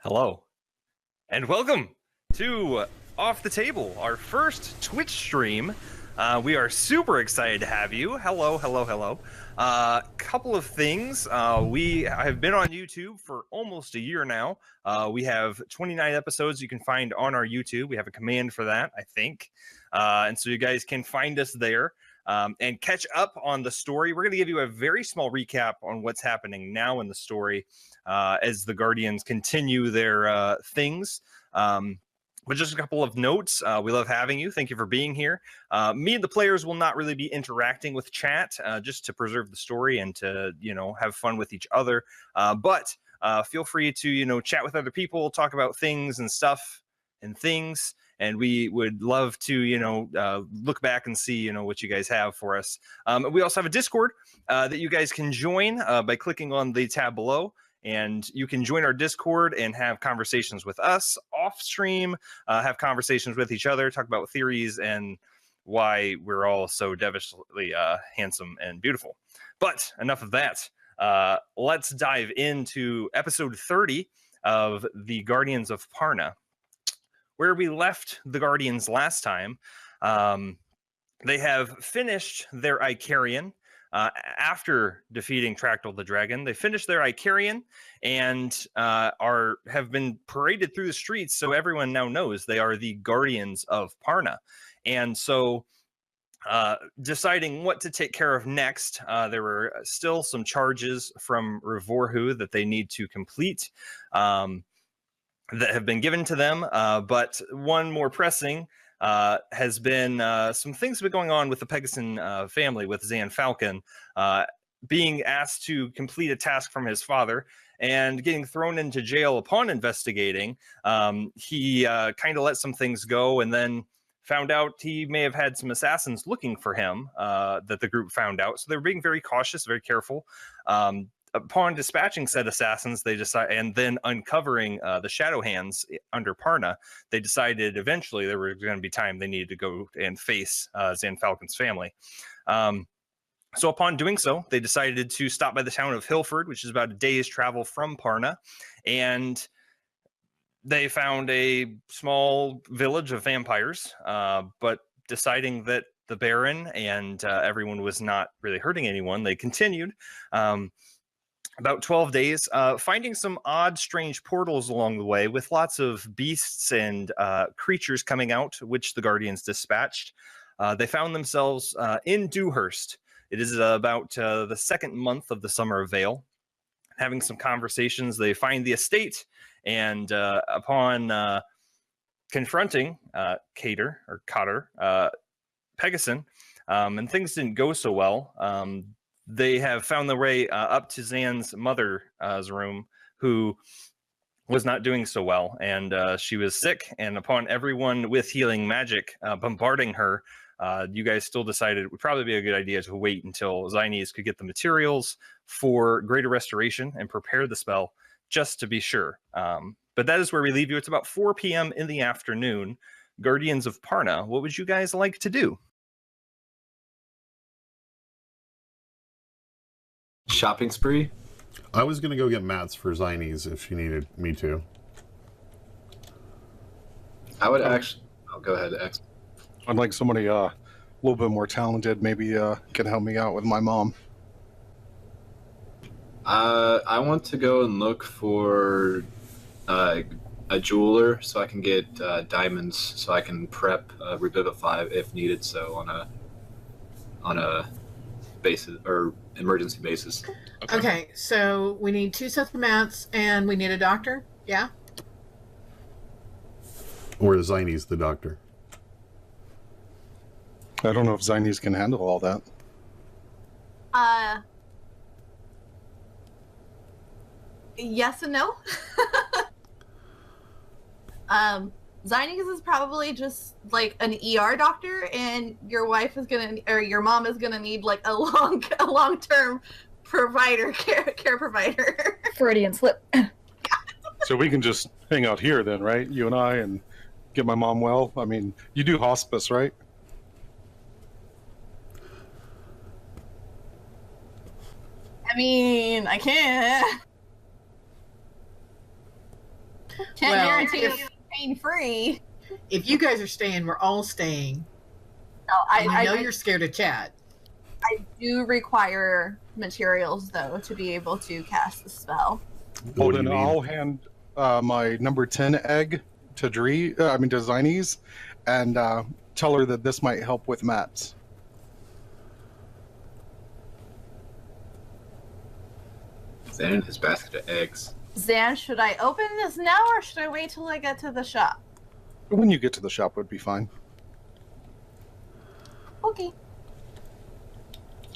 Hello, and welcome to Off the Table, our first Twitch stream. We are super excited to have you. Hello, hello, hello. Couple of things. We have been on YouTube for almost a year now. We have 29 episodes you can find on our YouTube. We have a command for that, I think. And so you guys can find us there. And catch up on the story. We're going to give you a very small recap on what's happening now in the story as the Guardians continue their things. But just a couple of notes. We love having you. Thank you for being here. Me and the players will not really be interacting with chat just to preserve the story and to, have fun with each other. But feel free to, chat with other people, talk about things and stuff and things. And we would love to, look back and see, what you guys have for us. We also have a Discord that you guys can join by clicking on the tab below. And you can join our Discord and have conversations with us off stream, have conversations with each other, talk about theories and why we're all so devilishly handsome and beautiful. But enough of that. Let's dive into episode 30 of the Guardians of Parna. Where we left the Guardians last time, they have finished their Icarian. After defeating Tractyl the Dragon, they finished their Icarian and have been paraded through the streets, so everyone now knows they are the Guardians of Parna. And so, deciding what to take care of next, there were still some charges from Revorhu that they need to complete. That have been given to them, but one more pressing has been some things have been going on with the Pegasus family, with Zan Falcon being asked to complete a task from his father and getting thrown into jail upon investigating. He kind of let some things go and then found out he may have had some assassins looking for him that the group found out. So they were being very cautious, very careful. Upon dispatching said assassins, they decide, and then uncovering the Shadow Hands under Parna, they decided eventually there was going to be time they needed to go and face Zan Falcon's family. So upon doing so, they decided to stop by the town of Hilford, which is about a day's travel from Parna, and they found a small village of vampires, but deciding that the Baron and everyone was not really hurting anyone, they continued. About 12 days, finding some odd, strange portals along the way with lots of beasts and creatures coming out, which the Guardians dispatched. They found themselves in Dewhurst. It is about the second month of the Summer of Vale. Having some conversations, they find the estate, and upon confronting Cotter, Pegasus, and things didn't go so well. They have found their way up to Zan's mother's room, who was not doing so well, and she was sick. And upon everyone with healing magic bombarding her, you guys still decided it would probably be a good idea to wait until Zines could get the materials for greater restoration and prepare the spell, just to be sure. But that is where we leave you. It's about 4 p.m. in the afternoon. Guardians of Parna, what would you guys like to do? Shopping spree? I was going to go get mats for Zines if she needed me to. I would actually... Oh, go ahead, X. I'd like somebody a little bit more talented, maybe can help me out with my mom. I want to go and look for a jeweler so I can get diamonds so I can prep Revivify if needed, so on a basis or emergency basis. Okay, so we need 2 sets of mats and we need a doctor. Yeah. Or Zines the doctor. I don't know if Zines can handle all that. Yes and no. Zines is probably just like an ER doctor, and your wife is gonna, or your mom is gonna need like a long-term provider, care provider. Freudian slip. So we can just hang out here then, right? You and I, and get my mom well. I mean, you do hospice, right? I mean, I can. Can't Well, guarantee it's pain-free. If you guys are staying, we're all staying. No, I know you're scared of Chad. I do require materials, though, to be able to cast the spell. Well, What do then you need? I'll hand my number 10 egg to to Zinies, and tell her that this might help with mats. Then his basket of eggs. Zan, should I open this now, or should I wait till I get to the shop? When you get to the shop would be fine. Okay.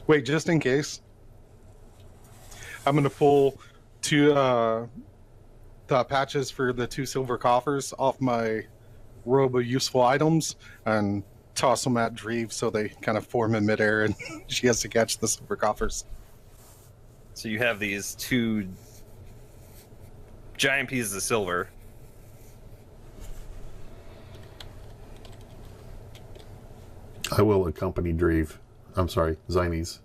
Wait, just in case. I'm going to pull the patches for the 2 silver coffers off my robe of useful items and toss them at Dreve so they kind of form in midair and she has to catch the silver coffers. So you have these 2 giant pieces of silver. I will accompany Dreve. I'm sorry, Zinies.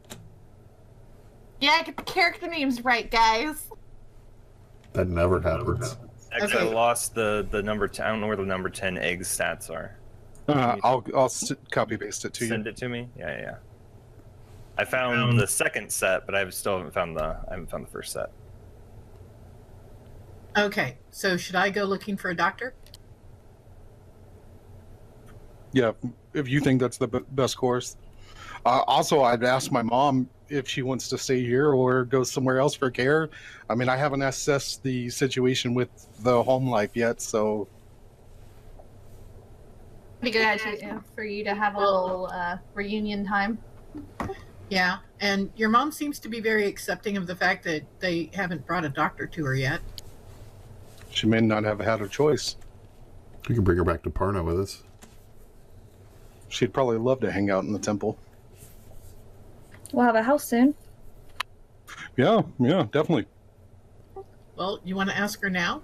Yeah, get the character names right, guys. That never happens. Actually, Okay. I lost the number 10. I don't know where the number 10 egg stats are. I'll copy paste it to Send you. it to me. Yeah. I found the second set, but I still haven't found the first set. Okay, so should I go looking for a doctor? Yeah, if you think that's the best course. Also, I'd ask my mom if she wants to stay here or go somewhere else for care. I mean, I haven't assessed the situation with the home life yet, so Pretty good idea for you to have a little reunion time. Yeah, and your mom seems to be very accepting of the fact that they haven't brought a doctor to her yet. she may not have had a choice. We can bring her back to Parna with us. She'd probably love to hang out in the temple. We'll have a house soon. Yeah, definitely. Well, you want to ask her now?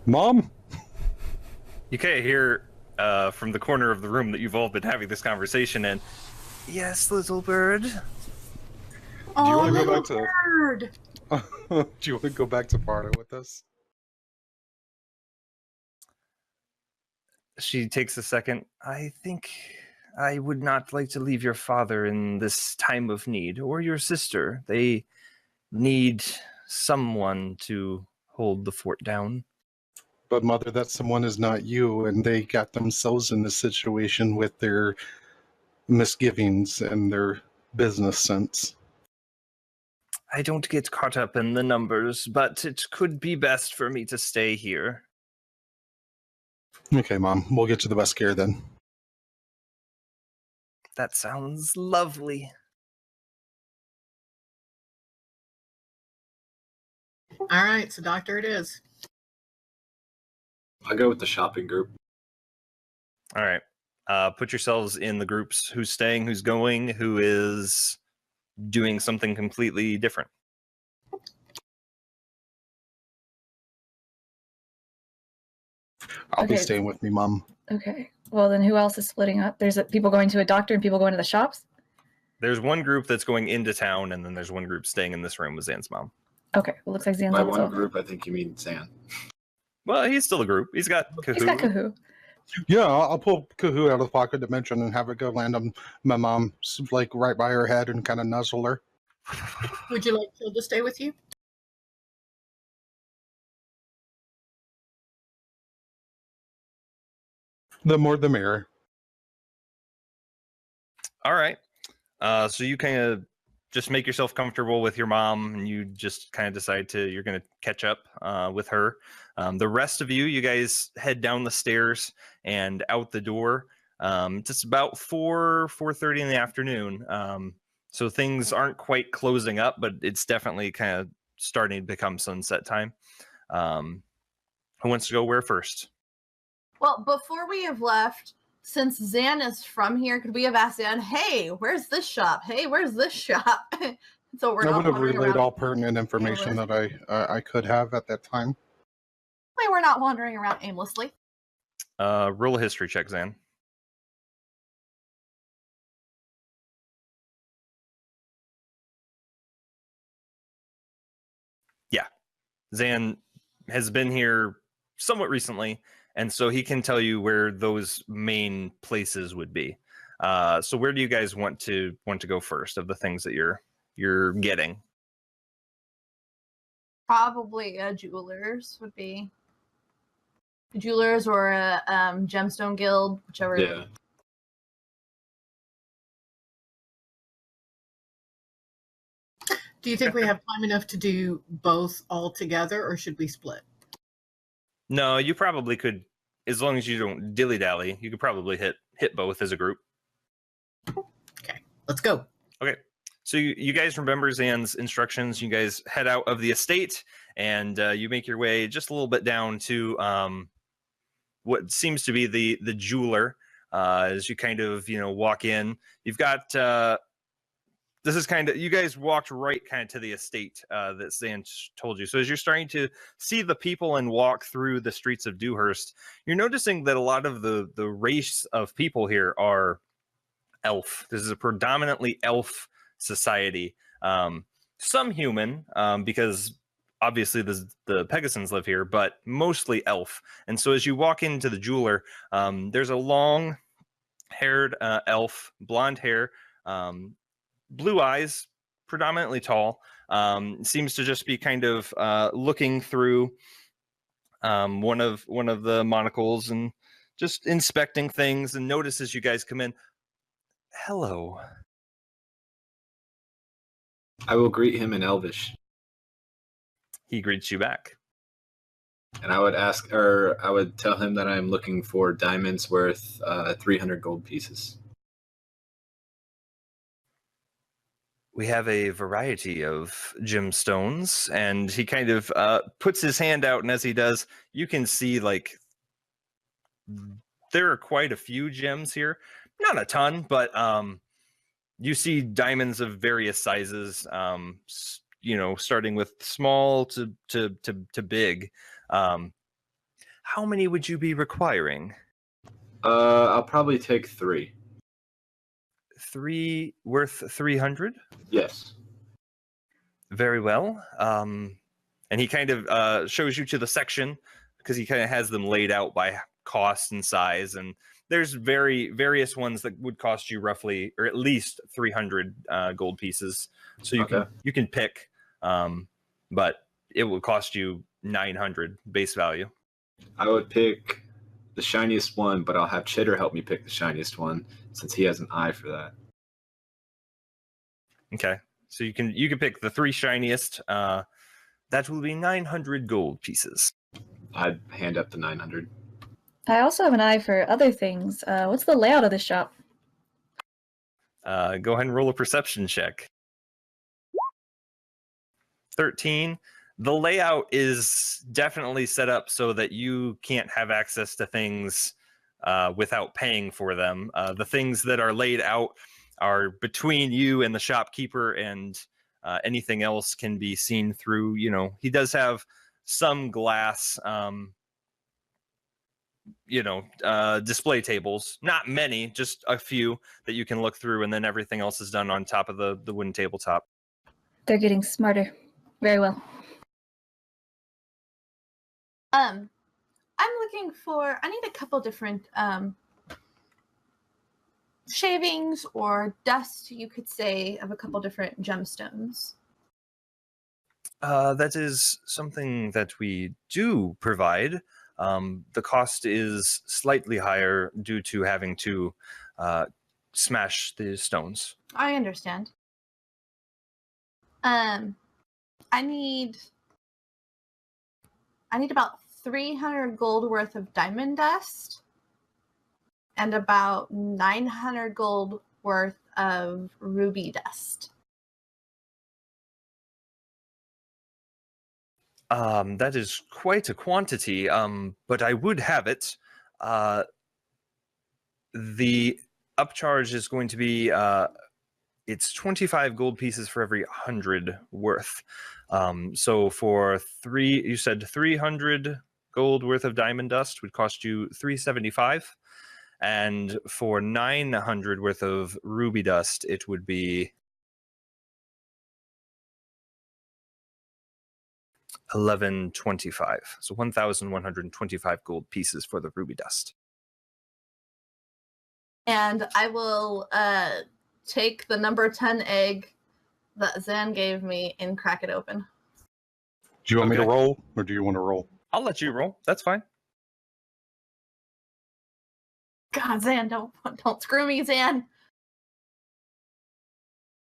Mom? You kind of hear from the corner of the room that you've all been having this conversation in. Yes, little bird. Oh, wanna go little back to- bird! Do you want to go back to Parna with us? She takes a second. I think I would not like to leave your father in this time of need, or your sister. They need someone to hold the fort down. But mother, that someone is not you, and they got themselves in this situation with their misgivings and their business sense. I don't get caught up in the numbers, but it could be best for me to stay here. Okay, Mom, we'll get you the best care then. That sounds lovely. All right, so doctor it is. I'll go with the shopping group. All right. Put yourselves in the groups. Who's staying, who's going, who is doing something completely different. I'll be Okay. staying with me, Mom. Okay. Well, then who else is splitting up? There's people going to a doctor and people going to the shops? There's one group that's going into town, and then there's one group staying in this room with Zan's mom. Okay. Well, looks like Zan's By also. one group, I think you mean Zan. Well, he's still a group. He's got Kahoo. He's got Kahoo. Yeah, I'll pull Kahoo out of the pocket dimension and have it go land on my mom, like right by her head and kind of nuzzle her. Would you like Phil to stay with you? The more the merrier. All right. So you kind of just make yourself comfortable with your mom, and you just kind of decide you're going to catch up with her. The rest of you guys head down the stairs and out the door. Just about 4:30 in the afternoon. So things aren't quite closing up, but it's definitely kind of starting to become sunset time. Who wants to go where first? Well, before we have left, since Zan is from here, could we have asked Zan, hey, where's this shop? Hey, where's this shop? So we're I not would have wandering relayed around. all pertinent information that I could have at that time. We're not wandering around aimlessly. Roll a history check, Zan. Yeah. Zan has been here somewhat recently, and so he can tell you where those main places would be. So where do you guys want to go first of the things that you're getting? Probably a jeweler's would be. Jewelers or a gemstone guild, whichever. Yeah. Do you think we have time enough to do both all together, or should we split? No, you probably could, as long as you don't dilly-dally, you could probably hit both as a group. Okay, let's go. Okay, so you guys remember Zan's instructions. You guys head out of the estate, and you make your way just a little bit down to what seems to be the jeweler. As you kind of walk in, you've got this is kind of, you guys walked right kind of to the estate that Zan told you. So as you're starting to see the people and walk through the streets of Dewhurst, you're noticing that a lot of the race of people here are elf. This is a predominantly elf society. Some human, because obviously the Pegasons live here, but mostly elf. And so as you walk into the jeweler, there's a long-haired elf, blonde hair, blue eyes, predominantly tall. Seems to just be kind of looking through one of the monocles and just inspecting things, and notices you guys come in. Hello. I will greet him in Elvish, He greets you back. and I would tell him that I'm looking for diamonds worth 300 gold pieces. We have a variety of gemstones, and he kind of puts his hand out, and as he does, you can see like there are quite a few gems here. Not a ton, but you see diamonds of various sizes, starting with small to big. How many would you be requiring? I'll probably take 3. 3 worth 300? Yes. Very well. And he kind of shows you to the section, because he kind of has them laid out by cost and size, and there's various ones that would cost you roughly, or at least 300 gold pieces. So you can pick, but it will cost you 900 base value. I would pick the shiniest one, but I'll have Chitter help me pick the shiniest one, since he has an eye for that. Okay, so you can pick the 3 shiniest. That will be 900 gold pieces. I'd hand up the 900. I also have an eye for other things. What's the layout of the shop? Go ahead and roll a perception check. 13. The layout is definitely set up so that you can't have access to things without paying for them. The things that are laid out are between you and the shopkeeper, and anything else can be seen through. He does have some glass, display tables. Not many, just a few that you can look through, and then everything else is done on top of the wooden tabletop. They're getting smarter. Very well. I'm looking for. I need a couple different shavings or dust, you could say, of a couple different gemstones. That is something that we do provide. The cost is slightly higher due to having to smash the stones. I understand. I need about 300 gold worth of diamond dust and about 900 gold worth of ruby dust. That is quite a quantity, but I would have it. The upcharge is going to be it's 25 gold pieces for every 100 worth. So for you said 300 gold worth of diamond dust would cost you 375, and for 900 worth of ruby dust, it would be 1125. So 1,125 gold pieces for the ruby dust. And I will take the number 10 egg that Zan gave me and crack it open. Do you want me to Okay. roll, or do you want to roll? I'll let you roll. That's fine. God, Zan, don't screw me, Zan.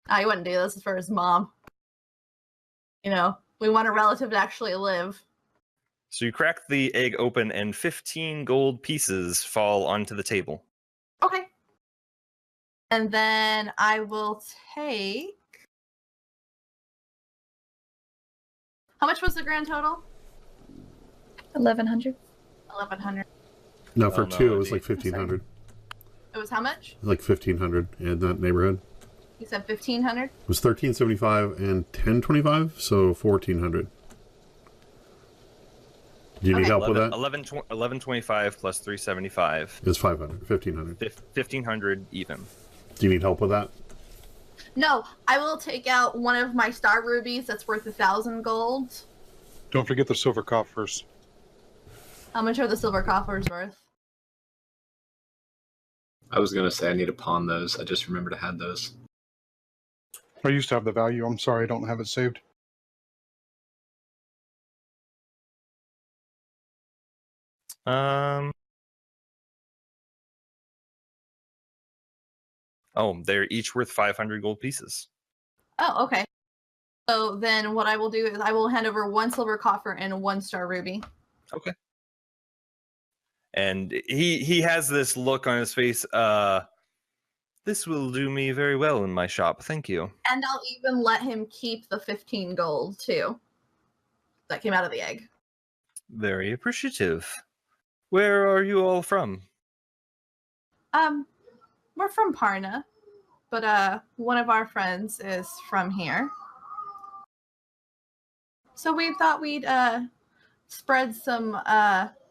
I wouldn't do this for his mom. You know, we want a relative to actually live. So you crack the egg open and 15 gold pieces fall onto the table. Okay. And then I will take... How much was the grand total? 1,100. 1,100. No, for Oh, no, two, it was it'd like 1,500. It was how much? Like 1,500 in that neighborhood. You said 1,500? It was 1375 and 1025, so 1,400. Do you need Okay. help with that? 1125 plus 375. It's 500, 1,500. 1,500 even. Do you need help with that? No, I will take out one of my star rubies that's worth 1,000 gold. Don't forget the silver coffers. How much are the silver coffers worth? I was gonna say I need to pawn those. I just remembered I had those. I used to have the value. I'm sorry, I don't have it saved. Oh, they're each worth 500 gold pieces. Oh, okay. So then what I will do is I will hand over one silver coffer and one star ruby. Okay. And he has this look on his face. This will do me very well in my shop. Thank you. And I'll even let him keep the 15 gold too. That came out of the egg. Very appreciative. Where are you all from? We're from Parna, but one of our friends is from here. So we thought we'd spread some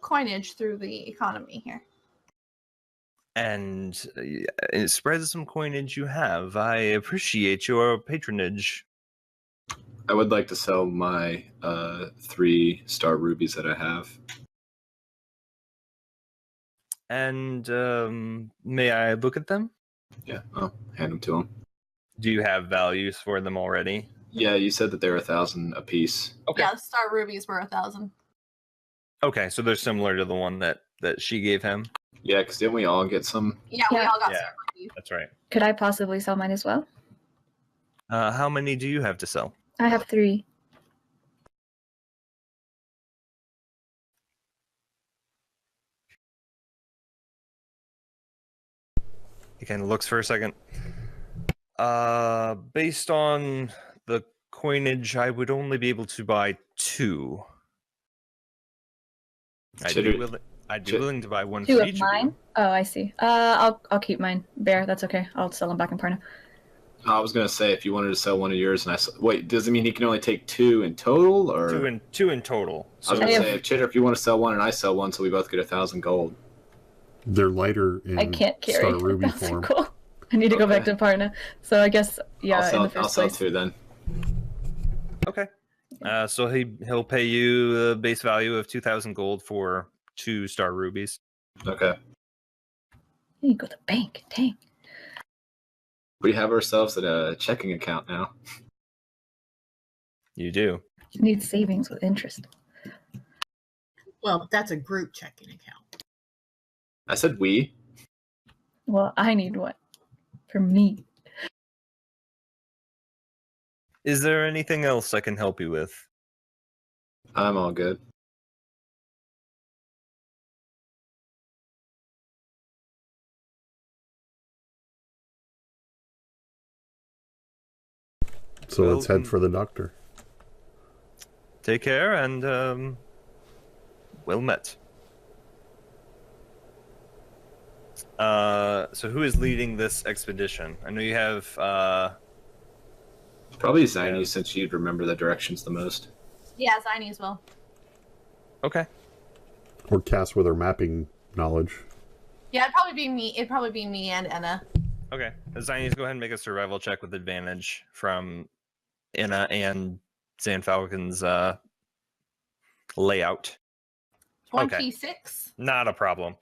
coinage through the economy here. And spread some coinage you have. I appreciate your patronage. I would like to sell my 3-star rubies that I have. And may I look at them? Yeah, I'll hand them to him. Do you have values for them already? Yeah, you said that they're 1,000 a piece. Okay. Yeah, star rubies were 1,000. Okay, so they're similar to the one that she gave him. Yeah, because didn't we all get some? Yeah, we Yeah. all got Yeah. star rubies. That's right. Could I possibly sell mine as well? How many do you have to sell? I have 3. He kind of looks for a second. Based on the coinage, I would only be able to buy 2. I'd be willing to buy one 2 for of each mine? of you. Oh, I see. I'll keep mine. Bear, that's okay. I'll sell them back in Parna. I was gonna say if you wanted to sell one of yours, and wait, does it mean he can only take 2 in total, or 2 in total. I was So gonna say, if Chitter, if you want to sell one and I sell one, so we both get 1,000 gold. They're lighter in I can't carry. Star Ruby That's form. cool. I need to go back Okay. to Parna. So I guess, yeah, in the I'll first sell place. 2 then. okay. So he'll pay you the base value of 2,000 gold for 2 star rubies. Okay. You go to the bank. Dang. We have ourselves a checking account now. You do. You need savings with interest. Well, but that's a group checking account. I said we. Well, I need one for me. Is there anything else I can help you with? I'm all good. So Well, let's head for the doctor. Take care and well met. So who is leading this expedition? I know you have Probably Ziny, Yeah. since you'd remember the directions the most. Yeah, Ziny as well. okay. Or Cass with her mapping knowledge. Yeah, it'd probably be me. It'd probably be me and Enna. Okay. Zines, go ahead and make a survival check with advantage from Inna and Zan Falcon's layout. Okay. 26. Not a problem.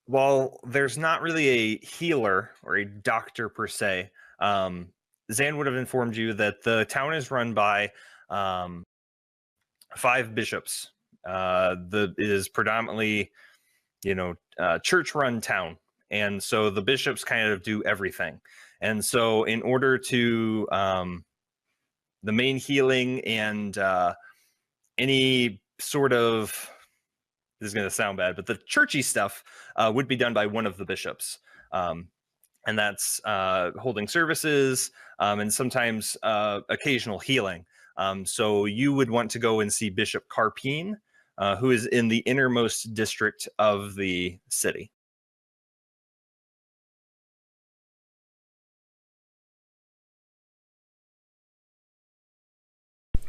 While there's not really a healer or a doctor per se, Zan would have informed you that the town is run by 5 bishops. It is predominantly, church-run town, and so the bishops kind of do everything. And so, in order to the main healing and any sort of, this is going to sound bad, but the churchy stuff would be done by one of the bishops. And that's holding services and sometimes occasional healing. So you would want to go and see Bishop Carpine, who is in the innermost district of the city.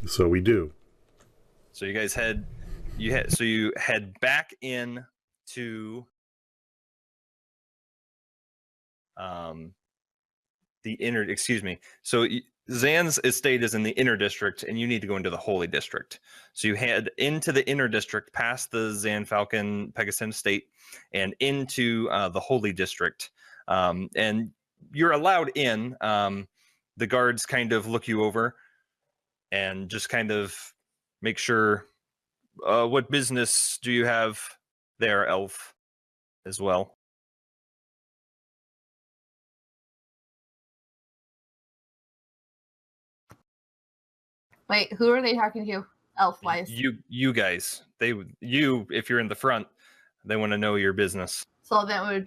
So we do. So you guys you head back in to the inner, excuse me. So Zan's estate is in the inner district, and you need to go into the holy district. So you head into the inner district, past the Zan Falcon Pegasus estate, and into the holy district. And you're allowed in. The guards kind of look you over and just kind of make sure, what business do you have there, elf, as well? Wait, who are they talking to? Elf-wise. You guys. If you're in the front, they want to know your business. So then it would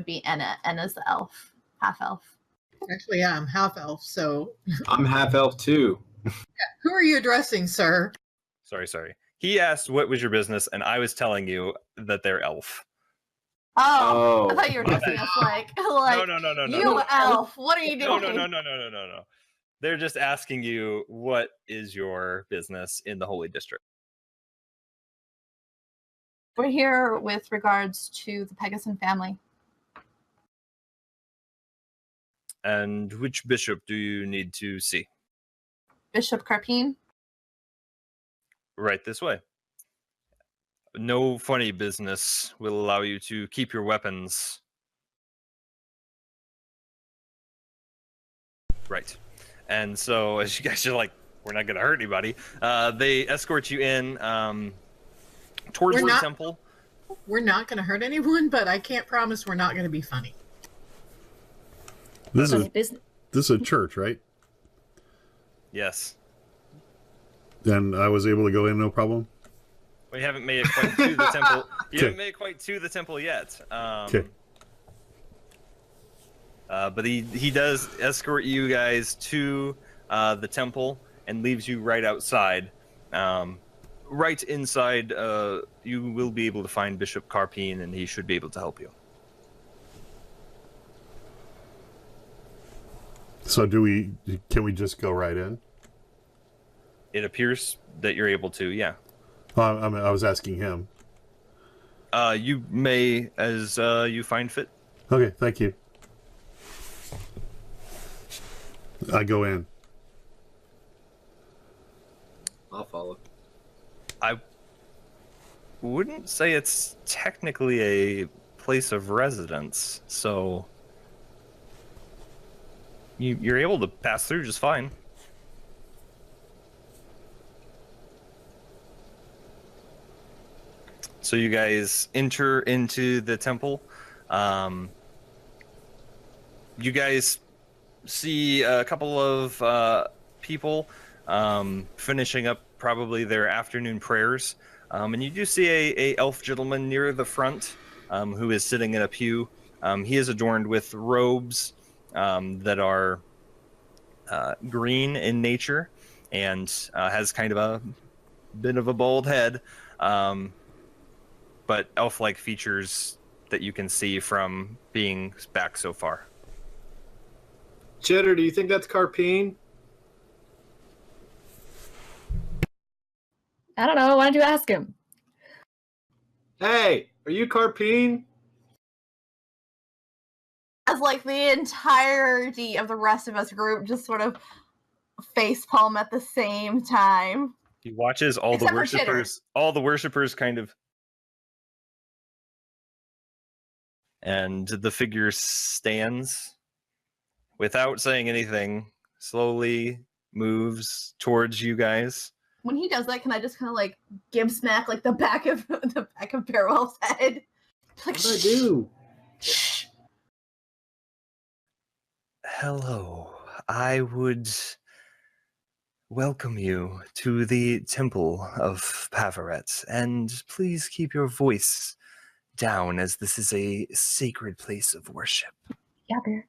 be Enna. Enna's the elf, half elf. Actually, I'm half elf, so I'm half elf too. who are you addressing, sir? Sorry. He asked what was your business, and I was telling you that they're elf. Oh, Oh. I thought you were addressing us like No. you elf. What are you doing? No. They're just asking you, what is your business in the holy district? We're here with regards to the Pegasus family. And which bishop do you need to see? Bishop Carpine. Right this way. No funny business will allow you to keep your weapons. Right. And so, as you guys are like, we're not going to hurt anybody, they escort you in towards the temple. We're not going to hurt anyone, but I can't promise we're not going to be funny. This is a church, right? Yes. And I was able to go in, no problem. We haven't made it quite to the temple. You haven't made it quite to the temple yet. Okay. But he does escort you guys to the temple and leaves you right outside. Right inside, you will be able to find Bishop Carpine, and he should be able to help you. So can we just go right in? It appears that you're able to, yeah. I was asking him. You may, as you find fit. Okay, thank you. I go in. I'll follow. I wouldn't say it's technically a place of residence, so you're able to pass through just fine. So you guys enter into the temple. You guys see a couple of people finishing up probably their afternoon prayers, and you do see a elf gentleman near the front who is sitting in a pew. He is adorned with robes that are green in nature and has kind of a bit of a bald head, but elf-like features that you can see from being back so far. Cheddar, do you think that's Carpine? I don't know. Why don't you ask him? Hey, are you Carpine? As like the entirety of the rest of us group just sort of facepalm at the same time. He watches all Except the for Chitter. worshippers. All the worshippers kind of, and the figure stands without saying anything. Slowly moves towards you guys. When he does that, can I just kind of like give smack like the back of Bearwell's head? Like, What do I do? Shh. Hello, I would welcome you to the Temple of Pavaret, and please keep your voice down, as this is a sacred place of worship. Yeah, Bear.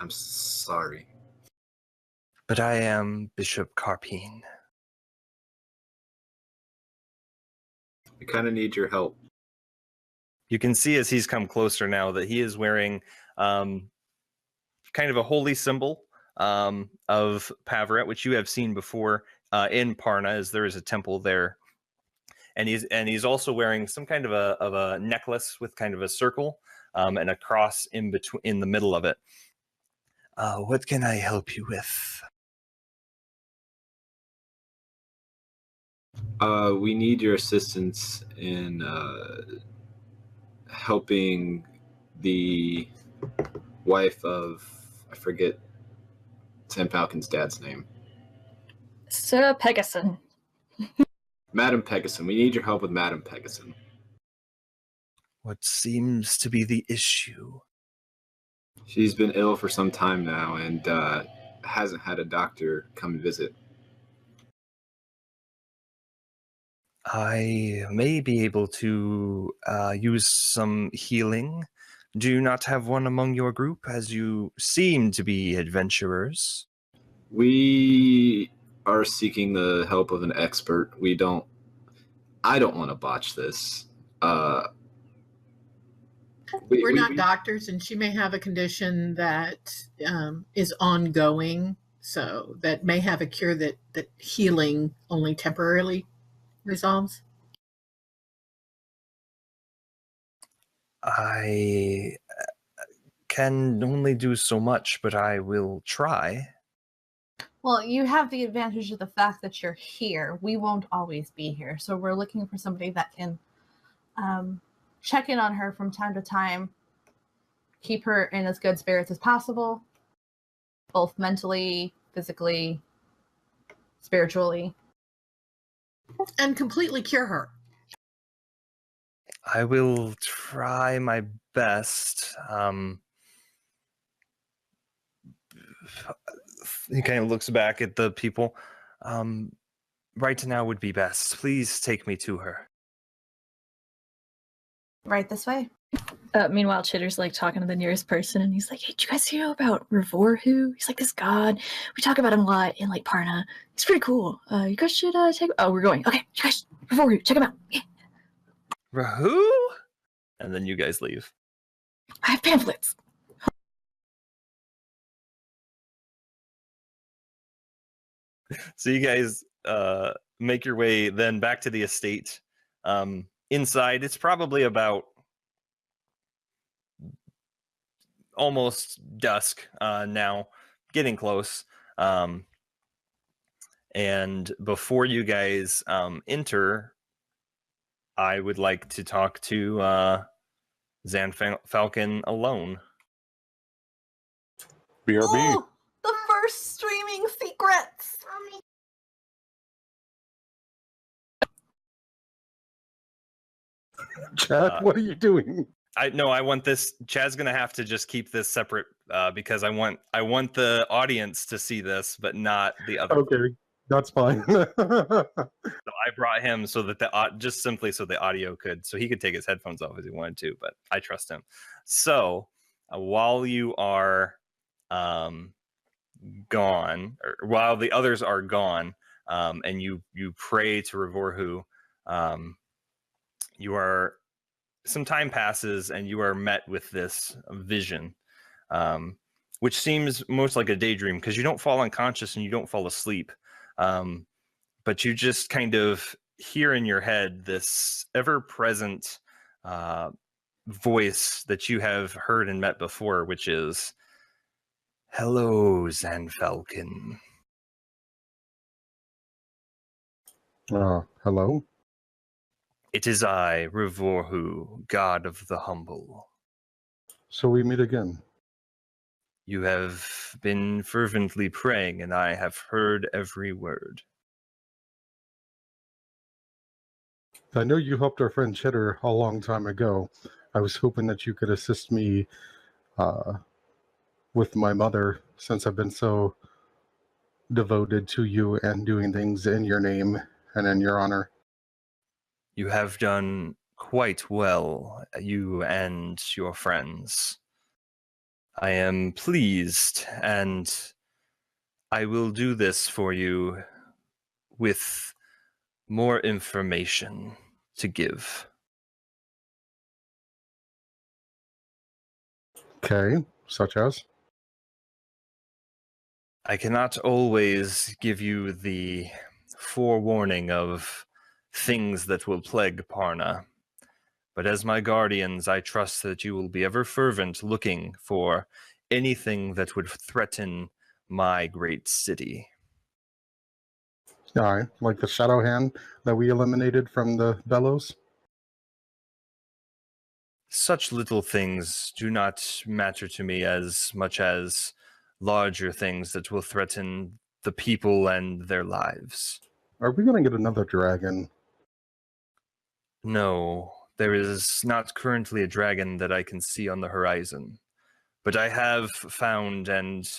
I'm sorry. But I am Bishop Carpine. We kind of need your help. You can see as he's come closer now that he is wearing kind of a holy symbol of Pavaret, which you have seen before in Parna, as there is a temple there. And he's also wearing some kind of a necklace with kind of a circle and a cross in the middle of it. What can I help you with? We need your assistance in helping the wife of, I forget Sam Falcon's dad's name. Sir Pegason. Madam Pegason. We need your help with Madam Pegason. What seems to be the issue? She's been ill for some time now and hasn't had a doctor come and visit. I may be able to use some healing. Do you not have one among your group, as you seem to be adventurers? We are seeking the help of an expert. I don't want to botch this. We're not doctors, and she may have a condition that is ongoing, so that may have a cure that healing only temporarily resolves. I can only do so much, but I will try. Well, you have the advantage of the fact that you're here. We won't always be here, so we're looking for somebody that can check in on her from time to time, keep her in as good spirits as possible, both mentally, physically, spiritually. And completely cure her. I will try my best. He kind of looks back at the people. Right now would be best. Please take me to her. Right this way. Meanwhile, Chitter's like talking to the nearest person, and he's like, "Hey, did you guys hear about Revorhu? He's like this god. We talk about him a lot in like Parna. He's pretty cool. You guys should take. Oh, we're going. Okay, you guys, Revorhu, check him out. Yeah. Who? And then you guys leave. I have pamphlets." So you guys make your way then back to the estate. Inside, it's probably about almost dusk now, getting close. And before you guys enter, I would like to talk to Zan Falcon alone. BRB. Oh, the first streaming secrets. Chad, what are you doing? I want this. Chad's gonna have to just keep this separate because I want the audience to see this, but not the other. Okay, that's fine. So I brought him so that just simply so the audio so he could take his headphones off if he wanted to, but I trust him. So while you are gone, or while the others are gone, and you pray to Revorhu, some time passes and you are met with this vision, which seems most like a daydream because you don't fall unconscious and you don't fall asleep. But you just kind of hear in your head this ever-present voice that you have heard and met before, which is, "Hello, Zanfalcon." Hello? It is I, Revorhu, God of the Humble. So we meet again. You have been fervently praying, and I have heard every word. I know you helped our friend Cheddar a long time ago. I was hoping that you could assist me with my mother, since I've been so devoted to you and doing things in your name and in your honor. You have done quite well, you and your friends. I am pleased, and I will do this for you with more information to give. Okay, such as? I cannot always give you the forewarning of things that will plague Parna, but as my guardians, I trust that you will be ever fervent looking for anything that would threaten my great city. Aye, like the shadow hand that we eliminated from the bellows? Such little things do not matter to me as much as larger things that will threaten the people and their lives. Are we going to get another dragon? No, there is not currently a dragon that I can see on the horizon, but I have found and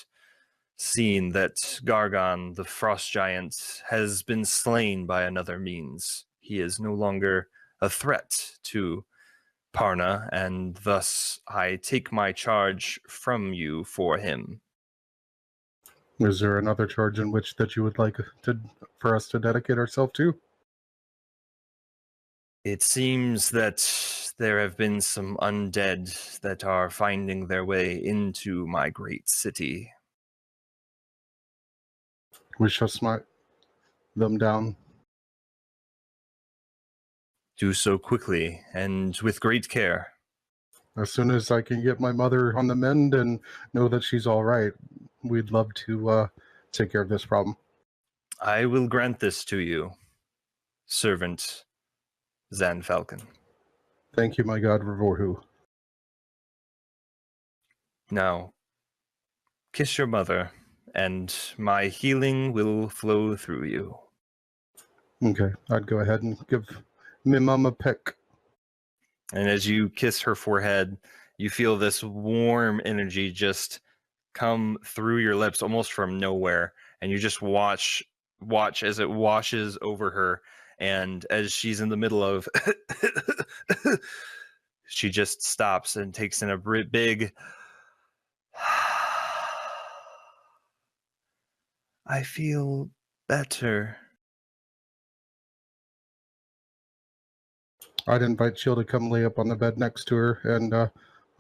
seen that Gargon, the frost giant, has been slain by another means. He is no longer a threat to Parna, and thus I take my charge from you for him. Is there another charge in which that you would like for us to dedicate ourselves to? It seems that there have been some undead that are finding their way into my great city. We shall smite them down. Do so quickly and with great care. As soon as I can get my mother on the mend and know that she's all right, we'd love to take care of this problem. I will grant this to you, servant Zanfalcon. Thank you, my god, Revorhu. Now, kiss your mother, and my healing will flow through you. Okay, I'd go ahead and give my mom a peck. And as you kiss her forehead, you feel this warm energy just come through your lips almost from nowhere, and you just watch as it washes over her, and as she's in the middle of she just stops and takes in a big I feel better. I'd invite Jill to come lay up on the bed next to her, and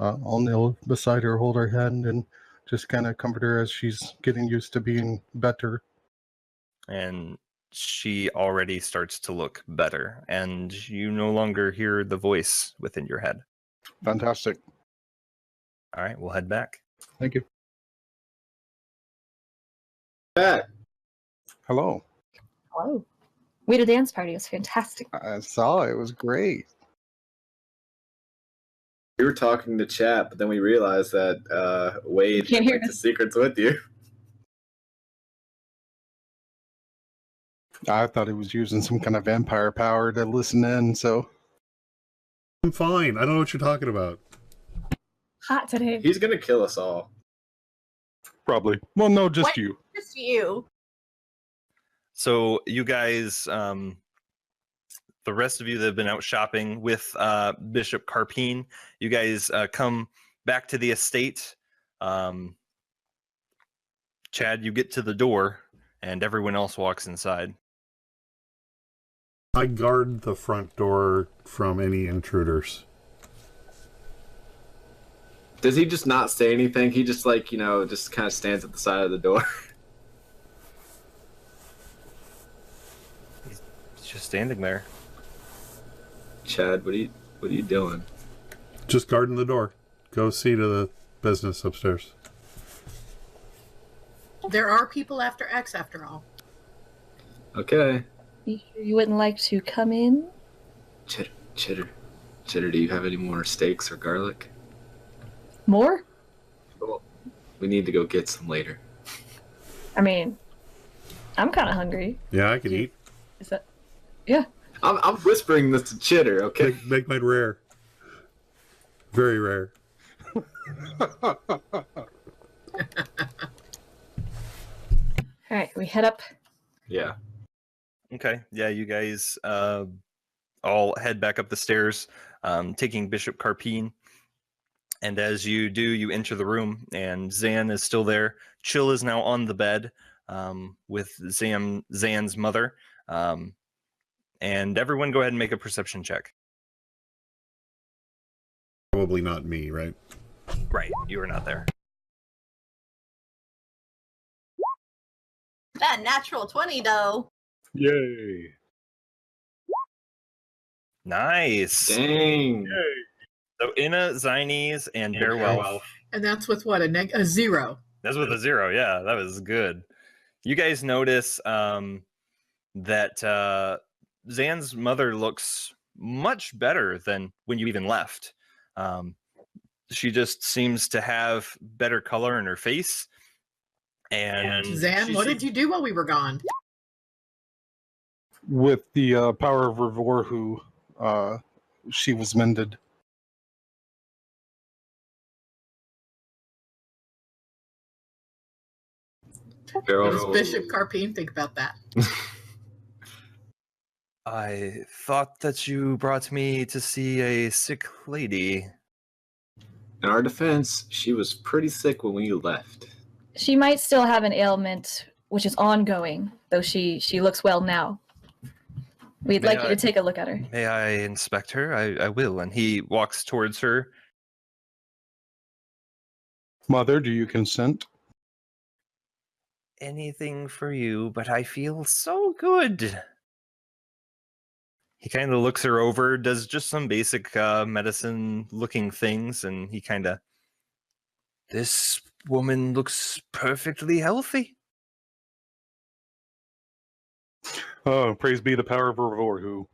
I'll kneel beside her, hold her hand, and just kind of comfort her as she's getting used to being better. And she already starts to look better, and you no longer hear the voice within your head. Fantastic. All right, we'll head back. Thank you. Back. Hello. Hello. We had a dance party. It was fantastic. I saw it. It was great. We were talking to chat, but then we realized that Wade Can't hear went to us. secrets with you. I thought he was using some kind of vampire power to listen in, so... I'm fine. I don't know what you're talking about. Hot today. He's gonna kill us all. Probably. Well, no, just What? you. Just you. So you guys, the rest of you that have been out shopping with Bishop Carpine, you guys come back to the estate. Chad, you get to the door, and everyone else walks inside. I guard the front door from any intruders. Does he just not say anything? He just just kind of stands at the side of the door. He's just standing there. Chad, what are you doing? Just guarding the door. Go see to the business upstairs. There are people after X after all. Okay. You sure you wouldn't like to come in? Chitter, do you have any more steaks or garlic? More? Well, we need to go get some later. I mean, I'm kind of hungry. Yeah, I could eat. Is that? Yeah. I'm whispering this to Chitter, okay? Make mine rare. Very rare. All right, we head up. Yeah. Okay. Yeah, you guys all head back up the stairs, taking Bishop Carpine. And as you do, you enter the room, and Zan is still there. Chill is now on the bed with Zan's mother. And everyone go ahead and make a perception check. Probably not me, right? Right, you are not there. That natural 20, though. Yay. Nice. Dang. So Inna, Zines, and Bearwell. And that's with what? A 0. That's with a 0. Yeah, that was good. You guys notice that Zan's mother looks much better than when you even left. She just seems to have better color in her face. And Zan, what did you do while we were gone? With the power of Revorhu, she was mended. What does Bishop Carpine think about that? I thought that you brought me to see a sick lady. In our defense, she was pretty sick when we left. She might still have an ailment, which is ongoing, though she looks well now. We'd like you to take a look at her. May I inspect her? I will. And he walks towards her. Mother, do you consent? Anything for you, but I feel so good. He kind of looks her over, does just some basic medicine-looking things, and he kind of... This woman looks perfectly healthy. Oh, praise be the power of Revorhu.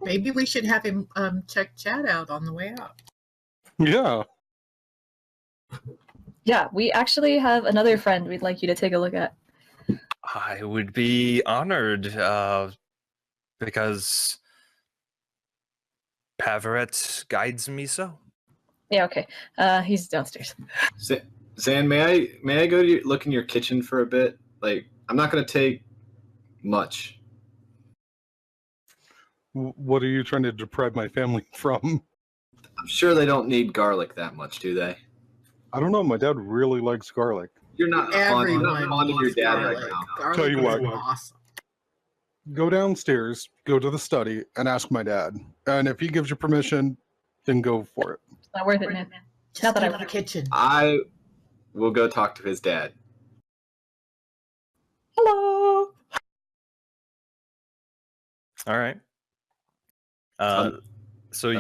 Maybe we should have him check Chad out on the way out. Yeah. Yeah, we actually have another friend we'd like you to take a look at. I would be honored, because Pavaret guides me so. Yeah, okay. He's downstairs. Zan, may I go to look in your kitchen for a bit? Like, I'm not going to take much. What are you trying to deprive my family from? I'm sure they don't need garlic that much, do they? I don't know. My dad really likes garlic. You're not Everyone fond of your loves dad garlic. right now. Garlic Tell you is what. awesome. Go downstairs, go to the study, and ask my dad. And if he gives you permission, then go for it. It's not worth it, man. Just Not that go I to the want. kitchen. I will go talk to his dad. Hello. All right. So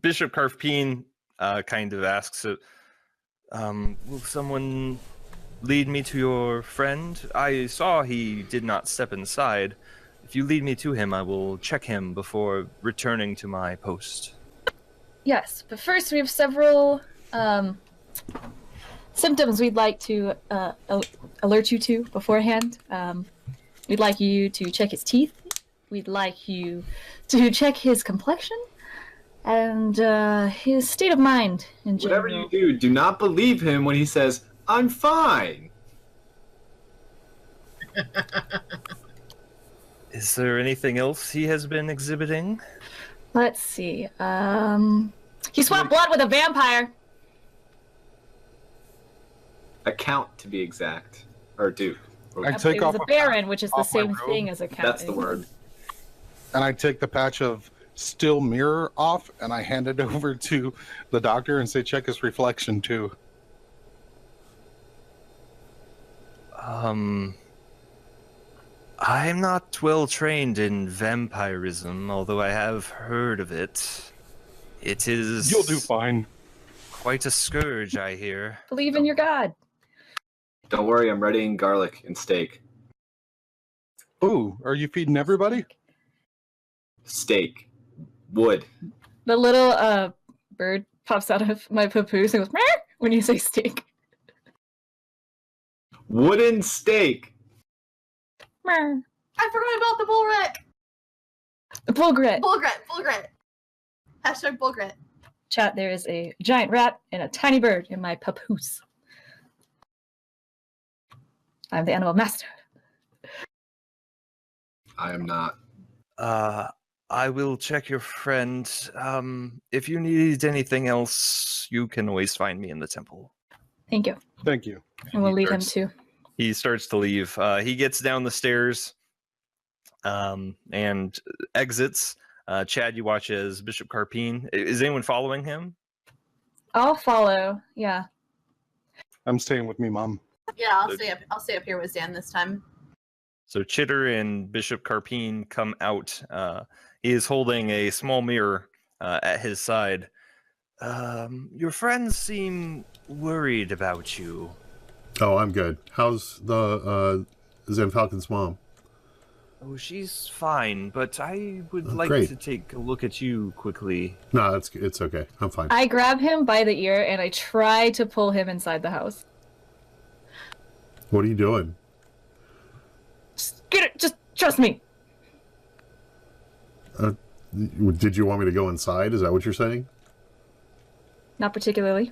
Bishop Carpine kind of asks, will someone lead me to your friend? I saw he did not step inside. If you lead me to him, I will check him before returning to my post. Yes, but first we have several symptoms we'd like to alert you to beforehand. We'd like you to check his teeth. We'd like you to check his complexion and his state of mind in general. Whatever you do, do not believe him when he says, I'm fine. Is there anything else he has been exhibiting? Let's see. He swapped blood with a vampire. A count, to be exact. Or Duke. I It take was off a baron, which is the off my same robe. thing as a count. That's the word. and I take the patch of still mirror off and I hand it over to the doctor and say, check his reflection too. I'm not well trained in vampirism, although I have heard of it. It is You'll do fine. quite a scourge, I hear. Believe in your god. Don't worry, I'm readying garlic and steak. Ooh, are you feeding everybody? Steak. Wood. The little bird pops out of my papoose and goes "Meow" when you say steak. Wooden steak. Meow. I forgot about the bull wreck. Bull grit. Bullgrit. Hashtag bullgrit. Chat, there is a giant rat and a tiny bird in my papoose. I'm the animal master. I am not. I will check your friend. If you need anything else, you can always find me in the temple. Thank you. Thank you. And we'll leave him starts- too. He starts to leave. He gets down the stairs and exits. Chad, you watch as Bishop Carpine. Is anyone following him? I'll follow. Yeah. I'm staying with me, Mom. Yeah, I'll stay up here with Zan this time. So Chitter and Bishop Carpine come out. He is holding a small mirror at his side. Your friends seem worried about you. Oh, I'm good. How's the Zen Falcon's mom? Oh, she's fine, but I would Oh, like great. to take a look at you quickly. No, it's okay. I'm fine. I grab him by the ear and I try to pull him inside the house. What are you doing? Just get it. Just trust me. Did you want me to go inside? Is that what you're saying? Not particularly.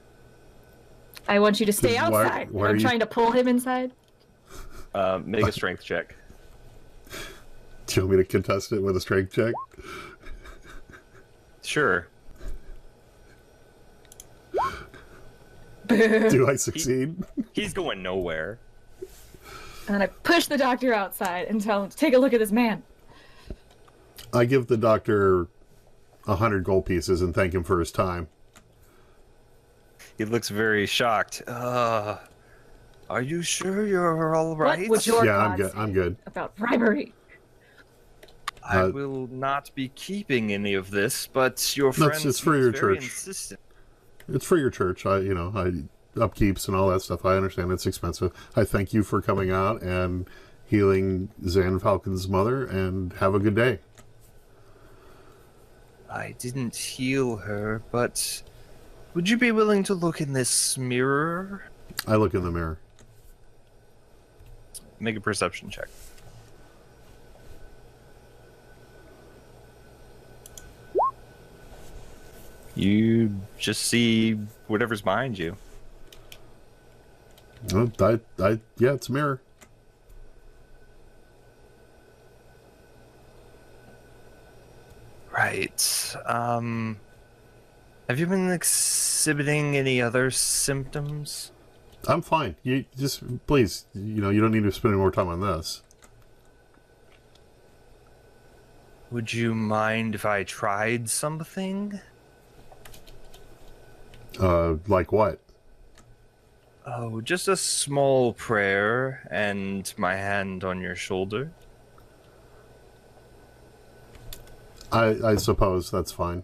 I want you to stay Then why- outside. why are I'm you- trying to pull him inside. Make a strength check. Do you want me to contest it with a strength check? Sure. Do I succeed? He's going nowhere. And then I push the doctor outside and tell him to take a look at this man. I give the doctor 100 gold pieces and thank him for his time. He looks very shocked. Are you sure you're all right? What would your Yeah, I'm god good. say I'm good. about bribery? I will not be keeping any of this, but your No, friend it's for seems your very church. insistent. It's for your church. I upkeeps and all that stuff. I understand it's expensive. I thank you for coming out and healing Zan Falcon's mother, and have a good day. I didn't heal her, but would you be willing to look in this mirror? I look in the mirror. Make a perception check. You just see whatever's behind you. Oh, yeah, it's a mirror. Right. Have you been exhibiting any other symptoms? I'm fine. You just, please, you don't need to spend any more time on this. Would you mind if I tried something? Like what? Oh, just a small prayer and my hand on your shoulder. I suppose that's fine.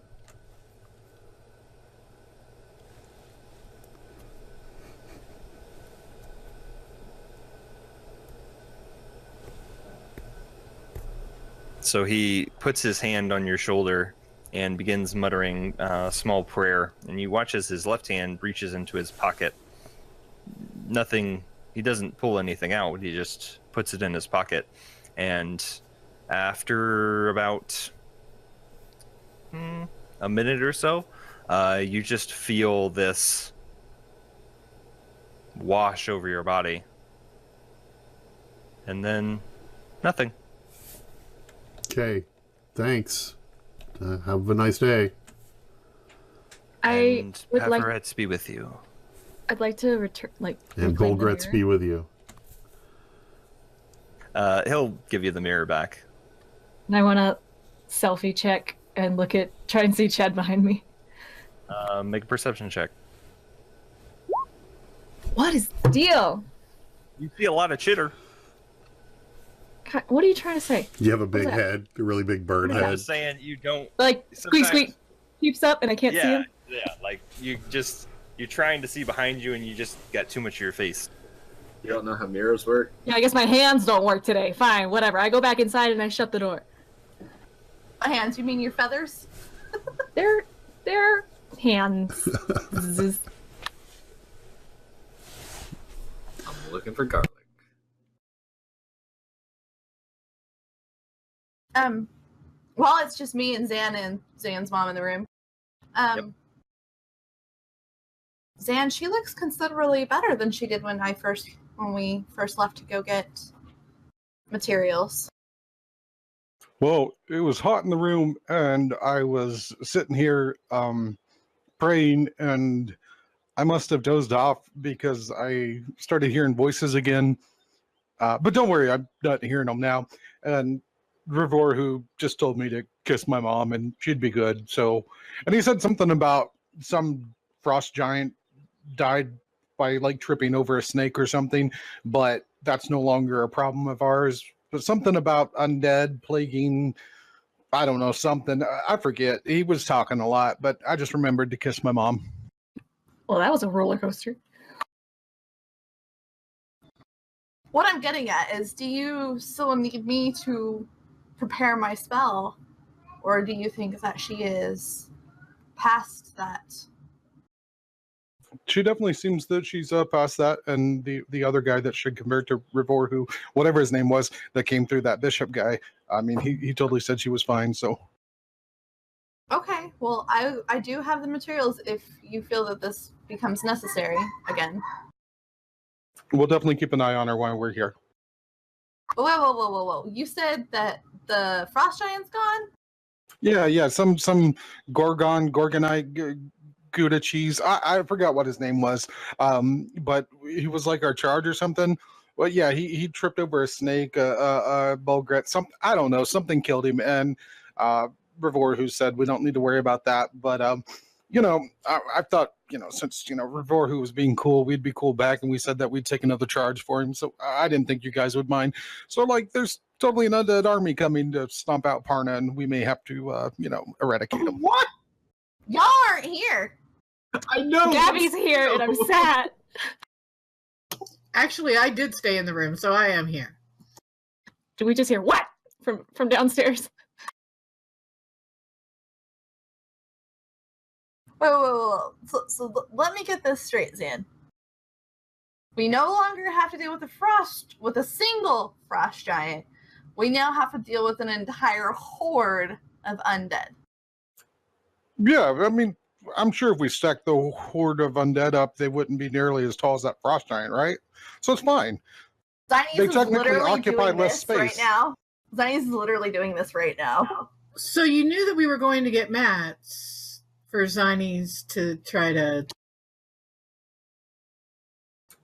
So he puts his hand on your shoulder and begins muttering a small prayer, and you watch as his left hand reaches into his pocket. Nothing, he doesn't pull anything out, he just puts it in his pocket. And after about a minute or so, you just feel this wash over your body. And then nothing. Okay, thanks. Have a nice day. And would like. Pavarets be with you. I'd like to return, And reclaim gold the grits mirror. be with you. He'll give you the mirror back. And I want to selfie check and try and see Chad behind me. Make a perception check. What is the deal? You see a lot of chitter. What are you trying to say? You have a big that? head, a really big bird What is head. I'm saying you don't. Like squeak Sometimes- squeak keeps up and I can't see Yeah, him. yeah. Like you're trying to see behind you and you just got too much of your face. You don't know how mirrors work? Yeah, I guess my hands don't work today. Fine, whatever. I go back inside and I shut the door. My hands, you mean your feathers? They're hands. I'm looking for garlic. Well, it's just me and Zan and Zan's mom in the room. Yep. Zan, she looks considerably better than she did when we first left to go get materials. Well, it was hot in the room, and I was sitting here praying, and I must have dozed off because I started hearing voices again. But don't worry, I'm not hearing them now. And Rivor, who just told me to kiss my mom, and she'd be good. So, and he said something about some frost giant died by like tripping over a snake or something, but that's no longer a problem of ours. But something about undead plaguing, I don't know, something. I forget. He was talking a lot, but I just remembered to kiss my mom. Well, that was a roller coaster. What I'm getting at is, do you still need me to prepare my spell? Or do you think that she is past that? She definitely seems that she's past that, and the other guy that should convert to Rivor, who, whatever his name was, that came through that bishop guy, I mean, he totally said she was fine, so. Okay, well, I do have the materials if you feel that this becomes necessary again. We'll definitely keep an eye on her while we're here. Whoa. You said that the frost giant's gone? Yeah, some Gorgonite, Gouda cheese. I forgot what his name was, but he was like our charge or something. Well, yeah, he tripped over a snake, a bulgret, something, I don't know, something killed him. And Rivor, who said we don't need to worry about that. But I thought, since Rivor, who was being cool, we'd be cool back, and we said that we'd take another charge for him. So I didn't think you guys would mind. So like, there's totally an undead army coming to stomp out Parna, and we may have to eradicate them. What? Y'all aren't here. I know. Gabby's here and I'm sad. Actually, I did stay in the room, so I am here. Did we just hear what from downstairs? Whoa. So let me get this straight, Zan. We no longer have to deal with a single frost giant. We now have to deal with an entire horde of undead. Yeah, I mean, I'm sure if we stacked the horde of undead up, they wouldn't be nearly as tall as that frost giant, right? So it's fine. Zines They is technically literally occupy doing less this right space. now. Zines is literally doing this right now. So you knew that we were going to get mats for Zinies to try to...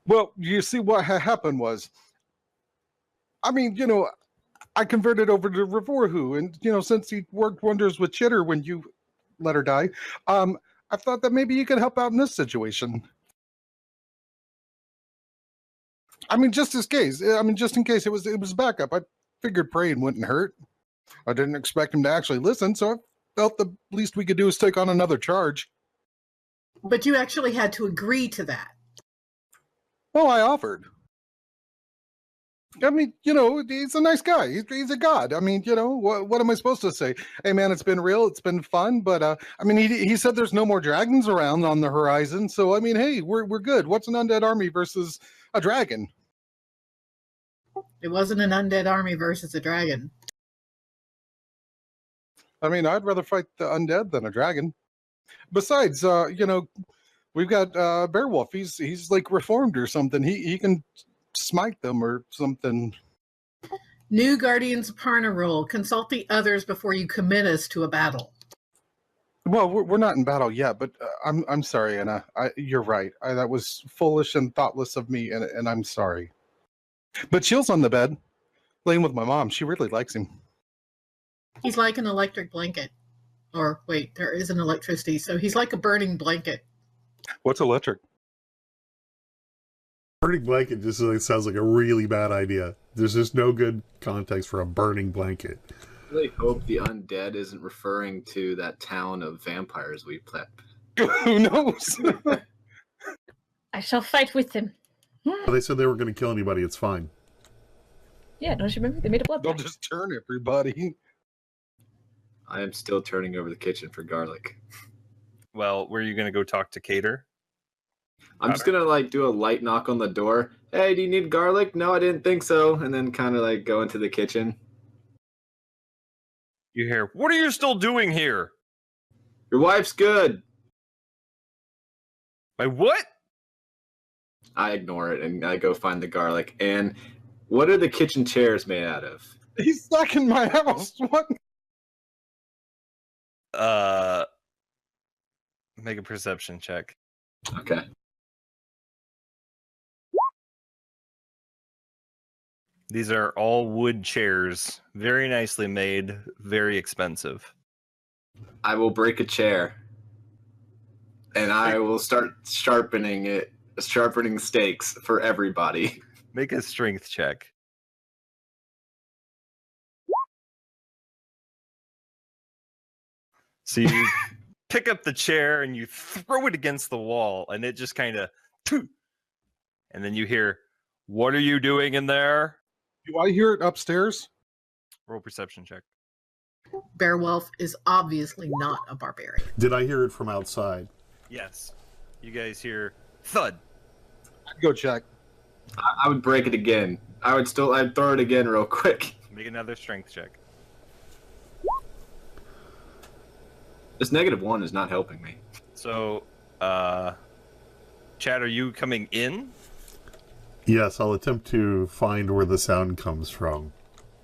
Well, you see what happened was, I mean, I converted over to Revorhu, and, since he worked wonders with Chitter when you let her die, I thought that maybe you could help out in this situation. I mean, just in case it was backup. I figured praying wouldn't hurt. I didn't expect him to actually listen, so I felt the least we could do is take on another charge. But you actually had to agree to that. Well, I offered. I mean, he's a nice guy. He's a god. I mean, what am I supposed to say? Hey, man, it's been real. It's been fun. But, I mean, he said there's no more dragons around on the horizon. So, I mean, hey, we're good. What's an undead army versus a dragon? It wasn't an undead army versus a dragon. I mean, I'd rather fight the undead than a dragon. Besides, we've got Beowulf. He's like reformed or something. He can smite them or something. New Guardians of Parna rule. Consult the others before you commit us to a battle. Well, we're not in battle yet, but I'm sorry, Anna. You're right. That was foolish and thoughtless of me, and I'm sorry. But Chill's on the bed, laying with my mom. She really likes him. He's like an electric blanket. Or wait, there isn't electricity, so he's like a burning blanket. What's electric? Burning blanket just like, sounds like a really bad idea. There's just no good context for a burning blanket. I really hope the undead isn't referring to that town of vampires we plep. Who knows? I shall fight with them. But they said they weren't going to kill anybody. It's fine. Yeah, don't you remember? They made a blood They'll pact. just turn everybody. I am still turning over the kitchen for garlic. Well, were you going to go talk to Cater? I'm just gonna like do a light knock on the door. Hey, do you need garlic? No, I didn't think so. And then kind of like go into the kitchen. You hear, what are you still doing here? Your wife's good. My what? I ignore it and I go find the garlic. And what are the kitchen chairs made out of? He's stuck in my house. What? Make a perception check. Okay. These are all wood chairs, very nicely made, very expensive. I will break a chair. And I will start sharpening stakes for everybody. Make a strength check. So you pick up the chair and you throw it against the wall, and it just kind of, and then you hear, "What are you doing in there?" Do I hear it upstairs? Roll perception check. Beowulf is obviously not a barbarian. Did I hear it from outside? Yes. You guys hear thud. I'd go check. I would break it again. I'd throw it again real quick. Make another strength check. This -1 is not helping me. So, Chad, are you coming in? Yes, I'll attempt to find where the sound comes from.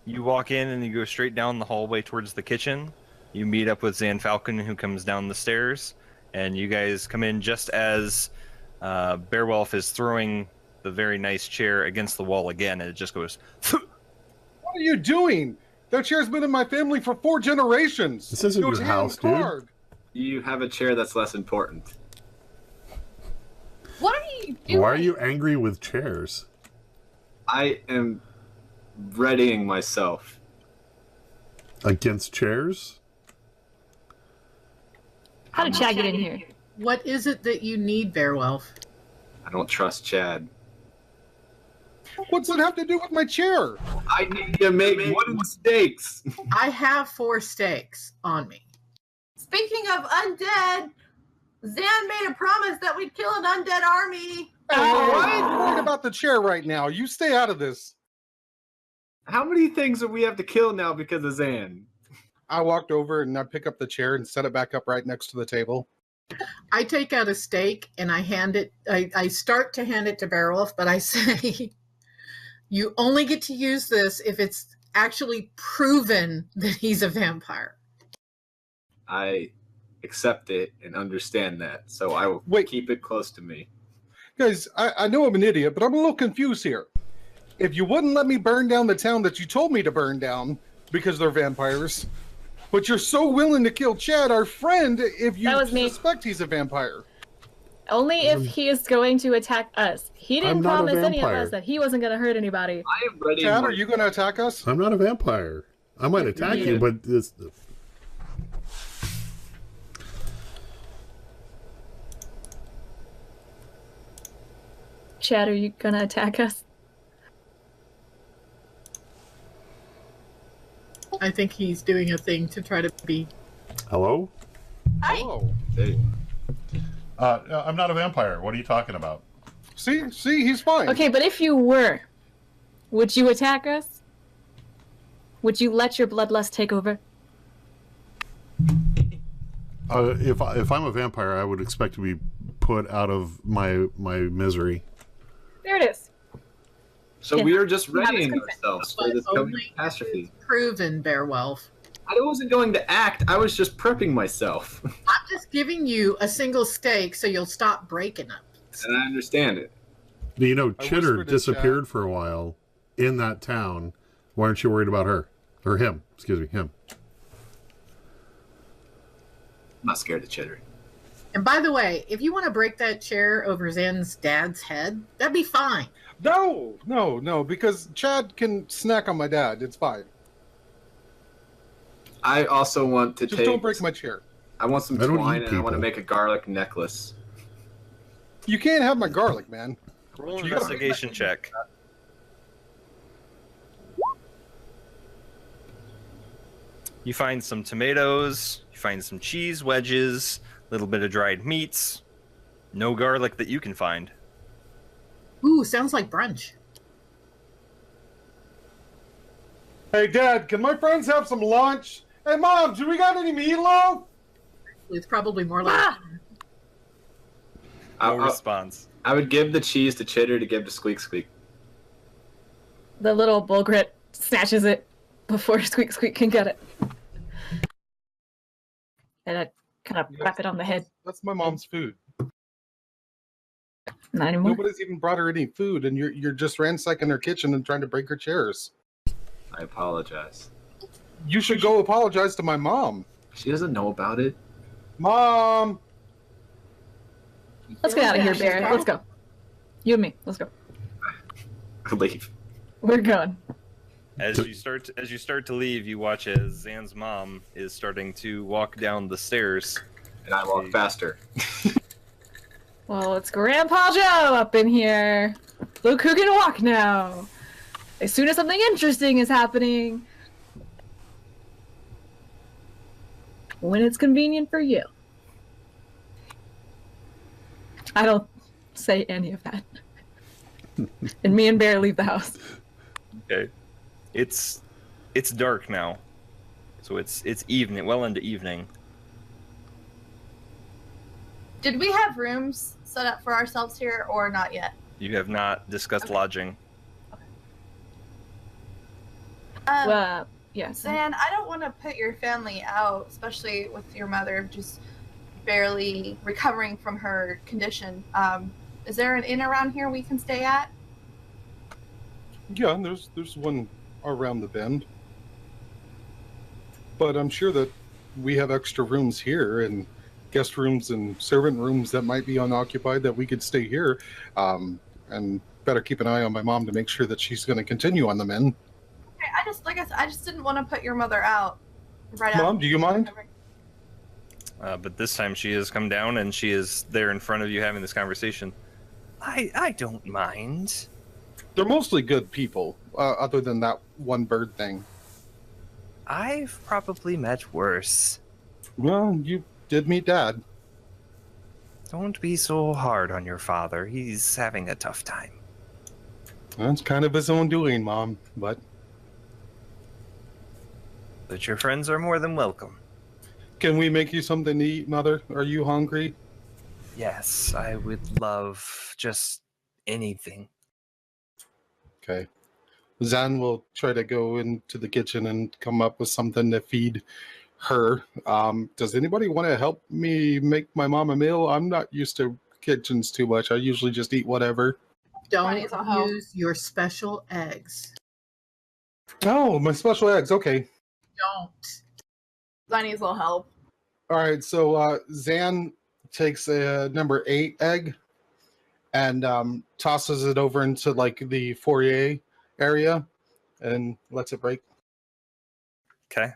You walk in and you go straight down the hallway towards the kitchen. You meet up with Zan Falcon, who comes down the stairs, and you guys come in just as Beowulf is throwing the very nice chair against the wall again, and it just goes. What are you doing? That chair's been in my family for 4 generations. This isn't It was your house, dude. hand-carved. You have a chair that's less important. What are you doing? Why are you angry with chairs? I am readying myself. Against chairs? How did Chad get in here? What is it that you need, Beowulf? I don't trust Chad. What's it have to do with my chair? I need to make wooden stakes. I have 4 stakes on me. Speaking of undead, Zan made a promise that we'd kill an undead army. I ain't worried about the chair right now. You stay out of this. How many things do we have to kill now because of Zan? I walked over and I pick up the chair and set it back up right next to the table. I take out a stake and I hand it. I start to hand it to Beowulf, but I say, "You only get to use this if it's actually proven that he's a vampire." I accept it and understand that, so I will keep it close to me. Guys, I know I'm an idiot, but I'm a little confused here. If you wouldn't let me burn down the town that you told me to burn down because they're vampires, but you're so willing to kill Chad, our friend, if you That was me. suspect he's a vampire. Only if he is going to attack us. He I'm didn't not a promise any of vampire. us that he wasn't going to hurt anybody. I am ready. Chad, are you going to attack us? I'm not a vampire. I might attack you, but it's... Chad, are you going to attack us? I think he's doing a thing to try to be. Hello? Hi. Oh. Hey, I'm not a vampire. What are you talking about? See, he's fine. Okay, but if you were, would you attack us? Would you let your bloodlust take over? If I'm a vampire, I would expect to be put out of my misery. There it is. so Yeah. we are just You have readying consent. ourselves for But this coming only catastrophe. if it's proven, Beowulf. I wasn't going to act. I was just prepping myself, I'm just giving you a single stake so you'll stop breaking them. and I understand it. You know, I Chitter whispered to disappeared Chad. for a while in that town. Why aren't you worried about her? Or him. Excuse me, him. I'm not scared of Chitter. And by the way, if you want to break that chair over Zen's dad's head, that'd be fine. No, because Chad can snack on my dad. It's fine. I also want to Just don't break my chair. I want some I don't twine eat and I want to people. make a garlic necklace. You can't have my garlic, man. Roll an You gotta- investigation check. You find some tomatoes, you find some cheese wedges, a little bit of dried meats. No garlic that you can find. Ooh, sounds like brunch. Hey, Dad, can my friends have some lunch? Hey, Mom, do we got any meatloaf? It's probably more like No I response. would give the cheese to Chitter to give to Squeak Squeak. The little bullgrit snatches it before Squeak Squeak can get it. And I kind of wrap it on the head. That's my mom's food. Not anymore. Nobody's even brought her any food, and you're just ransacking her kitchen and trying to break her chairs. I apologize. You should go apologize to my mom. She doesn't know about it. Mom! Let's get out of here, Barrett. Let's go. You and me. Let's go. Leave. We're going. As you start to leave, you watch as Zan's mom is starting to walk down the stairs. And I walk faster. Well, it's Grandpa Joe up in here. Look who can walk now. As soon as something interesting is happening. When it's convenient for you. I don't say any of that. And me and Bear leave the house. Okay. It's dark now. So it's evening, well into evening. Did we have rooms set up for ourselves here or not yet? You have not discussed Okay. lodging. Yes. Zan, I don't want to put your family out, especially with your mother just barely recovering from her condition. Is there an inn around here we can stay at? Yeah, there's one around the bend. But I'm sure that we have extra rooms here and guest rooms and servant rooms that might be unoccupied that we could stay here. And better keep an eye on my mom to make sure that she's going to continue on the mend. Okay, I just didn't want to put your mother out right Mom, do you mind? But this time she has come down and she is there in front of you having this conversation. I don't mind. They're mostly good people, other than that one bird thing. I've probably met worse. Well, you did meet Dad. Don't be so hard on your father. He's having a tough time. That's kind of his own doing, Mom, but Your friends are more than welcome. can we make you something to eat, Mother? Are you hungry? Yes, I would love just anything. Okay. Zan will try to go into the kitchen and come up with something to feed her. Does anybody want to help me make my mom a meal? I'm not used to kitchens too much. I usually just eat whatever. don't Ronnie's on hold. use your special eggs. Oh, my special eggs. Okay. Don't. Zanies will help. All right. So Zan takes a number 8 egg and tosses it over into like the foyer area and lets it break. Okay.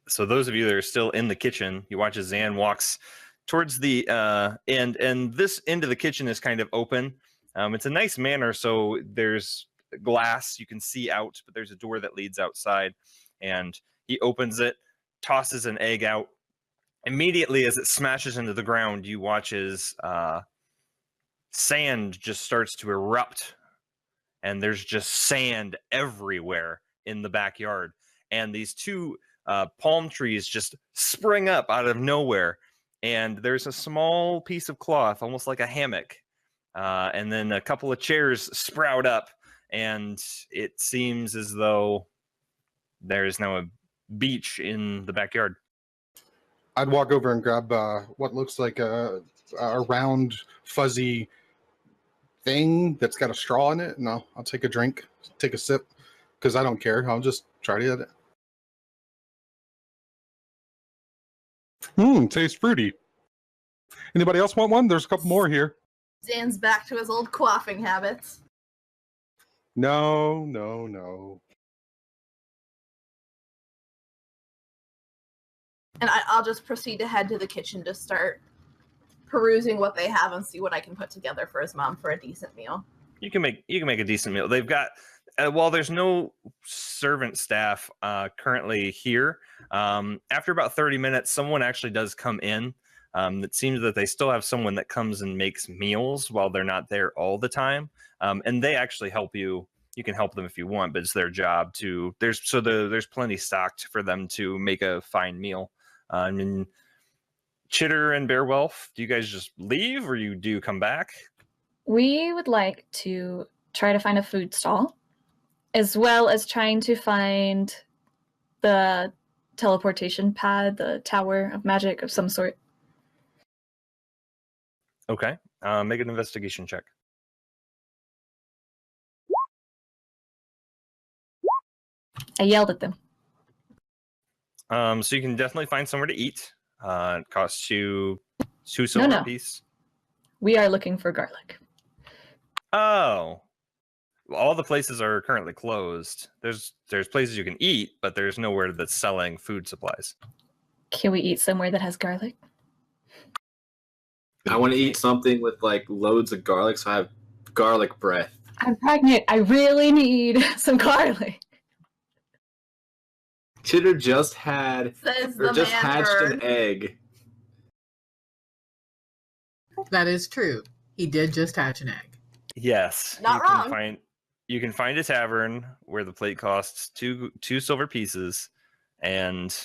So those of you that are still in the kitchen, you watch as Zan walks towards the end, and this end of the kitchen is kind of open. It's a nice manor, so there's glass you can see out, but there's a door that leads outside, and he opens it, tosses an egg out. Immediately as it smashes into the ground, you watch as sand just starts to erupt, and there's just sand everywhere in the backyard. And these two palm trees just spring up out of nowhere, and there's a small piece of cloth, almost like a hammock, and then a couple of chairs sprout up, and it seems as though there is now a beach in the backyard. I'd walk over and grab what looks like a round, fuzzy thing that's got a straw in it, and I'll take a drink, take a sip, because I don't care. I'll just try to get it. Tastes fruity. Anybody else want one? There's a couple more here. Zan's back to his old quaffing habits. No. And I'll just proceed to head to the kitchen to start perusing what they have and see what I can put together for his mom for a decent meal. You can make a decent meal. They've got while there's no servant staff currently here. After about 30 minutes, someone actually does come in. It seems that they still have someone that comes and makes meals while they're not there all the time, and they actually help you. You can help them if you want, but it's their job to. There's plenty stocked for them to make a fine meal. I mean, Chitter and Bearwolf, do you guys just leave, or do you come back? We would like to try to find a food stall, as well as trying to find the teleportation pad, the tower of magic of some sort. Okay, make an investigation check. I yelled at them. So you can definitely find somewhere to eat. It costs you 2 silver apiece. We are looking for garlic. Oh, all the places are currently closed. There's places you can eat, but there's nowhere that's selling food supplies. Can we eat somewhere that has garlic? I want to eat something with like loads of garlic, so I have garlic breath. I'm pregnant. I really need some garlic. Chitter just hatched an egg. That is true. He did just hatch an egg. Yes, Not wrong. You can find a tavern where the plate costs two silver pieces, and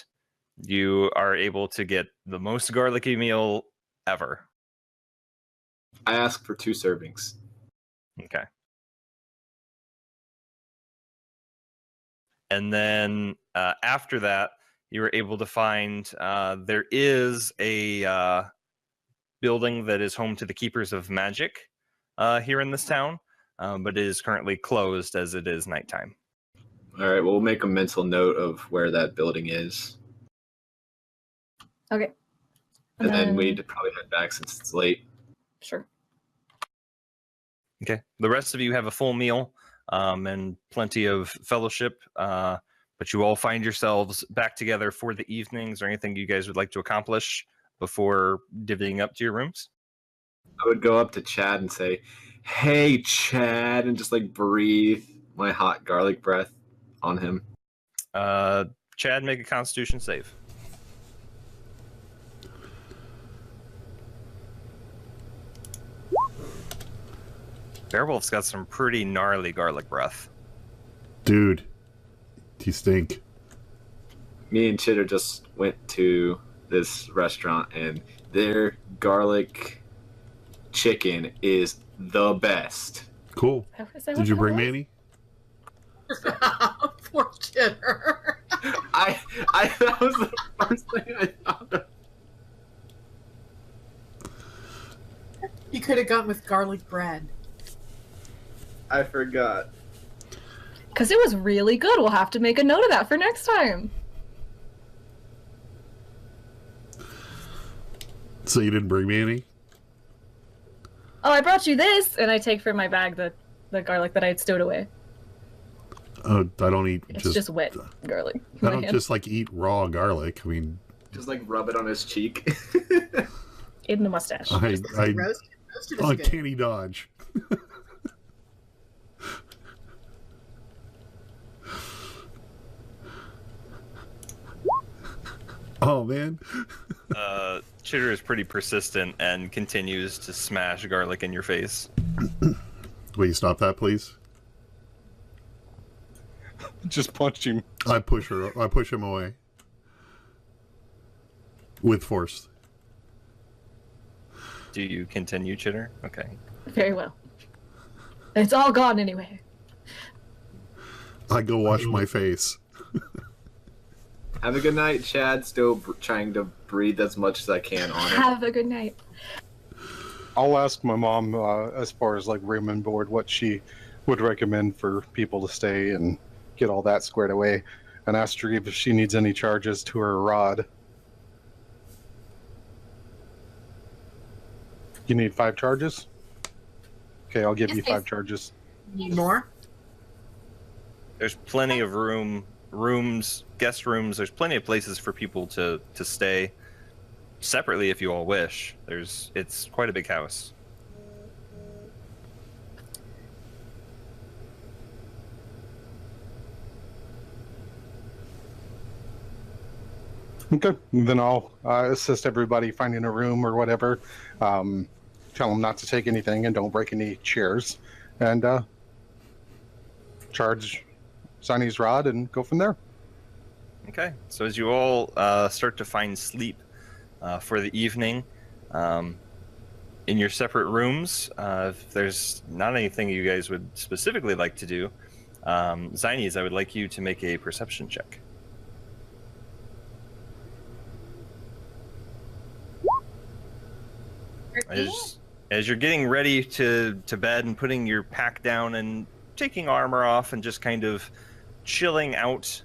you are able to get the most garlicky meal ever. I asked for 2 servings. Okay. And then after that, you were able to find there is a building that is home to the Keepers of Magic here in this town, but it is currently closed as it is nighttime. All right, well, we'll make a mental note of where that building is. Okay. And then we need to probably head back since it's late. Sure. Okay. The rest of you have a full meal and plenty of fellowship, but you all find yourselves back together for the evening. Is there anything you guys would like to accomplish before divvying up to your rooms? I would go up to Chad and say, "Hey, Chad," and just like breathe my hot garlic breath on him. Chad, make a Constitution save. Bearwolf's got some pretty gnarly garlic breath. Dude, you stink. Me and Chitter just went to this restaurant, and their garlic chicken is the best. Cool. Did you bring me any? Poor Chitter. That was the first thing I thought of. You could have gone with garlic bread. I forgot. Because it was really good. We'll have to make a note of that for next time. So you didn't bring me any? Oh, I brought you this, and I take from my bag the garlic that I had stowed away. I don't eat It's just wet garlic. I don't just like eat raw garlic. I mean, Just like rub it on his cheek. in the mustache. I Roasted is good. uncanny dodge. Oh man. Chitter is pretty persistent and continues to smash garlic in your face. Will you stop that, please? Just punched him. I push him away. With force. Do you continue, Chitter? Okay. Very well. It's all gone anyway. I go wash my face. Have a good night, Chad. Still trying to breathe as much as I can on it. Have a good night. I'll ask my mom as far as like room and board what she would recommend for people to stay and get all that squared away, and ask her if she needs any charges to her rod. You need 5 charges? Okay, I'll give Yes, you please. 5 charges. Need more? There's plenty of rooms, guest rooms. There's plenty of places for people to stay separately if you all wish. It's quite a big house. Okay, then I'll assist everybody finding a room or whatever. Tell them not to take anything and don't break any chairs. And charge Sunny's rod and go from there. Okay, so as you all start to find sleep for the evening, in your separate rooms, if there's not anything you guys would specifically like to do, Zinies, I would like you to make a perception check. As you're getting ready to bed and putting your pack down and taking armor off and just kind of chilling out,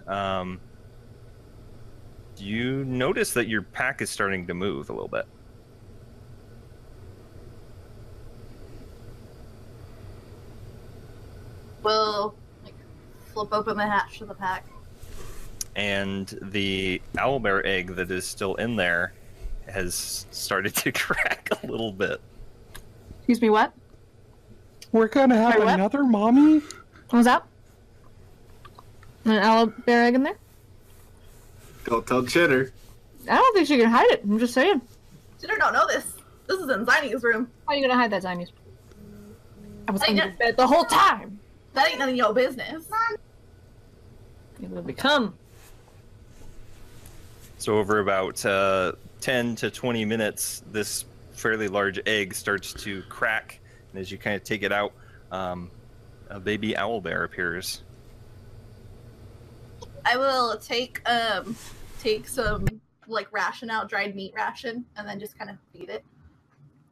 you notice that your pack is starting to move a little bit. We'll flip open the hatch to the pack. And the owlbear egg that is still in there has started to crack a little bit. Excuse me, what? We're gonna have Sorry, what? another mommy? What was that? An owlbear egg in there? Don't tell Chitter. I don't think she can hide it. I'm just saying. Chitter don't know this. This is in Ziny's room. How are you gonna hide that, Zinies? I was I under know. bed the whole time. That ain't none of your business. It will become. So over about 10 to 20 minutes, this fairly large egg starts to crack, and as you kind of take it out, a baby owlbear appears. I will take some ration out, dried meat ration, and then just kind of feed it.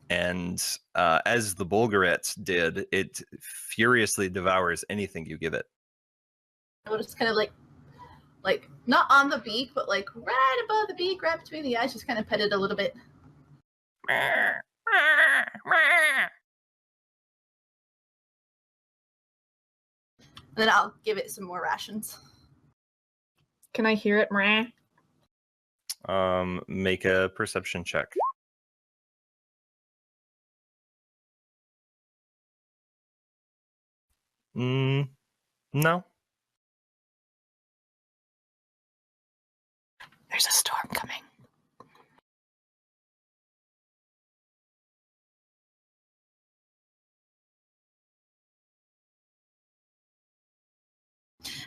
And as the Bulgaret did, it furiously devours anything you give it. I will just kind of like not on the beak, but like right above the beak, right between the eyes, just kind of pet it a little bit. And then I'll give it some more rations. Can I hear it? Meh. Make a perception check. No. There's a storm coming.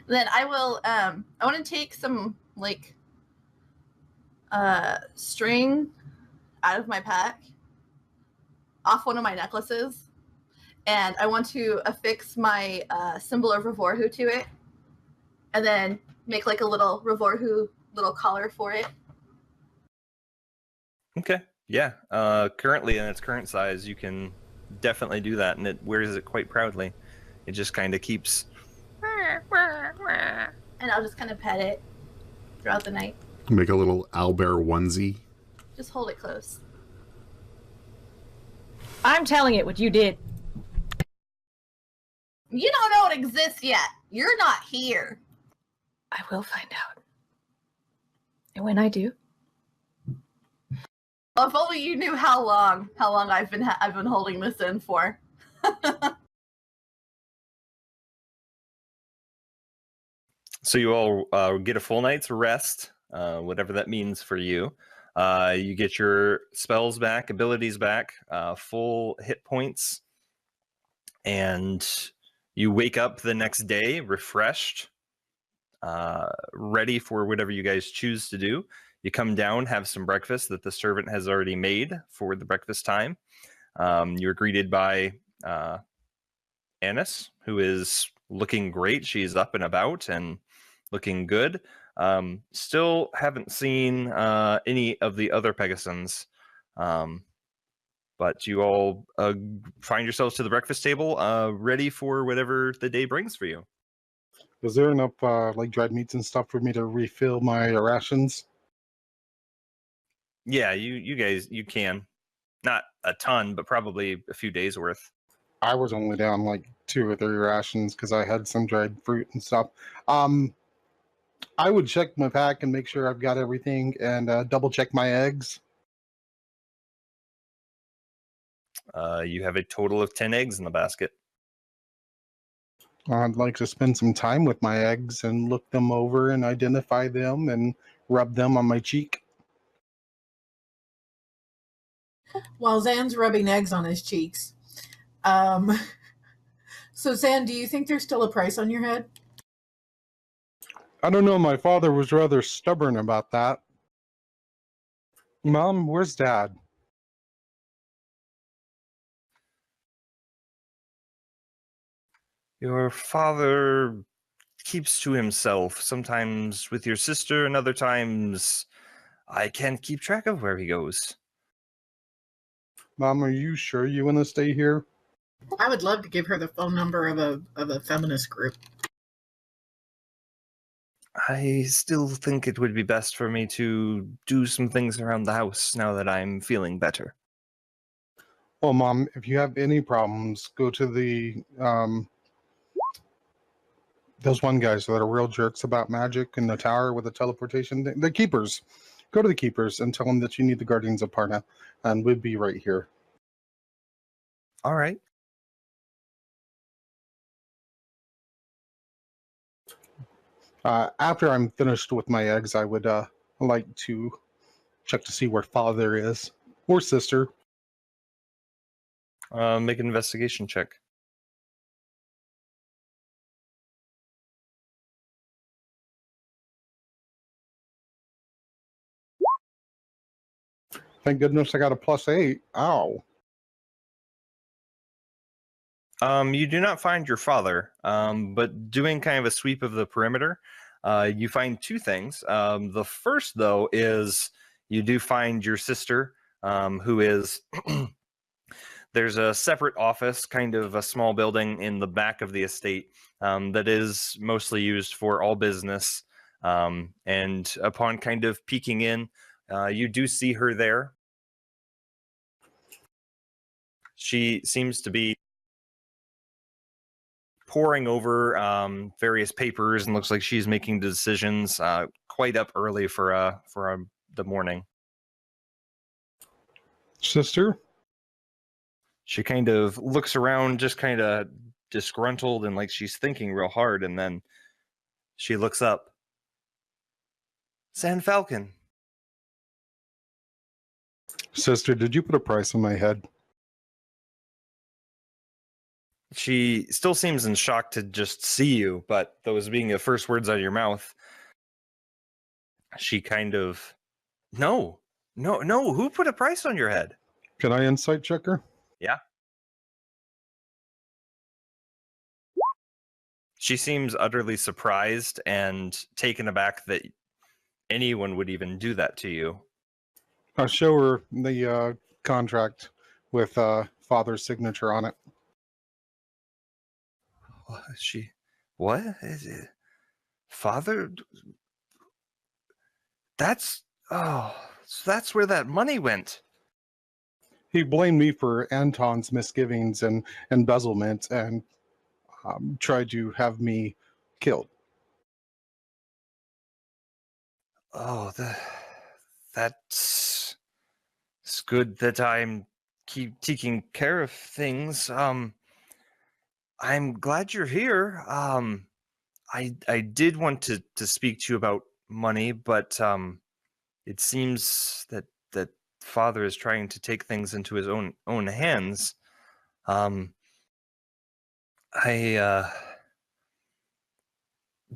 Then I will I want to take some string out of my pack off one of my necklaces, and I want to affix my symbol of Revorhu to it, and then make like a little Revorhu little collar for it. Okay. Yeah. Currently in its current size, you can definitely do that, and it wears it quite proudly. It just kind of keeps. And I'll just kind of pet it throughout the night. Make a little owlbear onesie. Just hold it close. I'm telling it what you did. You don't know it exists yet. You're not here. I will find out. And when I do, Well, if only you knew how long I've been holding this in for. So you all get a full night's rest, whatever that means for you. You get your spells back, abilities back, full hit points, and you wake up the next day refreshed, ready for whatever you guys choose to do. You come down, have some breakfast that the servant has already made for the breakfast time. You're greeted by Annis, who is looking great. She's up and about and looking good. Still haven't seen any of the other Pegasons, but you all find yourselves to the breakfast table, ready for whatever the day brings for you. Is there enough dried meats and stuff for me to refill my rations? Yeah, you guys, you can. Not a ton, but probably a few days worth. I was only down like 2 or 3 rations because I had some dried fruit and stuff. I would check my pack and make sure I've got everything, and double check my eggs. You have a total of 10 eggs in the basket. I'd like to spend some time with my eggs and look them over and identify them and rub them on my cheek. While Zan's rubbing eggs on his cheeks. So Zan, do you think there's still a price on your head? I don't know, my father was rather stubborn about that. Mom, where's Dad? Your father keeps to himself, sometimes with your sister, and other times I can't keep track of where he goes. Mom, are you sure you want to stay here? I would love to give her the phone number of a feminist group. I still think it would be best for me to do some things around the house now that I'm feeling better. Well, Mom, if you have any problems, go to the those one guys that are real jerks about magic in the tower with the teleportation thing. The keepers. Go to the keepers and tell them that you need the guardians of Parna, and we'd be right here. All right. After I'm finished with my eggs, I would like to check to see where father is or sister. Make an investigation check. Thank goodness I got a +8. Ow. You do not find your father, but doing kind of a sweep of the perimeter, you find two things. The first, though, is you do find your sister, who is... There's a separate office, kind of a small building in the back of the estate that is mostly used for all business. And upon kind of peeking in, you do see her there. She seems to be poring over various papers and looks like she's making decisions quite up early for the morning. Sister? She kind of looks around, just kind of disgruntled and like she's thinking real hard, and then she looks up. San Falcon. Sister, did you put a price on my head? She still seems in shock to just see you, but those being the first words out of your mouth, she kind of, no, who put a price on your head? Can I insight check her? Yeah. She seems utterly surprised and taken aback that anyone would even do that to you. I'll show her the contract with father's signature on it. What is it? Father? So that's where that money went. He blamed me for Anton's misgivings and embezzlement and tried to have me killed. Oh, that's it's good that I'm keep taking care of things. I'm glad you're here. I did want to speak to you about money, but it seems that father is trying to take things into his own hands.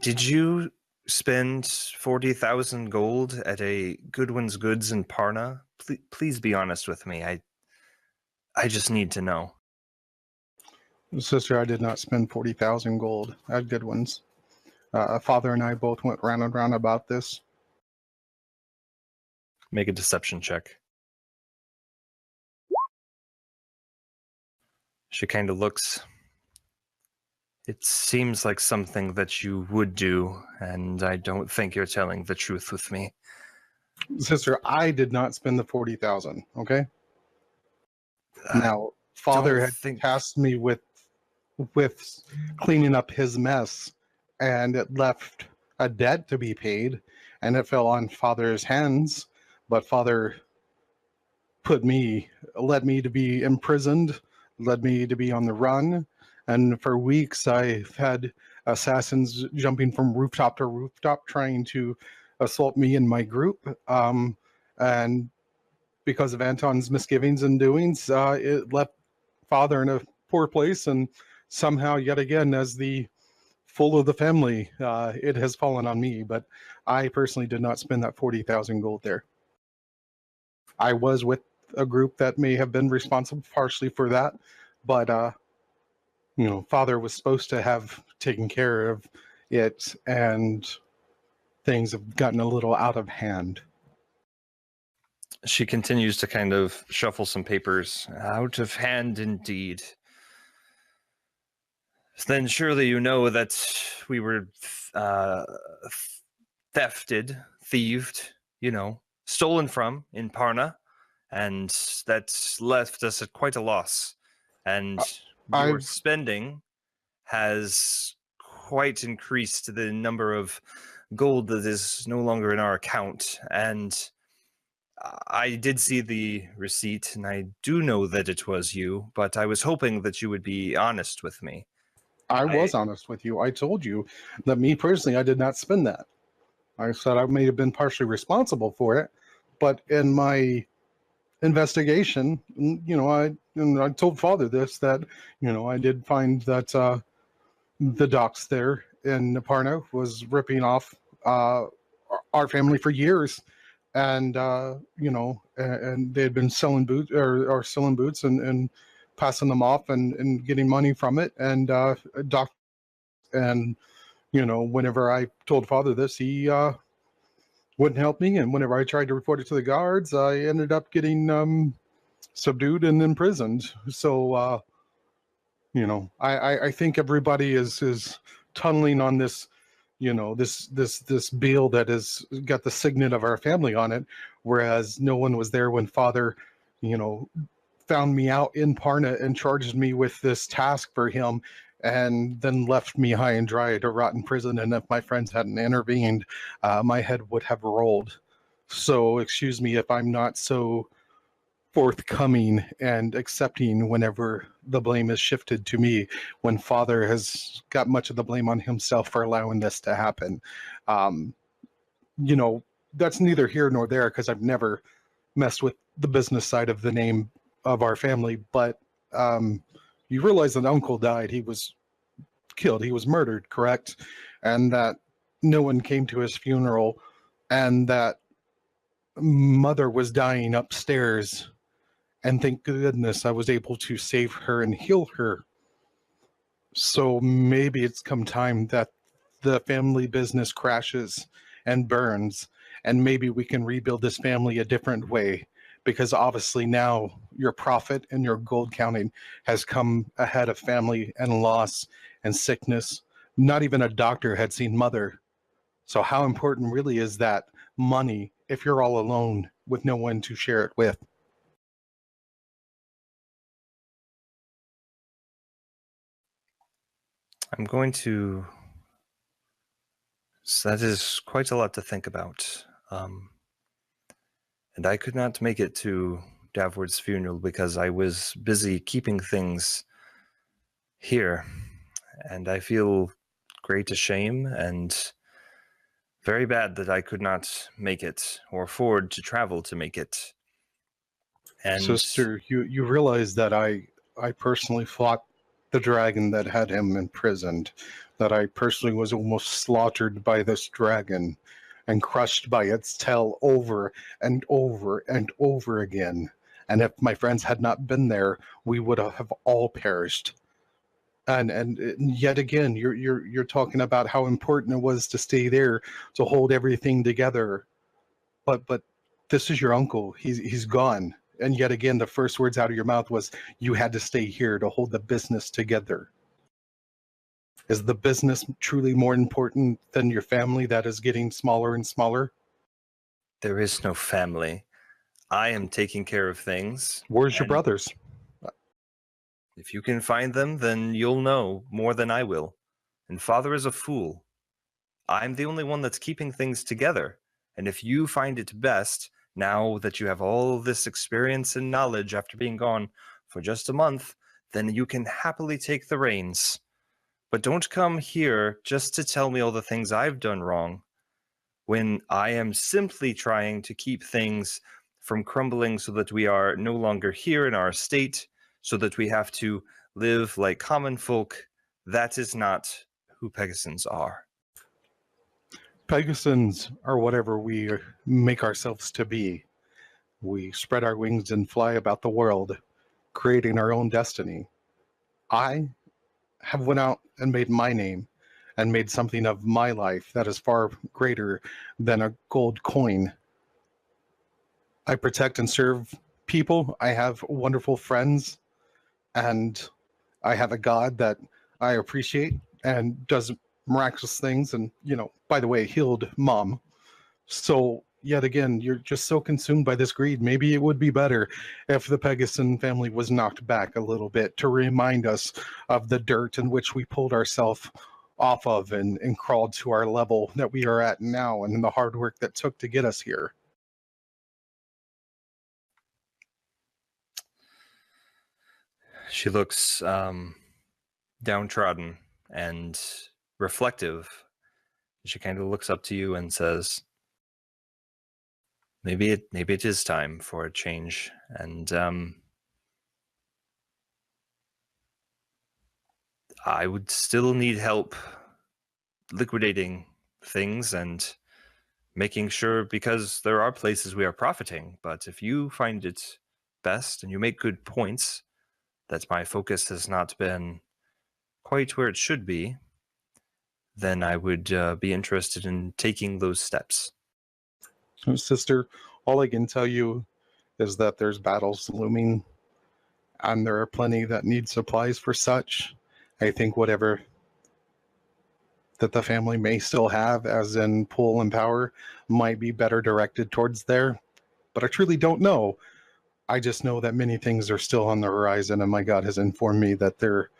Did you spend 40,000 gold at a Goodwin's Goods in Parna? Please be honest with me. I just need to know. Sister, I did not spend 40,000 gold at Goodwin's. Father and I both went round and round about this. Make a deception check. She kind of looks. It seems like something that you would do, and I don't think you're telling the truth with me. Sister, I did not spend the 40,000, okay? Now, father don't had think- tasked me with cleaning up his mess, and it left a debt to be paid, and it fell on father's hands. But father led me to be imprisoned, led me to be on the run, and for weeks I've had assassins jumping from rooftop to rooftop trying to assault me and my group. And because of Anton's misgivings and doings, it left father in a poor place, and somehow yet again, as the full of the family, it has fallen on me. But I personally did not spend that 40,000 gold there. I was with a group that may have been responsible partially for that, but father was supposed to have taken care of it, and things have gotten a little out of hand. She continues to kind of shuffle some papers. Out of hand indeed. Then surely you know that we were thefted, thieved, stolen from in Parna, and that left us at quite a loss. And your I've- spending has quite increased the number of gold that is no longer in our account. And I did see the receipt, and I do know that it was you, but I was hoping that you would be honest with me. I was honest with you. I told you that me personally, I did not spend that. I said I may have been partially responsible for it, but in my investigation, I told father this, that, I did find that the docks there in Parna was ripping off our family for years. And, and they had been selling boots or selling boots and passing them off and getting money from it. And whenever I told father this, he wouldn't help me. And whenever I tried to report it to the guards, I ended up getting subdued and imprisoned. So, I think everybody is tunneling on this, this bill that has got the signet of our family on it, whereas no one was there when father, found me out in Parna and charged me with this task for him, and then left me high and dry to rot in prison. And if my friends hadn't intervened, my head would have rolled. So excuse me if I'm not so forthcoming and accepting whenever the blame is shifted to me, when father has got much of the blame on himself for allowing this to happen. That's neither here nor there, because I've never messed with the business side of the name of our family. But you realize that uncle died. He was killed. He was murdered, correct? And that no one came to his funeral, and that mother was dying upstairs. And thank goodness I was able to save her and heal her. So maybe it's come time that the family business crashes and burns, and maybe we can rebuild this family a different way, because obviously now your profit and your gold counting has come ahead of family and loss and sickness. Not even a doctor had seen mother. So how important really is that money if you're all alone with no one to share it with? I'm going to... So that is quite a lot to think about. And I could not make it to Davward's funeral because I was busy keeping things here. And I feel great shame and very bad that I could not make it or afford to travel to make it. And Sister, you realize that I personally fought the dragon that had him imprisoned, that I personally was almost slaughtered by this dragon and crushed by its tail over and over and over again. And if my friends had not been there, we would have all perished. And yet again, you're talking about how important it was to stay there to hold everything together. But this is your uncle. He's gone. And yet again, the first words out of your mouth was, you had to stay here to hold the business together. Is the business truly more important than your family that is getting smaller and smaller? there is no family. I am taking care of things. Where's your and brothers? If you can find them, then you'll know more than I will. And Father is a fool. I'm the only one that's keeping things together. And if you find it best, now that you have all this experience and knowledge after being gone for just a month, then you can happily take the reins. But don't come here just to tell me all the things I've done wrong, when I am simply trying to keep things from crumbling so that we are no longer here in our estate, so that we have to live like common folk. That is not who Pegasons are. Pegasons are whatever we make ourselves to be. We spread our wings and fly about the world, creating our own destiny. I have went out and made my name and made something of my life that is far greater than a gold coin. I protect and serve people. I have wonderful friends, and I have a God that I appreciate and does miraculous things, and, by the way, healed Mom. So yet again, you're just so consumed by this greed. Maybe it would be better if the Pegason family was knocked back a little bit to remind us of the dirt in which we pulled ourselves off of and crawled to our level that we are at now, and the hard work that took to get us here. She looks downtrodden and reflective. She kind of looks up to you and says, maybe it is time for a change. And I would still need help liquidating things and making sure, because there are places we are profiting. But if you find it best and you make good points that my focus has not been quite where it should be, then I would be interested in taking those steps. Sister, all I can tell you is that there's battles looming, and there are plenty that need supplies for such. I think whatever that the family may still have, as in pull and power, might be better directed towards there. But I truly don't know. I just know that many things are still on the horizon, and my God has informed me that there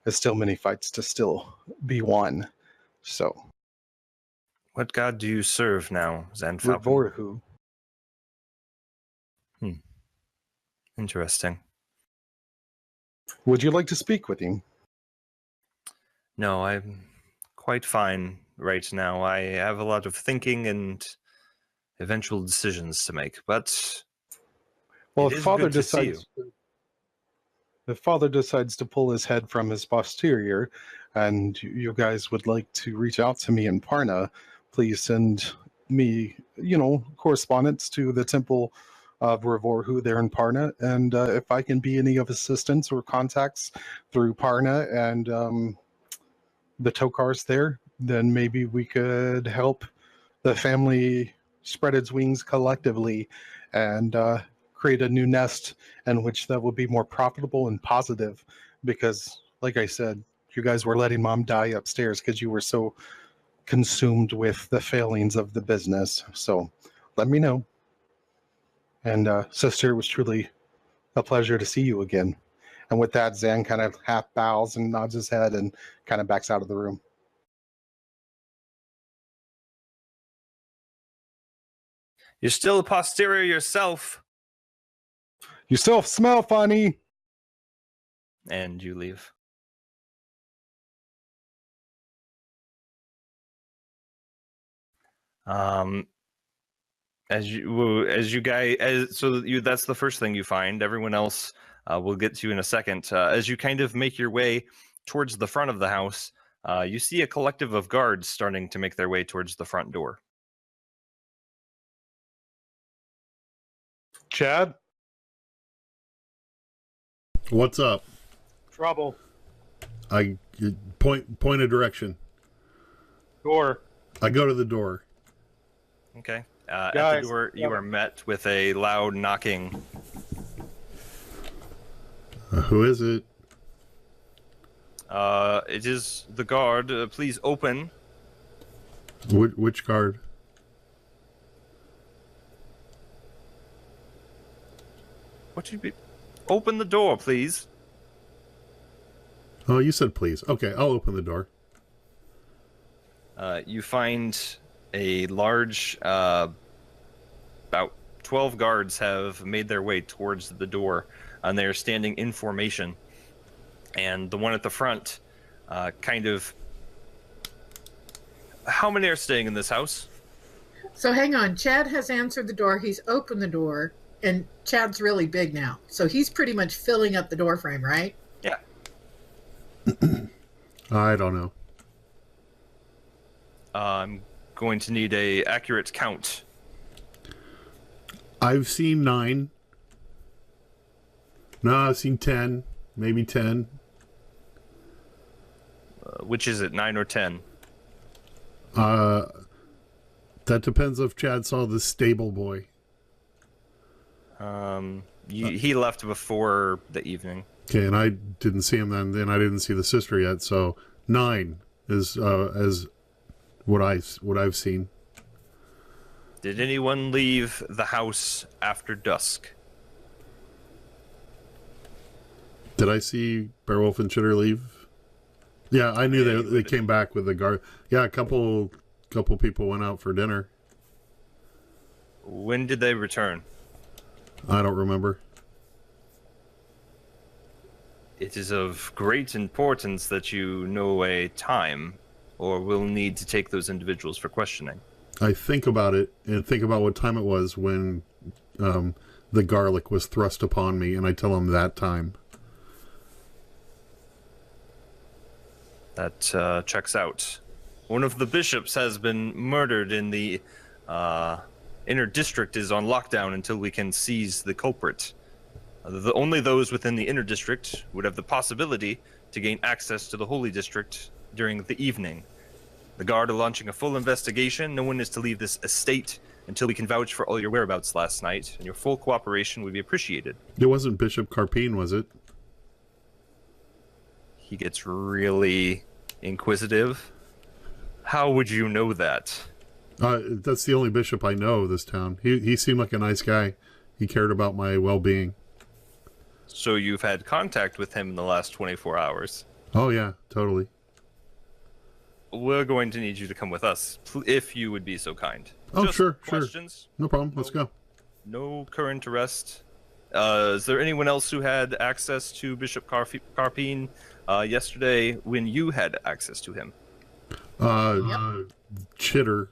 is still many fights to still be won. So, What god do you serve now, Zanfalcon? Rivorhu. Interesting. Would you like to speak with him? No, I'm quite fine right now. I have a lot of thinking and eventual decisions to make, but Well, it if is father good to see you. decides, if father decides to pull his head from his posterior, and you guys would like to reach out to me in Parna, please send me, correspondence to the Temple of Rivorhu there in Parna, and if I can be any of assistance or contacts through Parna and the Tokars there, then maybe we could help the family spread its wings collectively and create a new nest in which that would be more profitable and positive. Because, like I said, you guys were letting Mom die upstairs because you were so consumed with the failings of the business. So let me know. And sister, it was truly a pleasure to see you again. And with that, Zan kind of half bows and nods his head and kind of backs out of the room. You're still a posterior yourself. You still smell funny. And you leave. That's the first thing you find. Everyone else we'll get to in a second. As you kind of make your way towards the front of the house, you see a collective of guards starting to make their way towards the front door. Chad? What's up? Trouble. I point a direction. Door. I go to the door. Okay. At Guys, the door, you are met with a loud knocking. Who is it? It is the guard. Please open. Which guard? What should be? Open the door, please. Oh, you said please. Okay, I'll open the door. You find a large, about 12 guards have made their way towards the door, and they are standing in formation. And the one at the front, kind of... How many are staying in this house? So hang on. Chad has answered the door. He's opened the door, and Chad's really big now. So he's pretty much filling up the door frame, right? Yeah. I don't know. I'm going to need a accurate count. I've seen 9. No, I've seen 10. Maybe 10. Which is it, 9 or 10? That depends if Chad saw the stable boy. He left before the evening. Okay, and I didn't see him then. Then I didn't see the sister yet. So 9 is as what I've seen. Did anyone leave the house after dusk? Did I see Beowulf and Chitter leave? Yeah, I knew they came back with the guard. Yeah, a couple people went out for dinner. When did they return? I don't remember. It is of great importance that you know a time, or we'll need to take those individuals for questioning. I think about it and think about what time it was when the garlic was thrust upon me, and I tell him that time. That checks out. One of the bishops has been murdered in the inner district is on lockdown until we can seize the culprit. Only those within the inner district would have the possibility to gain access to the holy district during the evening. The guard are launching a full investigation. No one is to leave this estate until we can vouch for all your whereabouts last night, and your full cooperation would be appreciated. It wasn't Bishop Carpine, was it? He gets really inquisitive. How would you know that? That's the only bishop I know of this town. He seemed like a nice guy. He cared about my well-being. So you've had contact with him in the last 24 hours. Oh, yeah, totally. We're going to need you to come with us, if you would be so kind. Oh, Just sure. questions. No problem. Let's go. No current arrest. Is there anyone else who had access to Bishop Carpine yesterday when you had access to him? Chitter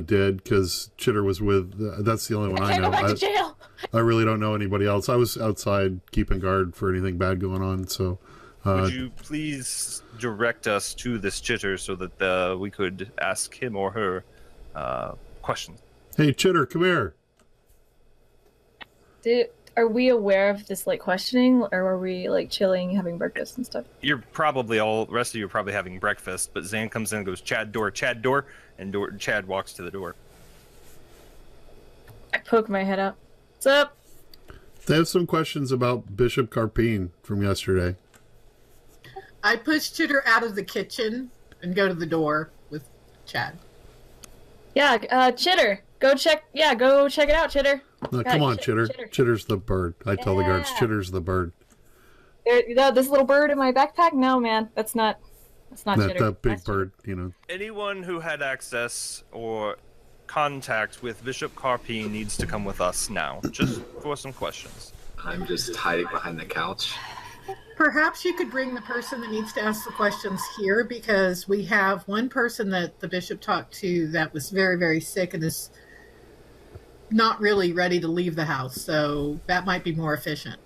did, because Chitter was with... that's the only one I Can't know. go back to jail. I really don't know anybody else. I was outside keeping guard for anything bad going on, so... Would you please direct us to this Chitter so that we could ask him or her questions? Hey, Chitter, come here. Are we aware of this like questioning, or are we like chilling, having breakfast and stuff? You're probably the rest of you are probably having breakfast, but Zan comes in and goes, Chad, door, and Chad walks to the door. I poke my head out. What's up? They have some questions about Bishop Carpine from yesterday. I push Chitter out of the kitchen and go to the door with Chad. Yeah, Chitter, go check. Yeah, go check it out, Chitter. No, come on, Chitter. Chitter's the bird. I tell the guards, Chitter's the bird. This little bird in my backpack? No, man, that's not Chitter. That big That's bird, you know. Anyone who had access or contact with Bishop Carpine needs to come with us now, just for some questions. I'm just hiding behind the couch. Perhaps you could bring the person that needs to ask the questions here, because we have one person that the bishop talked to that was very, very sick and is not really ready to leave the house. So that might be more efficient.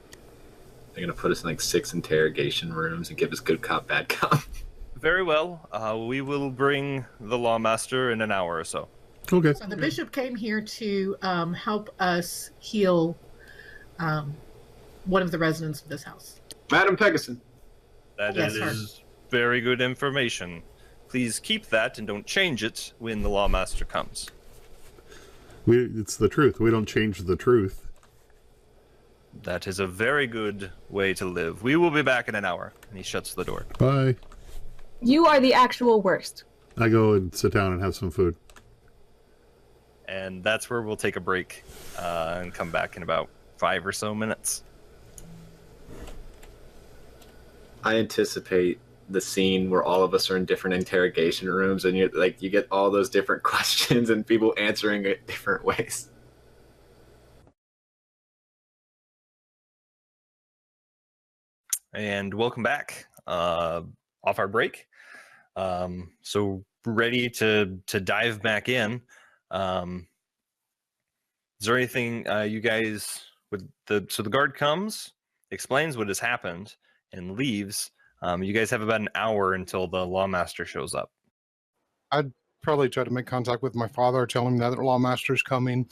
They're going to put us in like 6 interrogation rooms and give us good cop, bad cop. Very well. We will bring the Lawmaster in an hour or so. Okay. So the bishop came here to help us heal one of the residents of this house. Madam Pegasus. That Yes, is sir. very good information. Please keep that and don't change it when the Lawmaster comes. It's the truth. We don't change the truth. That is a very good way to live. We will be back in an hour. And he shuts the door. Bye. You are the actual worst. I go and sit down and have some food. And that's where we'll take a break and come back in about 5 or so minutes. I anticipate the scene where all of us are in different interrogation rooms, and you get all those different questions and people answering it different ways. And welcome back off our break. So ready to dive back in. Is there anything you guys would the guard comes, explains what has happened, and leaves. You guys have about an hour until the lawmaster shows up. I'd probably try to make contact with my father, tell him that the lawmaster's coming,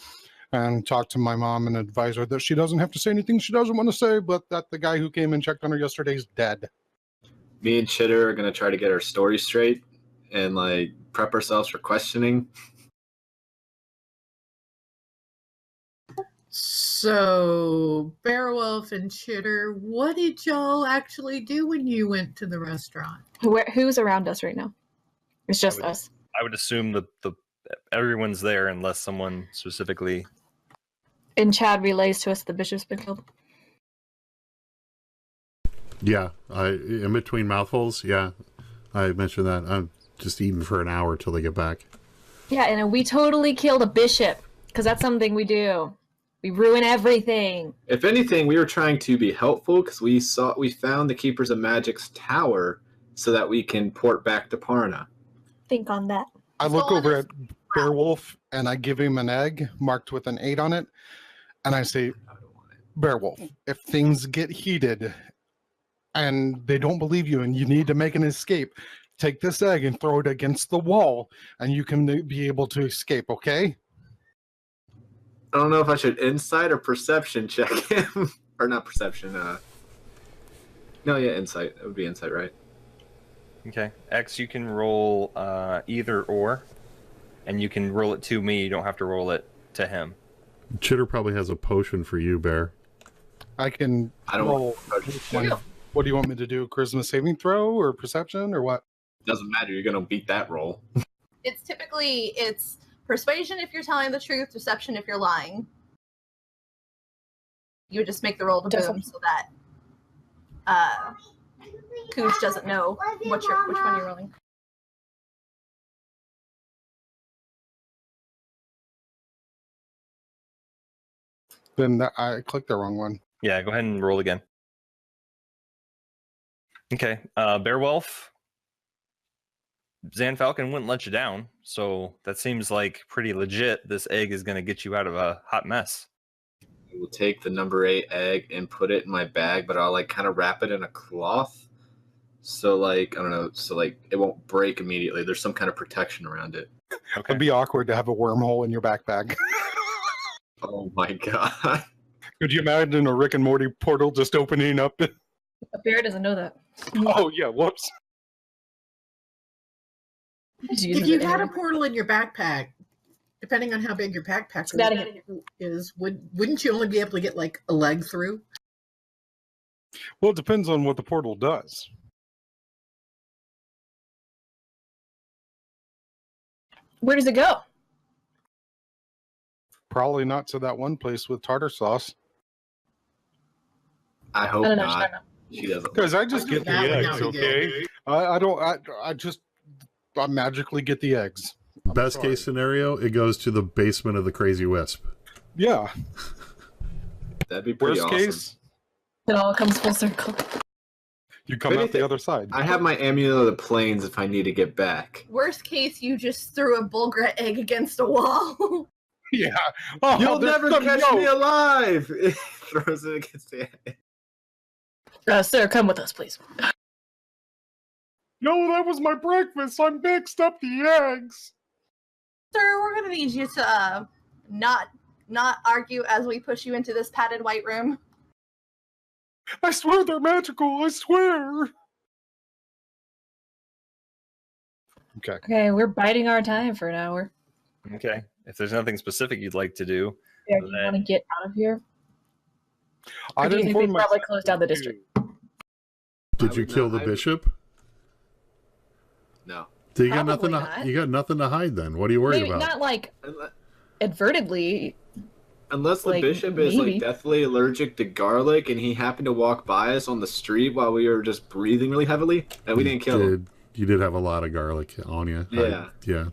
and talk to my mom and advise her that she doesn't have to say anything she doesn't want to say, but that the guy who came and checked on her yesterday is dead. Me and Chitter are gonna try to get our story straight and prep ourselves for questioning. So, Beowulf and Chitter, what did y'all actually do when you went to the restaurant? Who's around us right now? It's just us. I would assume the everyone's there unless someone specifically. And Chad relays to us the bishop's been killed. Yeah, in between mouthfuls, yeah, I mentioned that. I'm just eating for an hour till they get back. Yeah, and we totally killed a bishop, because that's something we do. We ruin everything. If anything, we were trying to be helpful because we found the Keepers of Magic's tower so that we can port back to Parna. Think on that. I look over at Beowulf and I give him an egg marked with an 8 on it, and I say, Beowulf, if things get heated and they don't believe you and you need to make an escape, take this egg and throw it against the wall and you can be able to escape, okay? I don't know if I should insight or perception check him. Or not perception. No, yeah, insight. It would be insight, right? Okay. X, you can roll either or, and you can roll it to me. You don't have to roll it to him. Chitter probably has a potion for you, Bear. I don't roll. What do you want me to do? Charisma saving throw or perception or what? Doesn't matter. You're going to beat that roll. It's typically persuasion if you're telling the truth, deception if you're lying. You would just make the roll to boom so that Koosh doesn't know which one you're rolling. Then I clicked the wrong one. Yeah, go ahead and roll again. Okay, Beowulf. Zan Falcon wouldn't let you down, so that seems like pretty legit. This egg is going to get you out of a hot mess. I will take the number 8 egg and put it in my bag, but I'll kind of wrap it in a cloth. So I don't know, so it won't break immediately. There's some kind of protection around it. Okay. It'd be awkward to have a wormhole in your backpack. Oh my god. Could you imagine a Rick and Morty portal just opening up? A bear doesn't know that. Oh yeah, whoops. If you had a portal in your backpack, depending on how big your backpack is, wouldn't you only be able to get a leg through? Well, it depends on what the portal does. Where does it go? Probably not to that one place with tartar sauce. I hope I don't know. not. She doesn't. Because I just get the eggs, okay? I magically get the eggs. Best case scenario, it goes to the basement of the Crazy Wisp. Yeah. That'd be pretty Worst awesome. case, It all comes full circle. you come out the other side. I have my amulet of the plains if I need to get back. Worst case, you just threw a Bulgret egg against a wall. Yeah. Oh, You'll there's never some catch yolk. me alive! It throws it against the egg. Sir, come with us, please. No, that was my breakfast. I mixed up the eggs. Sir, we're gonna need you to not argue as we push you into this padded white room. I swear they're magical. I swear. Okay. Okay, we're biding our time for an hour. Okay. If there's nothing specific you'd like to do, Yeah, do you want to get out of here? I Or do you didn't think we inform probably myself. close down the district? Did you kill the bishop? No. So you got Probably nothing. not. You got nothing to hide then. What are you worried Maybe about? not advertently. Unless the Like, bishop is maybe. like deathly allergic to garlic, and he happened to walk by us on the street while we were just breathing really heavily, and we didn't kill him. You did have a lot of garlic on you. Yeah. Yeah.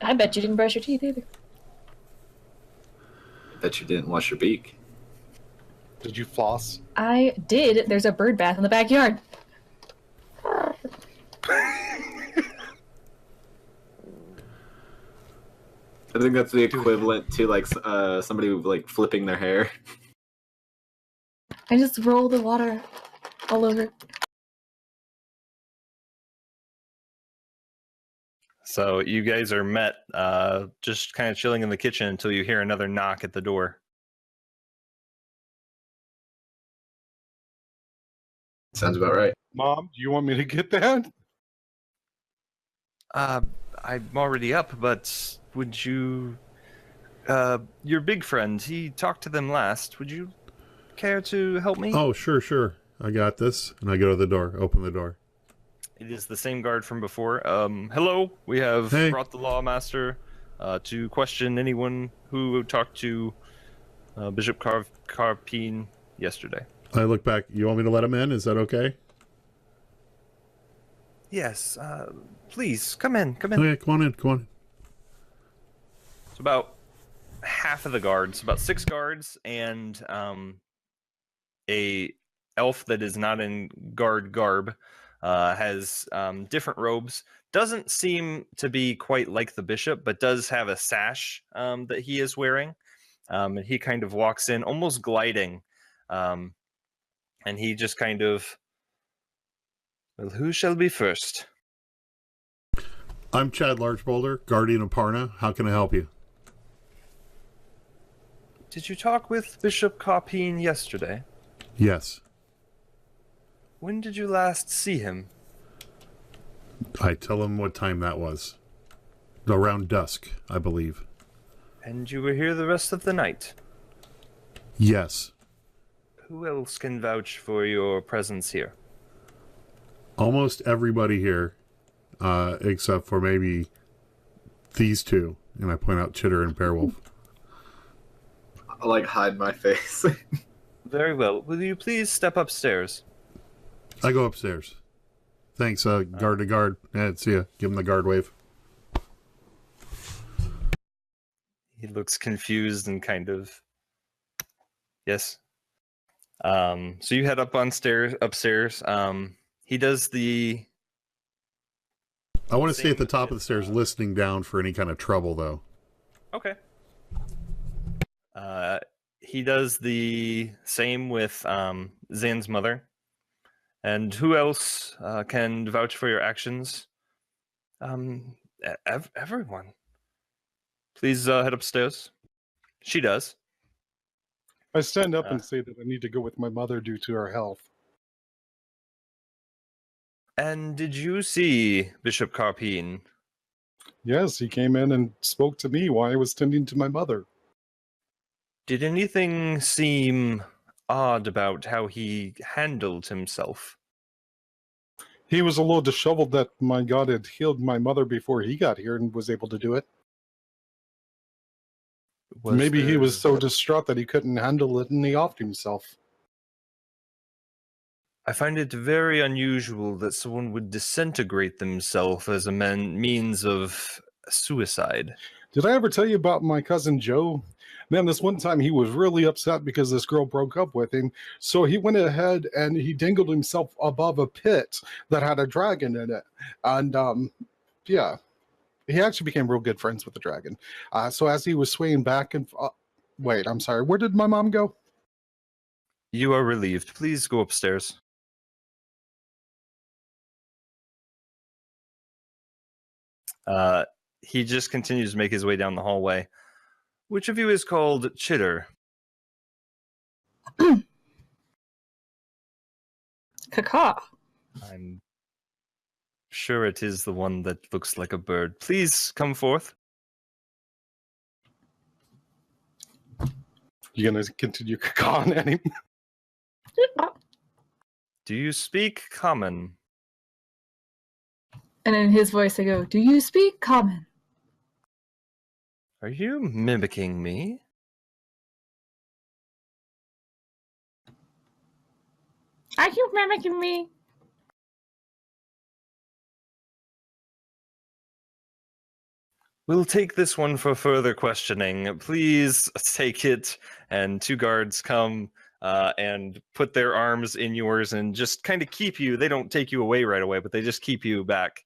I bet you didn't brush your teeth either. I bet you didn't wash your beak. Did you floss? I did. There's a bird bath in the backyard. I think that's the equivalent to like somebody like flipping their hair. I just roll the water all over. So you guys are met, just kind of chilling in the kitchen until you hear another knock at the door. Sounds about right. Mom, do you want me to get that? I'm already up, but would you... your big friend, he talked to them last. Would you care to help me? Oh, sure. I got this. And I go to the door, open the door. It is the same guard from before. Hello, we have brought the Lawmaster to question anyone who talked to Bishop Carpine yesterday. I look back. You want me to let him in? Is that okay? Yes, please, come in. Okay, come on in. It's about half of the guards, about 6 guards, and a elf that is not in guard garb, has different robes. Doesn't seem to be quite like the bishop, but does have a sash that he is wearing. And he kind of walks in, almost gliding, and he just kind of... Well, who shall be first? I'm Chad Larchboulder, Guardian of Parna. How can I help you? Did you talk with Bishop Carpine yesterday? Yes. When did you last see him? I tell him what time that was. Around dusk, I believe. And you were here the rest of the night? Yes. Who else can vouch for your presence here? Almost everybody here, except for maybe these two. And I point out Chitter and Bearwolf. I like hide my face. Very well. Will you please step upstairs? I go upstairs. Thanks, guard to guard. See ya. Give him the guard wave. He looks confused and kind of... Yes. So you head upstairs. He does the... I want to stay at the top of the stairs listening down for any kind of trouble, though. Okay. He does the same with Zan's mother. And who else can vouch for your actions? Everyone. Please head upstairs. She does. I stand up and say that I need to go with my mother due to her health. And did you see Bishop Carpine? Yes, he came in and spoke to me while I was tending to my mother. Did anything seem odd about how he handled himself? He was a little disheveled that my god had healed my mother before he got here and was able to do it. Maybe he was so distraught that he couldn't handle it and he offed himself. I find it very unusual that someone would disintegrate themselves as a means of suicide. Did I ever tell you about my cousin Joe? Man, this one time he was really upset because this girl broke up with him. So he went ahead and he dangled himself above a pit that had a dragon in it. And yeah, he actually became real good friends with the dragon. So as he was swaying back and... wait, I'm sorry. Where did my mom go? You are relieved. Please go upstairs. He just continues to make his way down the hallway. Which of you is called Chitter? Caca. I'm sure it is the one that looks like a bird. Please come forth. You gonna continue cacawing at him? Do you speak common? And in his voice, I go, "Do you speak common?" Are you mimicking me? Are you mimicking me? We'll take this one for further questioning. Please take it. And 2 guards come and put their arms in yours and just kind of keep you. They don't take you away right away, but they just keep you back.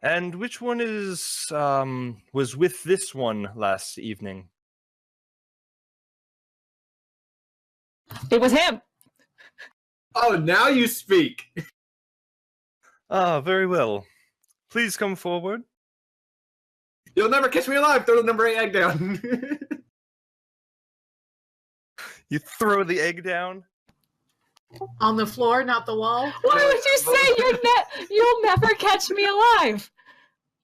And which one was with this one last evening? It was him. Oh, now you speak. Ah, very well. Please come forward. You'll never catch me alive. Throw the number 8 egg down. You throw the egg down. On the floor, not the wall. Why would you say you'll never catch me alive?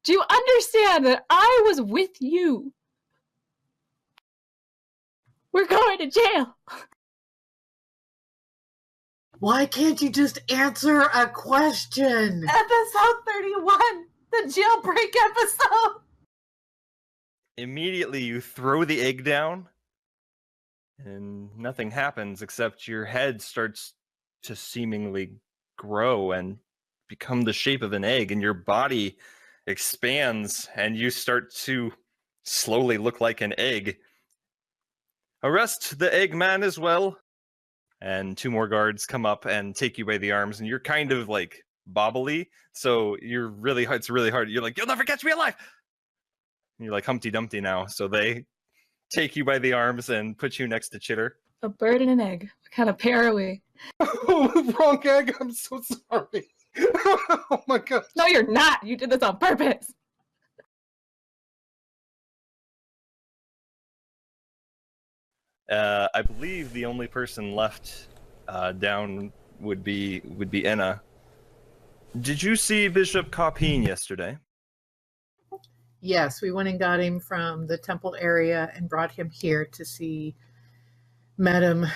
Do you understand that I was with you? We're going to jail. Why can't you just answer a question? Episode 31, the jailbreak episode. Immediately you throw the egg down and nothing happens except your head starts to seemingly grow and become the shape of an egg, and your body expands and you start to slowly look like an egg. Arrest the egg man as well. And 2 more guards come up and take you by the arms, and you're kind of like bobbly, so it's really hard. You're like, you'll never catch me alive. And you're like Humpty Dumpty now, so they take you by the arms and put you next to Chitter. A bird and an egg. What kind of pair are we? Wrong egg. I'm so sorry. Oh my god. No, you're not. You did this on purpose. I believe the only person left down would be Enna. Did you see Bishop Copine yesterday? Yes, we went and got him from the temple area and brought him here to see Madam.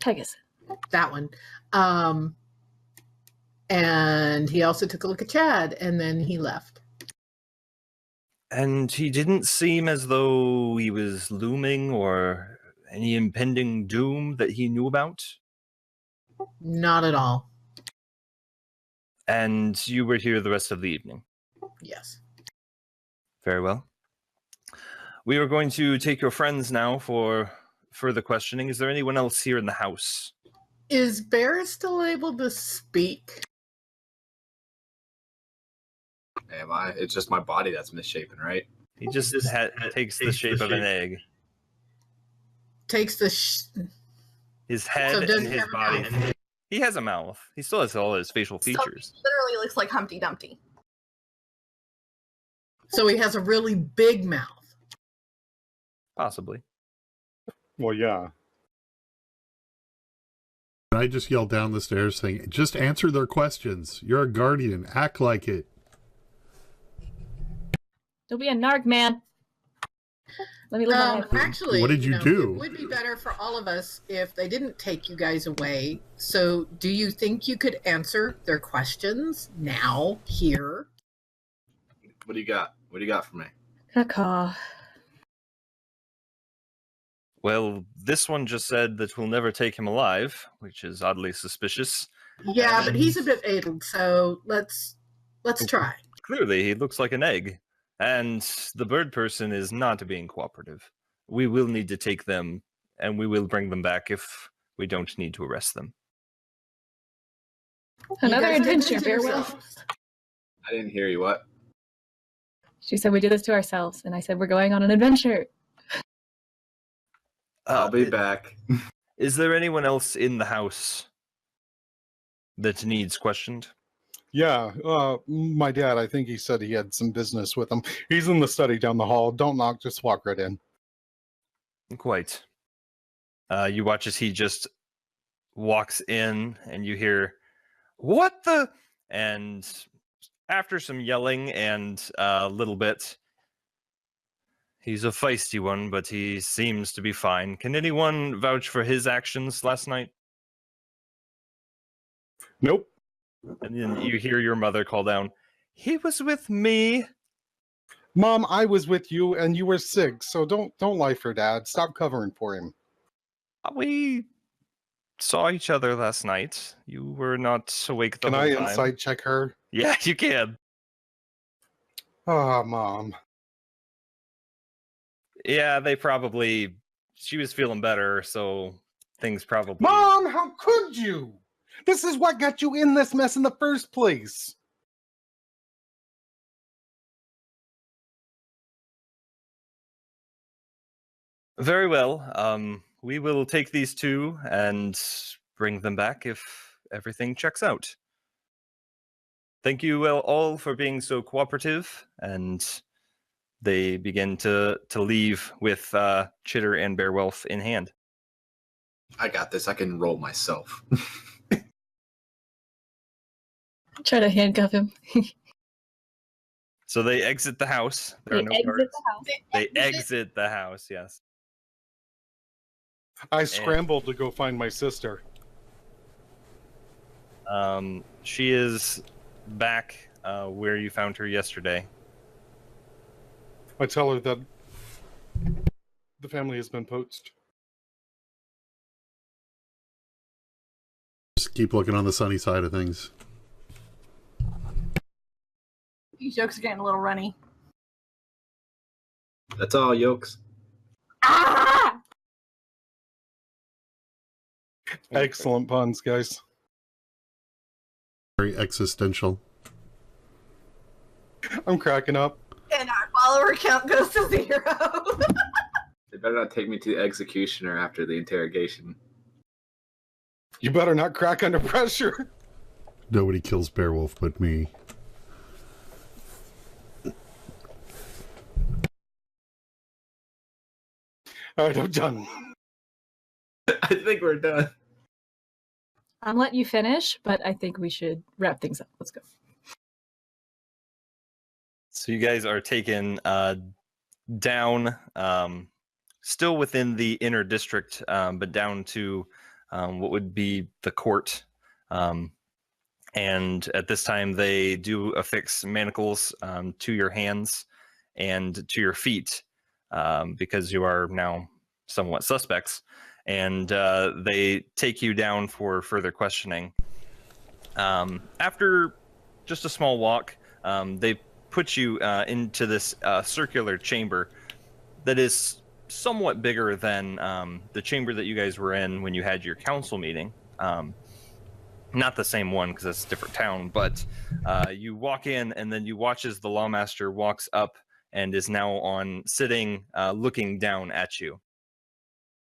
Pegasus. That one. And he also took a look at Chad, and then he left. And he didn't seem as though he was looming or any impending doom that he knew about? Not at all. And you were here the rest of the evening? Yes. Very well. We are going to take your friends now for further questioning. Is there anyone else here in the house? Is Bear still able to speak? Am I? It's just my body that's misshapen, right? He just takes the shape of an egg. Takes the... His head So does and he his have a body. mouth? He has a mouth. He still has all his facial features. So literally looks like Humpty Dumpty. So he has a really big mouth. Possibly. Well, yeah. I just yelled down the stairs saying, just answer their questions. You're a guardian. Act like it. Don't be a narc, man. Let me live my life. Actually, What did you do? It would be better for all of us if they didn't take you guys away. So do you think you could answer their questions now, here? What do you got? What do you got for me? Caw. Well, this one just said that we'll never take him alive, which is oddly suspicious. Yeah, but he's a bit addled, so let's try. Clearly, he looks like an egg. And the bird person is not being cooperative. We will need to take them, and we will bring them back if we don't need to arrest them. Another You guys did adventure, this to farewell. yourselves. I didn't hear you. What? She said we did this to ourselves, and I said we're going on an adventure. I'll be back. Is there anyone else in the house that needs questioned? Yeah, my dad, I think he said he had some business with him. He's in the study down the hall. Don't knock, just walk right in. Quite. You watch as he just walks in, and you hear, "What the?" And after some yelling and a little bit, he's a feisty one, but he seems to be fine. Can anyone vouch for his actions last night? Nope. And then you hear your mother call down, "He was with me." Mom, I was with you and you were sick, so don't lie for Dad. Stop covering for him. We saw each other last night. You were not awake the Can whole I time. inside check her? Yeah, you can. Oh, Mom. Yeah, she was feeling better, so things probably... Mom, how could you? This is what got you in this mess in the first place. Very well. We will take these two and bring them back if everything checks out. Thank you all for being so cooperative, and they begin to leave with Chitter and Beowulf in hand. I got this. I can roll myself. Try to handcuff him. So they exit the house. There are no exit guards. the house. They exit the house, yes. I scrambled to go find my sister. She is back where you found her yesterday. I tell her that the family has been poached. Just keep looking on the sunny side of things. These jokes are getting a little runny. That's all, yokes. Ah! Excellent puns, guys. Very existential. I'm cracking up. And our follower count goes to 0. They better not take me to the executioner after the interrogation. You better not crack under pressure. Nobody kills Beowulf but me. All right, I'm done. I think we're done. I'm letting you finish, but I think we should wrap things up. Let's go. So you guys are taken down, still within the inner district, but down to what would be the court. And at this time, they do affix manacles to your hands and to your feet because you are now somewhat suspects. And they take you down for further questioning. After just a small walk, they put you into this circular chamber that is somewhat bigger than the chamber that you guys were in when you had your council meeting. Not the same one because it's a different town, but you walk in and then you watch as the lawmaster walks up and is now sitting looking down at you.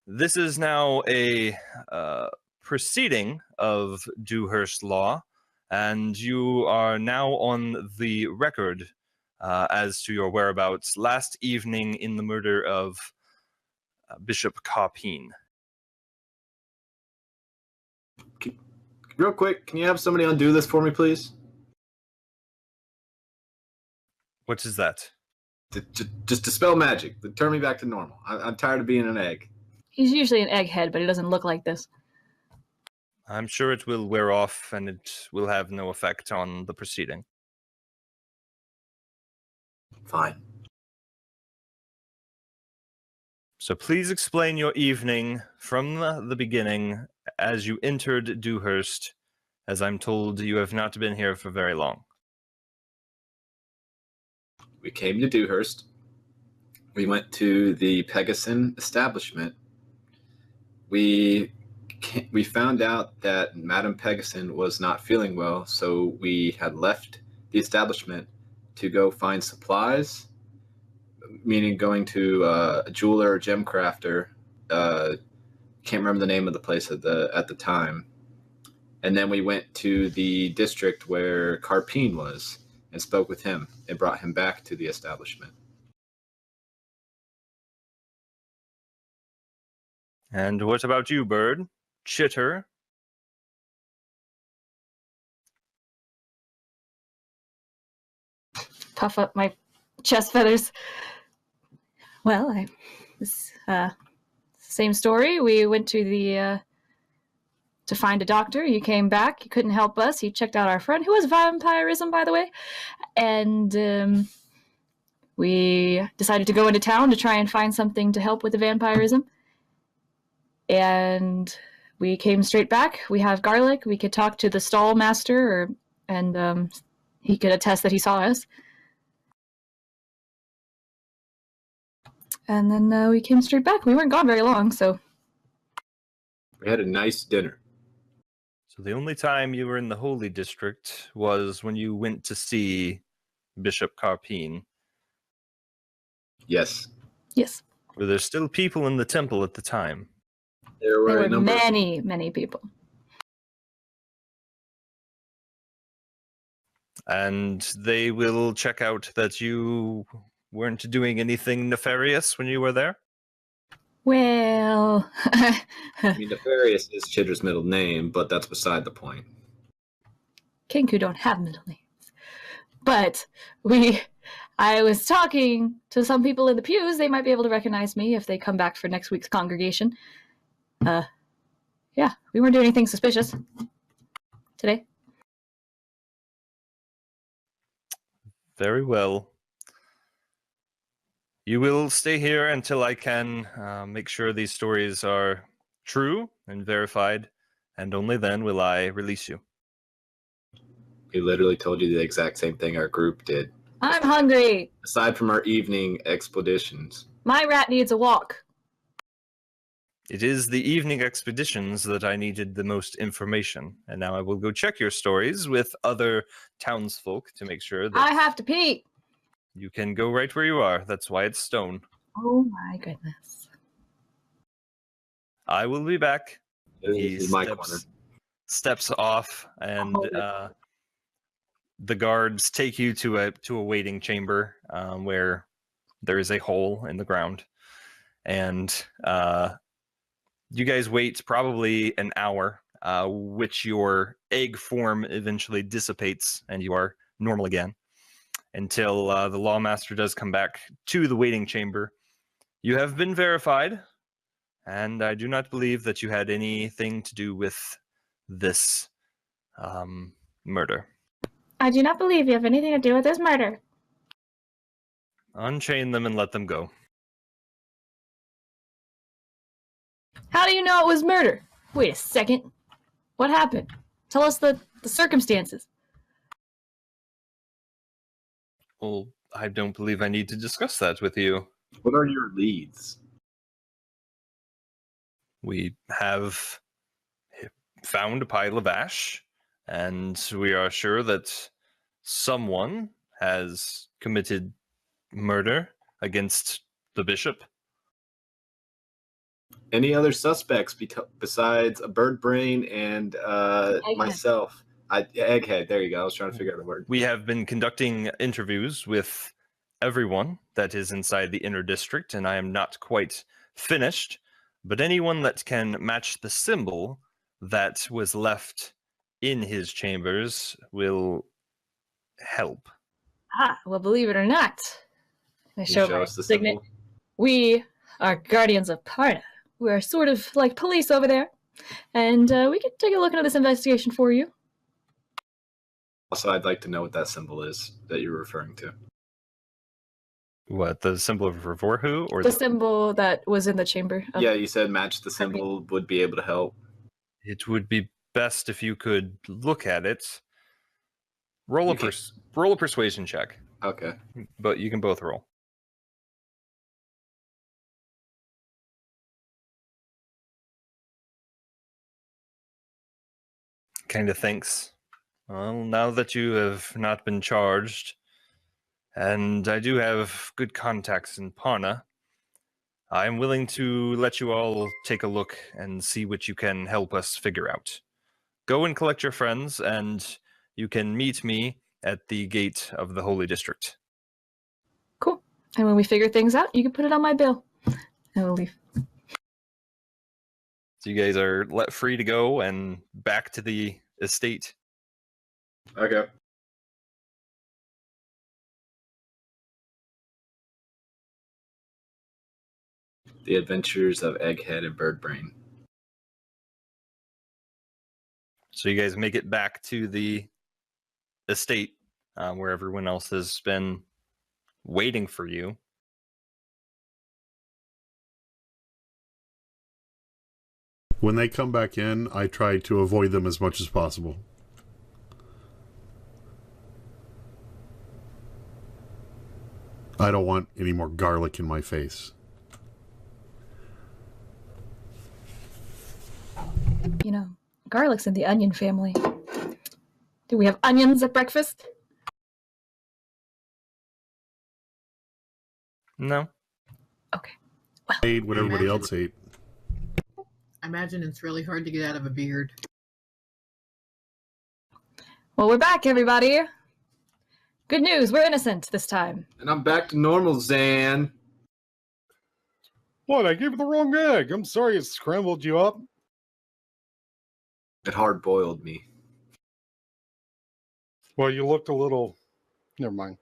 This is now a proceeding of Dewhurst law, and you are now on the record as to your whereabouts last evening in the murder of Bishop Carpine. Real quick, can you have somebody undo this for me, please? What is that? Just dispel magic. Turn me back to normal. I'm tired of being an egg. He's usually an egghead, but he doesn't look like this. I'm sure it will wear off and it will have no effect on the proceeding. Fine. So please explain your evening from the beginning as you entered Dewhurst, as I'm told you have not been here for very long. We came to Dewhurst. We went to the Pegasus establishment. We found out that Madame Pegasus was not feeling well, so we had left the establishment to go find supplies, meaning going to a jeweler or gem crafter. Can't remember the name of the place at the time. And then we went to the district where Carpine was and spoke with him and brought him back to the establishment. And what about you, Bird? Chitter? Puff up my chest feathers. Well, same story. We went to to find a doctor. He came back. He couldn't help us. He checked out our friend, who was vampirism, by the way. And we decided to go into town to try and find something to help with the vampirism. And we came straight back. We have garlic. We could talk to the stall master, and he could attest that he saw us. And then we came straight back. We weren't gone very long, so... We had a nice dinner. So the only time you were in the Holy District was when you went to see Bishop Carpine. Yes. Yes. Were there still people in the temple at the time? There were, There a were number many, many people. And they will check out that you weren't doing anything nefarious when you were there? Well... I mean, Nefarious is Chitter's middle name, but that's beside the point. Kenku don't have middle names. But I was talking to some people in the pews. They might be able to recognize me if they come back for next week's congregation. Yeah, we weren't doing anything suspicious today. Very well. You will stay here until I can make sure these stories are true and verified, and only then will I release you. We literally told you the exact same thing our group did. I'm hungry. Aside from our evening expeditions. My rat needs a walk. It is the evening expeditions that I needed the most information, and now I will go check your stories with other townsfolk to make sure that I have to pee. you can go right where you are. That's why it's stone. Oh my goodness. I will be back. This He is my corner. steps off, and Oh. The guards take you to a waiting chamber where there is a hole in the ground, and you guys wait probably an hour, which your egg form eventually dissipates, and you are normal again, until the lawmaster does come back to the waiting chamber. You have been verified, and I do not believe that you had anything to do with this murder. I do not believe you have anything to do with this murder. Unchain them and let them go. How do you know it was murder? Wait a second. What happened? Tell us the circumstances. Well, I don't believe I need to discuss that with you. What are your leads? We have found a pile of ash, and we are sure that someone has committed murder against the bishop. Any other suspects besides a bird brain and myself? Egghead. There you go. I was trying to figure out the word. We have been conducting interviews with everyone that is inside the inner district, and I am not quite finished, but anyone that can match the symbol that was left in his chambers will help. Well, believe it or not, I Can you show show my us the signet. symbol? We are guardians of Parna. We are sort of like police over there, and we can take a look into this investigation for you. Also, I'd like to know what that symbol is that you're referring to. What, the symbol of Revorhu, or The symbol that was in the chamber. Yeah, you said match the symbol would be able to help. It would be best if you could look at it. Roll You a persuasion check, Okay. but you can both roll. Kind of thinks, well, now that you have not been charged, and I do have good contacts in Parna, I'm willing to let you all take a look and see what you can help us figure out. Go and collect your friends, and you can meet me at the gate of the Holy District. Cool. And when we figure things out, you can put it on my bill. And we'll leave. So you guys are let free to go and back to the estate. Okay. The Adventures of Egghead and Birdbrain. So you guys make it back to the estate where everyone else has been waiting for you. When they come back in, I try to avoid them as much as possible. I don't want any more garlic in my face. You know, garlic's in the onion family. Do we have onions at breakfast? No. Okay. I ate what everybody else ate. I imagine it's really hard to get out of a beard. Well, we're back, everybody. Good news, we're innocent this time. And I'm back to normal, Zan. What? I gave you the wrong egg. I'm sorry it scrambled you up. It hard boiled me. Well, you looked a little. Never mind.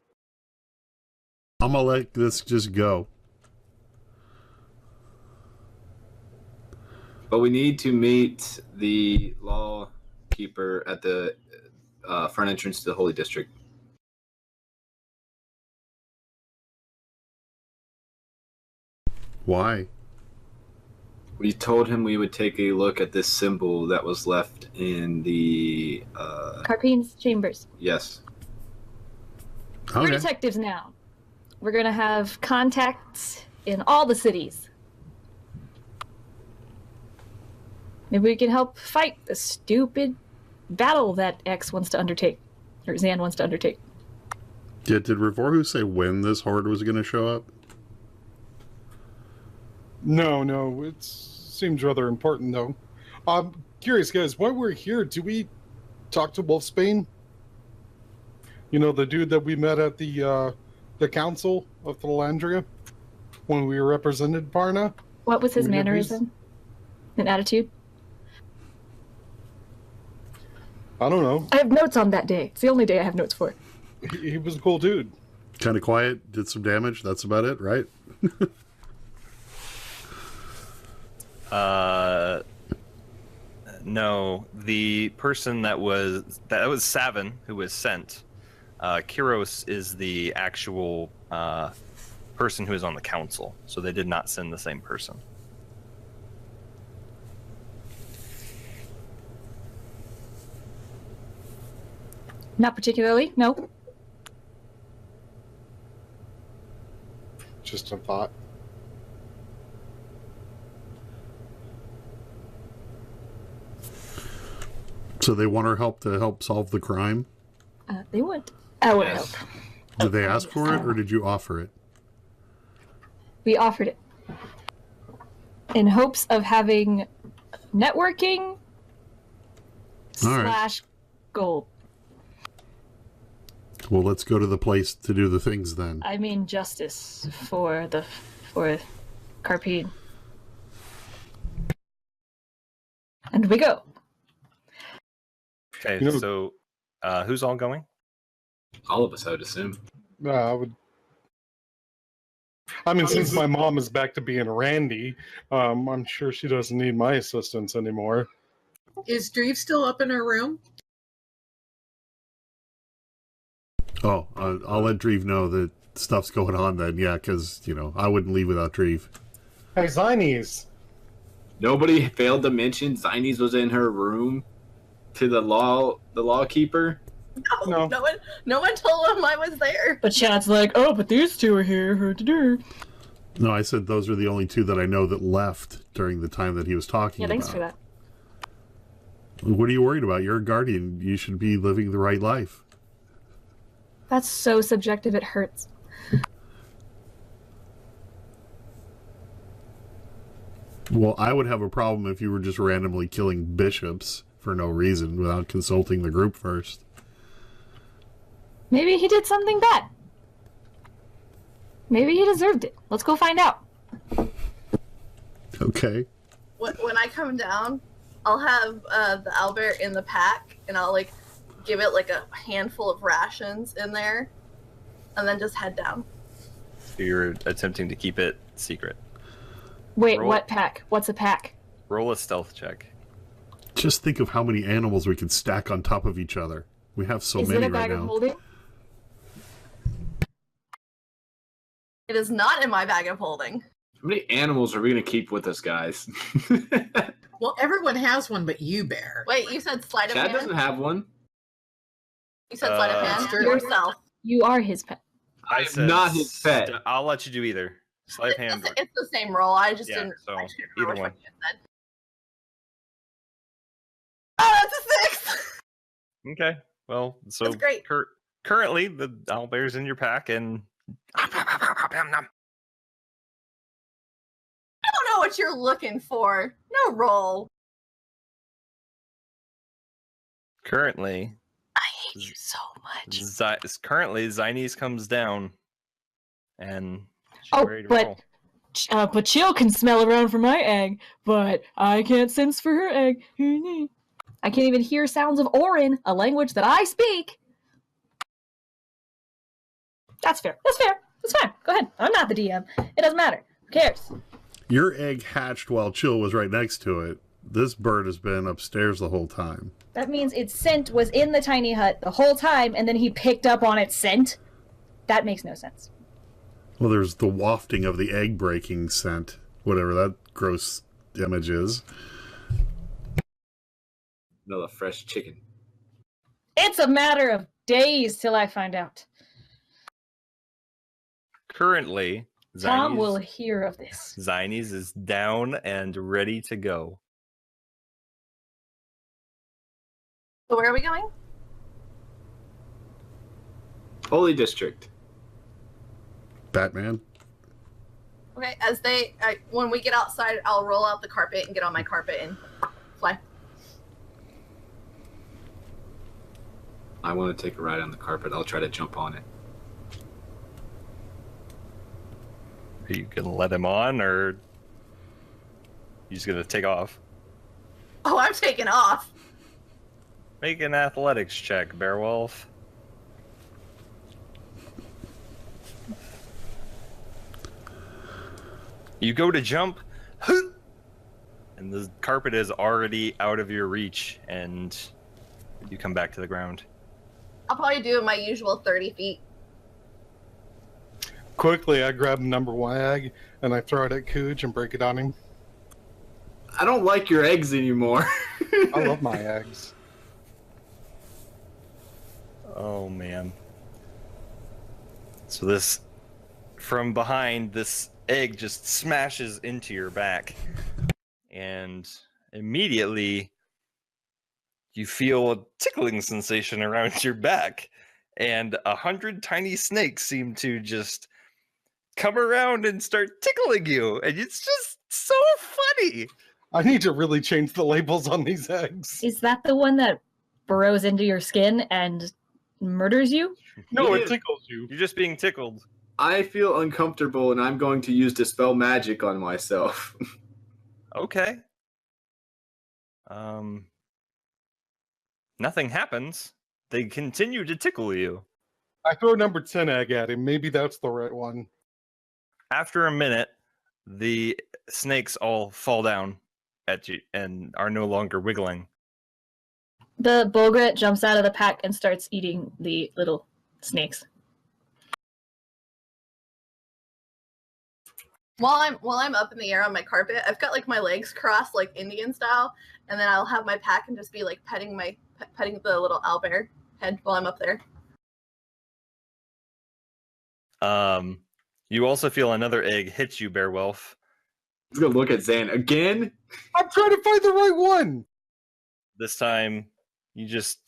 I'm gonna let this just go. But we need to meet the law keeper at the front entrance to the Holy District. Why? We told him we would take a look at this symbol that was left in the... Carpine's chambers. Yes. We're Okay. detectives now. We're gonna have contacts in all the cities. Maybe we can help fight the stupid battle that X wants to undertake, or Zan wants to undertake. Yeah, did Revorhu say when this horde was going to show up? No, it seems rather important, though. I'm curious, guys, while we're here, do we talk to Wolfsbane? You know, the dude that we met at the Council of Philandria when we represented Parna? What was his We have mannerism and attitude? I don't know. I have notes on that day. It's the only day I have notes for. He was a cool dude. Kind of quiet, did some damage. That's about it, right? No, the person that was Savin who was sent. Kiros is the actual person who is on the council, so they did not send the same person. Not particularly, no. Just a thought. So they want our help to help solve the crime? They want our Yes. help. Did they ask for it, or did you offer it? We offered it in hopes of having networking All right. slash gold. Well, let's go to the place to do the things then. I mean justice for Carpine. And we go. Okay, You know- so who's all going? All of us, I would assume. I would. I mean, since my mom is back to being Randy, I'm sure she doesn't need my assistance anymore. Is Dreve still up in her room? Oh, I'll let Dreve know that stuff's going on then, yeah, because, I wouldn't leave without Dreve. Hey, Zinies. Nobody failed to mention Zines was in her room to the law keeper. No. No one told him I was there. But Chad's like, oh, but these two are here. No, I said those are the only two that I know that left during the time that he was talking Yeah, about. thanks for that. What are you worried about? You're a guardian. You should be living the right life. That's so subjective, it hurts. Well, I would have a problem if you were just randomly killing bishops for no reason without consulting the group first. Maybe he did something bad. Maybe he deserved it. Let's go find out. Okay. When I come down, I'll have the Albert in the pack, and I'll give it a handful of rations in there, and then just head down. So you're attempting to keep it secret. Wait, Roll. what pack? What's a pack? Roll a stealth check. Just think of how many animals we could stack on top of each other. We have so Is many it a right bag of now. holding? It is not in my bag of holding. How many animals are we going to keep with us, guys? Well, everyone has one but you, Bear. Wait, you said sleight of Chad hand? doesn't have one. You said sleight of hand? That's true. Yourself. You are his pet. I I'm not his pet. I'll let you do either. Sleight of hand. It's the same roll. I just Yeah, didn't. so I didn't either remember one. which you said. Oh, that's a 6! Okay. Well, so That's great. currently the owlbear's in your pack, and I don't know what you're looking for. No roll. currently I hate you so much. currently Zines comes down, and she's Oh, ready to but Chill can smell around for my egg, but I can't sense for her egg. I can't even hear sounds of Orin, a language that I speak. That's fair. That's fair. That's fine. Go ahead. I'm not the DM. It doesn't matter. Who cares? Your egg hatched while Chill was right next to it. This bird has been upstairs the whole time. That means its scent was in the tiny hut the whole time, and then he picked up on its scent? That makes no sense. Well, there's the wafting of the egg breaking scent, whatever that gross image is. Another fresh chicken. It's a matter of days till I find out. currently Tom will Zines hear of this. is down and ready to go. So where are we going? Holy District. Batman? Okay, when we get outside, I'll roll out the carpet and get on my carpet and fly. I want to take a ride on the carpet. I'll try to jump on it. Are you gonna let him on, or you just gonna take off? Oh, I'm taking off. Make an athletics check, Beowulf. You go to jump, and the carpet is already out of your reach, and you come back to the ground. I'll probably do my usual 30 feet. Quickly, I grab number 1 egg and I throw it at Cooge and break it on him. I don't like your eggs anymore. I love my eggs. Oh man. So this, from behind, this egg just smashes into your back, and immediately you feel a tickling sensation around your back, and 100 tiny snakes seem to just come around and start tickling you, and it's just so funny. I need to really change the labels on these eggs. Is that the one that burrows into your skin and murders you? No, Yeah. it tickles you. You're just being tickled. I feel uncomfortable, and I'm going to use Dispel Magic on myself. Okay. Nothing happens. They continue to tickle you. I throw number 10 egg at him. Maybe that's the right one. After a minute, the snakes all fall down at you and are no longer wiggling. The Bogret jumps out of the pack and starts eating the little snakes. While I'm up in the air on my carpet, I've got like my legs crossed like Indian style, and then I'll have my pack and just be like petting the little owlbear head while I'm up there. You also feel another egg hit you, Beowulf. Let's go look at Zan again. I'm trying to find the right one. This time, you just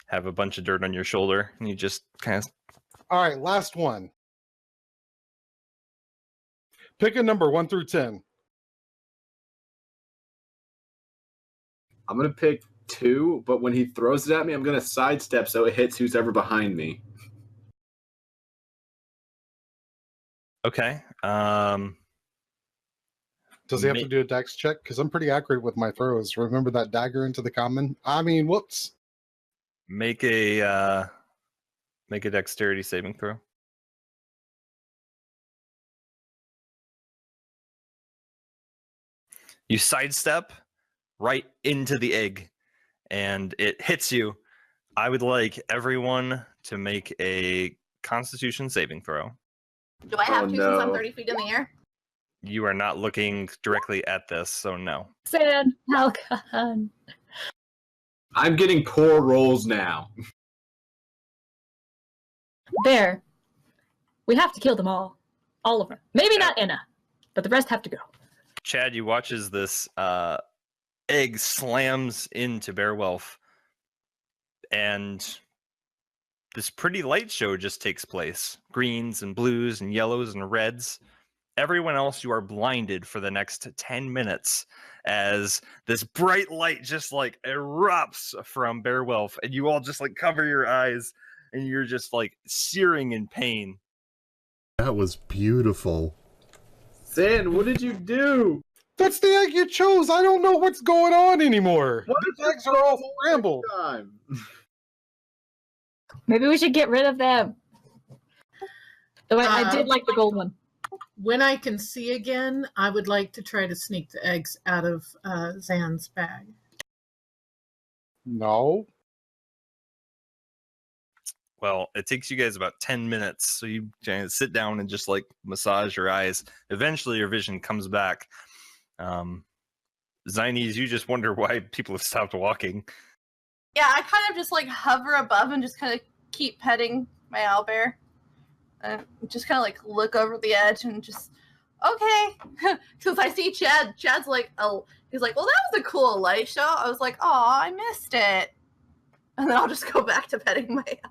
have a bunch of dirt on your shoulder, and you just kind of. All right, last one. Pick a number 1 through 10. I'm gonna pick 2, but when he throws it at me, I'm gonna sidestep so it hits who's ever behind me. Okay. Does he have to do a dex check? Because I'm pretty accurate with my throws. Remember that dagger into the common? Whoops. Make a dexterity saving throw. You sidestep right into the egg, and it hits you. I would like everyone to make a Constitution saving throw. Do I have Oh, to since I'm no. 30 feet in the air? You are not looking directly at this, so no. Zan Falcon. I'm getting poor rolls now. There. We have to kill them all. All of them. Maybe not Inna, but the rest have to go. Chad, you watch as this egg slams into Beowulf, and this pretty light show just takes place. Greens and blues and yellows and reds. Everyone else, you are blinded for the next 10 minutes as this bright light just like erupts from Beowulf, and you all just like cover your eyes, and you're just like searing in pain. That was beautiful. Zan, what did you do? That's the egg you chose. I don't know what's going on anymore. What The eggs are all scrambled. Time. Maybe we should get rid of them. Though I did like the gold one. When I can see again, I would like to try to sneak the eggs out of Zan's bag. No. Well, it takes you guys about 10 minutes, so you sit down and just like massage your eyes. Eventually, your vision comes back. Zinies, you just wonder why people have stopped walking. Yeah, I kind of just like hover above and just kind of keep petting my owlbear. Just kind of like look over the edge and just, okay. Because I see Chad. Chad's like, oh, he's like, well, that was a cool light show. I was like, oh, I missed it. And then I'll just go back to petting my owlbear.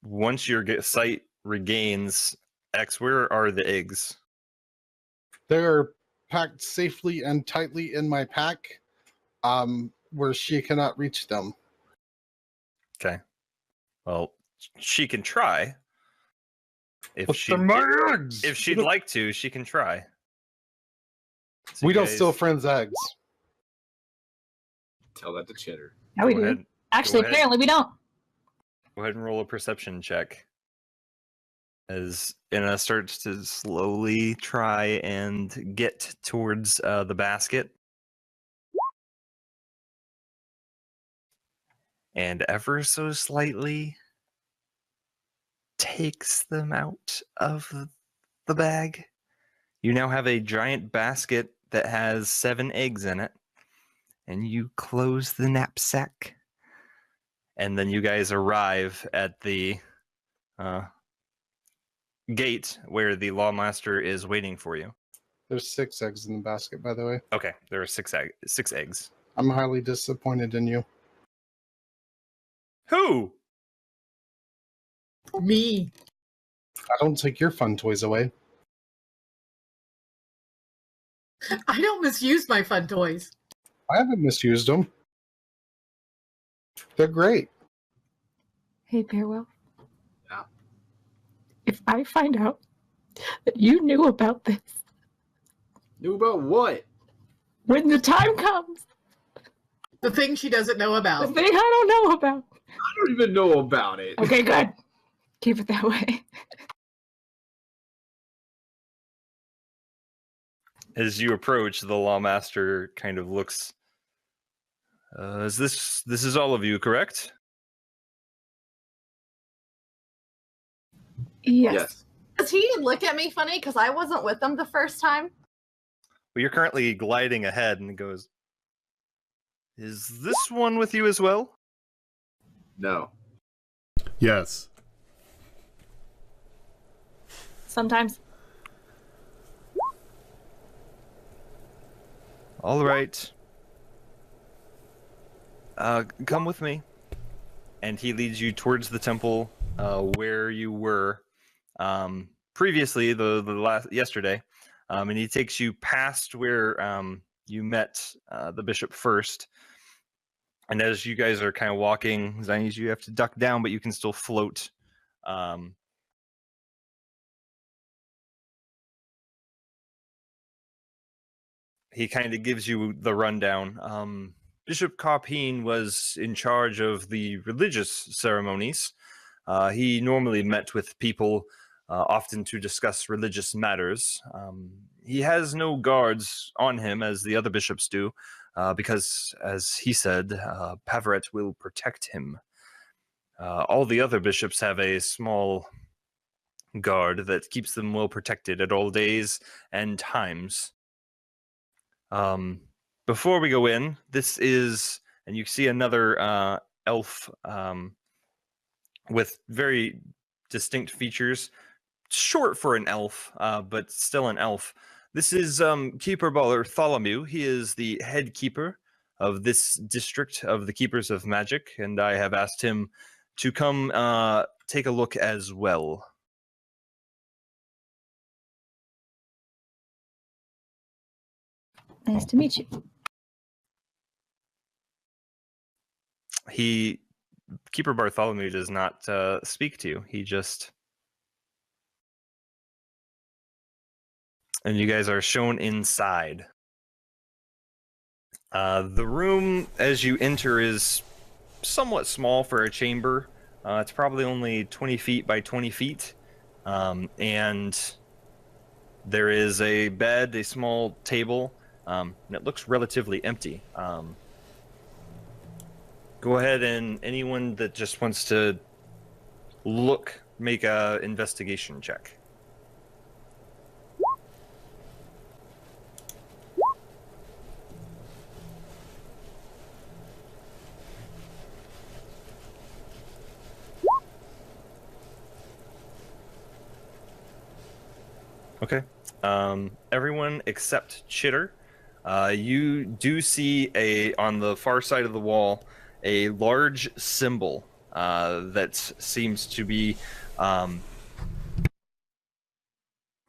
Once your sight regains, X, where are the eggs? They're packed safely and tightly in my pack, where she cannot reach them. Okay. Well, she can try. If But she they're my eggs! if she'd like to, she can try. So We you don't guys steal friends' eggs. Tell that to Cheddar. Yeah, we go do. ahead- Actually, go ahead. apparently we don't. Go ahead and roll a perception check. As Inna starts to slowly try and get towards the basket. And ever so slightly takes them out of the bag. You now have a giant basket that has 7 eggs in it. And you close the knapsack. And then you guys arrive at the gate where the lawmaster is waiting for you. There's 6 eggs in the basket, by the way. Okay, there are 6 eggs. I'm highly disappointed in you. Who? Me. I don't take your fun toys away. I don't misuse my fun toys. I haven't misused them. They're great. Hey, Beowulf. Yeah. If I find out that you knew about this Knew about what? when the time comes, The thing she doesn't know the about. thing I don't know about. I don't even know about it. Okay, good. Keep it that way. As you approach, the lawmaster kind of looks. Is this is all of you, correct? Yes. Does he look at me funny because I wasn't with them the first time? Well, you're currently gliding ahead, and he goes, "Is this one with you as well?" No. Yes. Sometimes. All right. Come with me. And he leads you towards the temple where you were previously, the yesterday. And he takes you past where you met the bishop first. And as you guys are kind of walking, Zines, you have to duck down, but you can still float. He kind of gives you the rundown. Bishop Carpine was in charge of the religious ceremonies. He normally met with people, often to discuss religious matters. He has no guards on him as the other bishops do, because, as he said, Pavaret will protect him. All the other bishops have a small guard that keeps them well protected at all days and times. Before we go in, this is, and you see another elf with very distinct features, short for an elf, but still an elf. This is Keeper Bartholomew. He is the head keeper of this district of the Keepers of Magic, and I have asked him to come take a look as well. Nice to meet you. Keeper Bartholomew does not speak to you. He just... And you guys are shown inside. The room, as you enter, is somewhat small for a chamber. It's probably only 20 feet by 20 feet. And there is a bed, a small table, and it looks relatively empty. Go ahead, and anyone that just wants to look, make a investigation check. Okay. Everyone except Chitter. You do see on the far side of the wall a large symbol that seems to be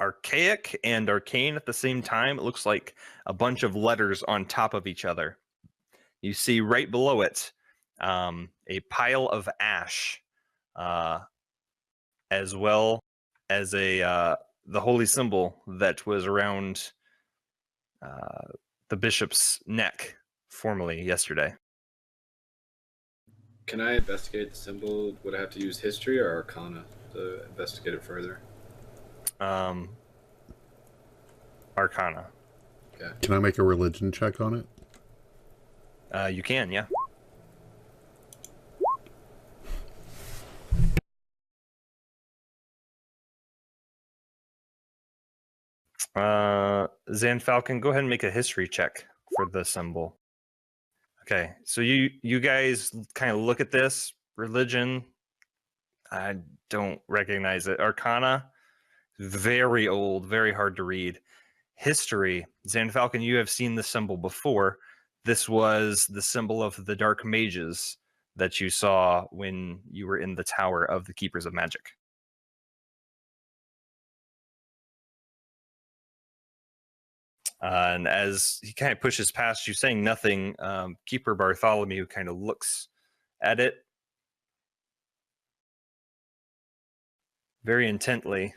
archaic and arcane at the same time. It looks like a bunch of letters on top of each other. You see right below it a pile of ash, as well as the holy symbol that was around the bishop's neck formerly yesterday. Can I investigate the symbol? Would I have to use history or arcana to investigate it further? Arcana. Okay. Can I make a religion check on it? You can, yeah. Zan Falcon, go ahead and make a history check for the symbol. Okay, so you guys kind of look at this. Religion, I don't recognize it. Arcana, very old, very hard to read. History, Zan Falcon, you have seen the symbol before. This was the symbol of the Dark Mages that you saw when you were in the Tower of the Keepers of Magic. And as he kind of pushes past you, saying nothing, Keeper Bartholomew kind of looks at it very intently,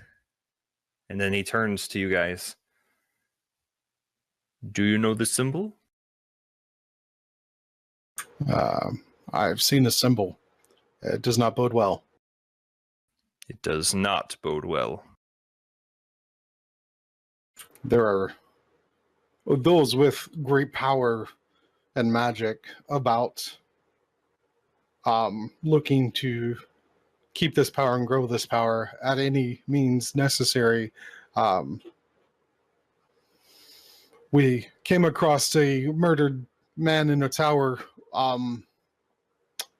and then he turns to you guys. Do you know the symbol? I've seen the symbol. It does not bode well. It does not bode well. There are those with great power and magic about looking to keep this power and grow this power at any means necessary. We came across a murdered man in a tower a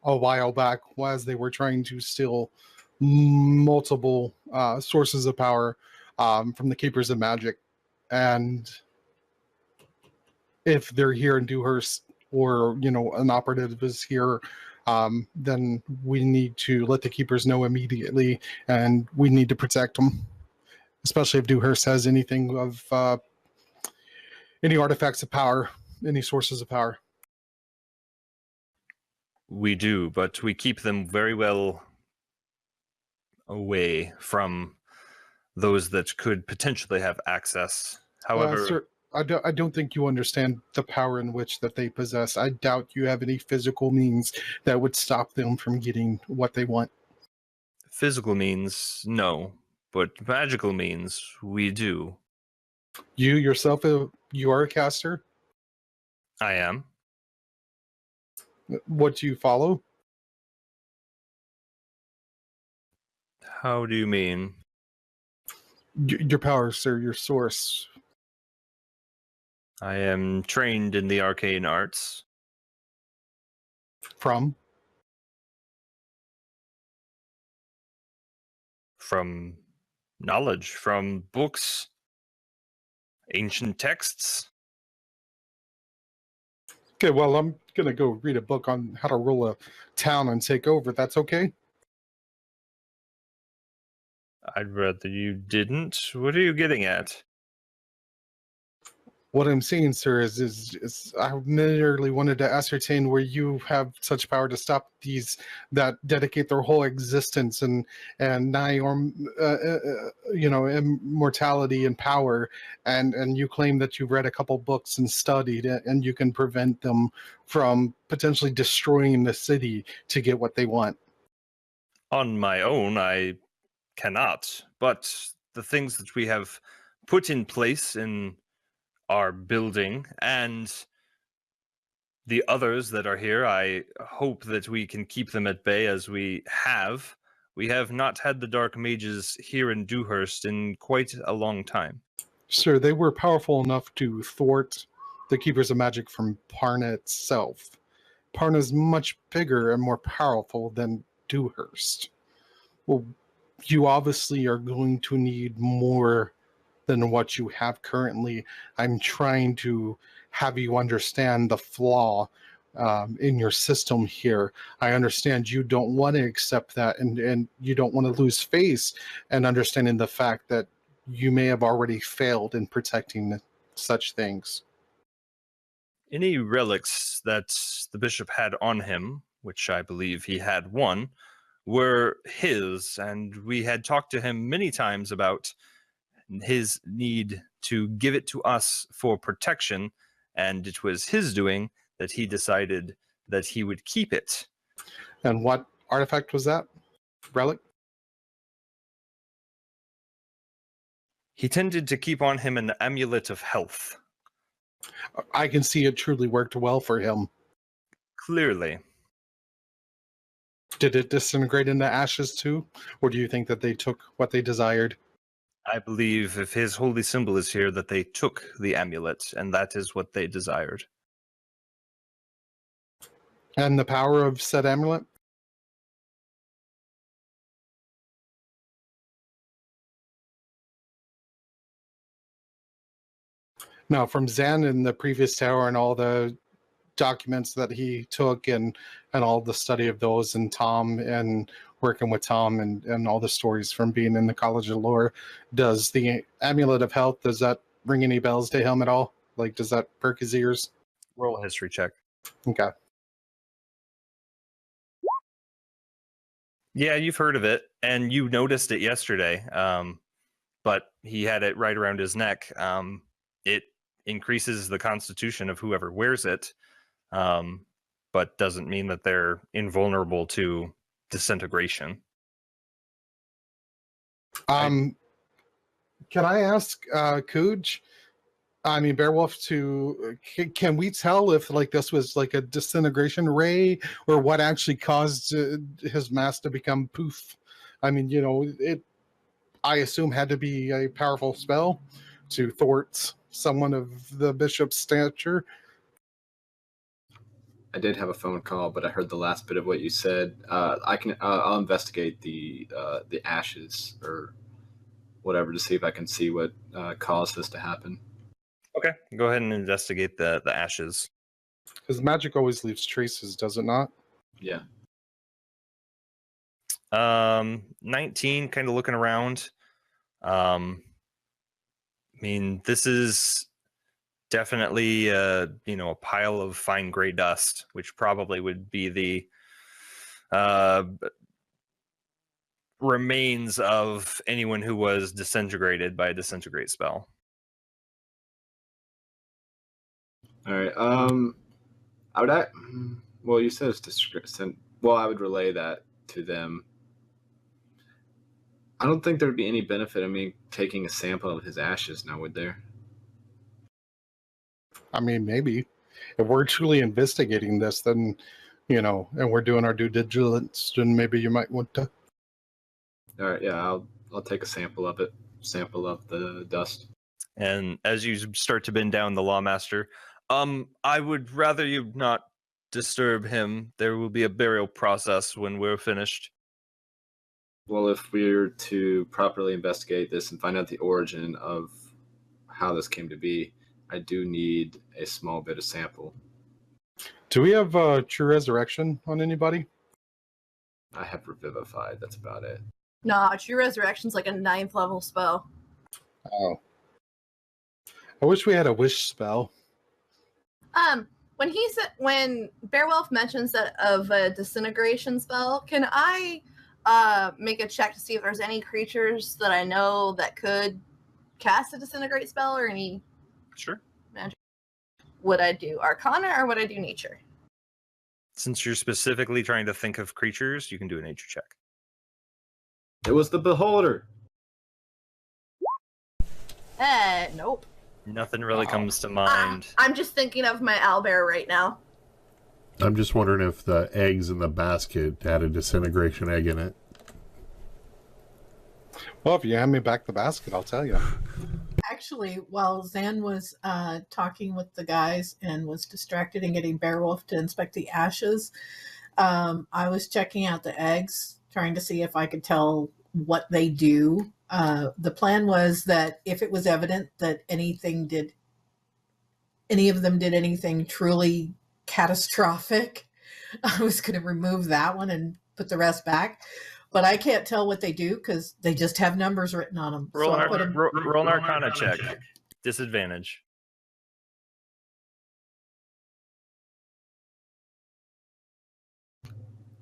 while back as they were trying to steal multiple sources of power from the Keepers of Magic. And if they're here in Dewhurst, or an operative is here, then we need to let the Keepers know immediately, and we need to protect them, especially if Dewhurst has anything of any artifacts of power, any sources of power. We do, but we keep them very well away from those that could potentially have access. However, sir, I don't think you understand the power in which that they possess. I doubt you have any physical means that would stop them from getting what they want. physical means, no, but magical means, we do. You yourself, you are a caster? I am. What do you follow? How do you mean? Your power, sir, your source. I am trained in the arcane arts. From? From knowledge, from books, ancient texts. Okay, well, I'm going to go read a book on how to rule a town and take over. That's okay? I'd rather you didn't. What are you getting at? What I'm saying, sir, is I merely wanted to ascertain where you have such power to stop these that dedicate their whole existence and nigh or immortality and power, and you claim that you've read a couple books and studied it, and you can prevent them from potentially destroying the city to get what they want. On my own, I cannot. But the things that we have put in place in our building and the others that are here, I hope that we can keep them at bay as we have. We have not had the dark mages here in Dewhurst in quite a long time. Sir, they were powerful enough to thwart the Keepers of Magic from Parna itself. Parna is much bigger and more powerful than Dewhurst. Well, you obviously are going to need more than what you have currently. I'm trying to have you understand the flaw in your system here. I understand you don't want to accept that, and you don't want to lose face and understanding the fact that you may have already failed in protecting such things. Any relics that the bishop had on him, which I believe he had one, were his, and we had talked to him many times about his need to give it to us for protection, and it was his doing that he decided that he would keep it. And what artifact was that? Relic? He tended to keep on him an amulet of health. I can see it truly worked well for him. Clearly. Did it disintegrate into ashes too? Or do you think that they took what they desired? I believe if his holy symbol is here, that they took the amulet, and that is what they desired. And the power of said amulet? Now, from Zan in the previous tower and all the documents that he took and all the study of those, and Tom and working with Tom and all the stories from being in the College of Lore, does the Amulet of Health, does that ring any bells to him at all? Like, does that perk his ears? Roll a history check. Okay. Yeah, you've heard of it, and you noticed it yesterday, but he had it right around his neck. It increases the constitution of whoever wears it, but doesn't mean that they're invulnerable to disintegration. Can I ask Cooge, I mean Beowulf, can we tell if like this was like a disintegration ray or what actually caused his mass to become poof? I mean, you know, it I assume had to be a powerful spell to thwart someone of the bishop's stature. I did have a phone call, but I heard the last bit of what you said. I'll investigate the ashes or whatever to see if I can see what caused this to happen. Okay, go ahead and investigate the ashes. Because magic always leaves traces, does it not? Yeah. 19, kind of looking around. I mean, this is definitely a pile of fine gray dust, which probably would be the remains of anyone who was disintegrated by a disintegrate spell. All right. Well, you said it's well, I would relay that to them. I don't think there would be any benefit in me taking a sample of his ashes now, would there? I mean, maybe. If we're truly investigating this, then, and we're doing our due diligence, then maybe you might want to. All right, yeah, I'll take a sample of it. sample of the dust. And as you start to bend down the Lawmaster, I would rather you not disturb him. There will be a burial process when we're finished. Well, if we're to properly investigate this and find out the origin of how this came to be, I do need a small bit of sample. Do we have True Resurrection on anybody? I have Revivified, that's about it. Nah, True Resurrection's like a 9th level spell. Oh. I wish we had a wish spell. When Beowulf mentions that of a disintegration spell, can I make a check to see if there's any creatures that I know that could cast a disintegrate spell or any Sure. magic? Would I do Arcana or would I do Nature? Since you're specifically trying to think of creatures, you can do a nature check. It was the Beholder! Nope. Nothing really comes to mind. I'm just thinking of my owlbear right now. I'm just wondering if the eggs in the basket had a disintegration egg in it. Well, if you hand me back the basket, I'll tell you. Actually, while Zan was talking with the guys and was distracted and getting Beowulf to inspect the ashes, I was checking out the eggs, trying to see if I could tell what they do. The plan was that if it was evident that any of them did anything truly catastrophic, I was going to remove that one and put the rest back. But I can't tell what they do because they just have numbers written on them. Roll, So I put 'em- roll an Arcana check. Disadvantage.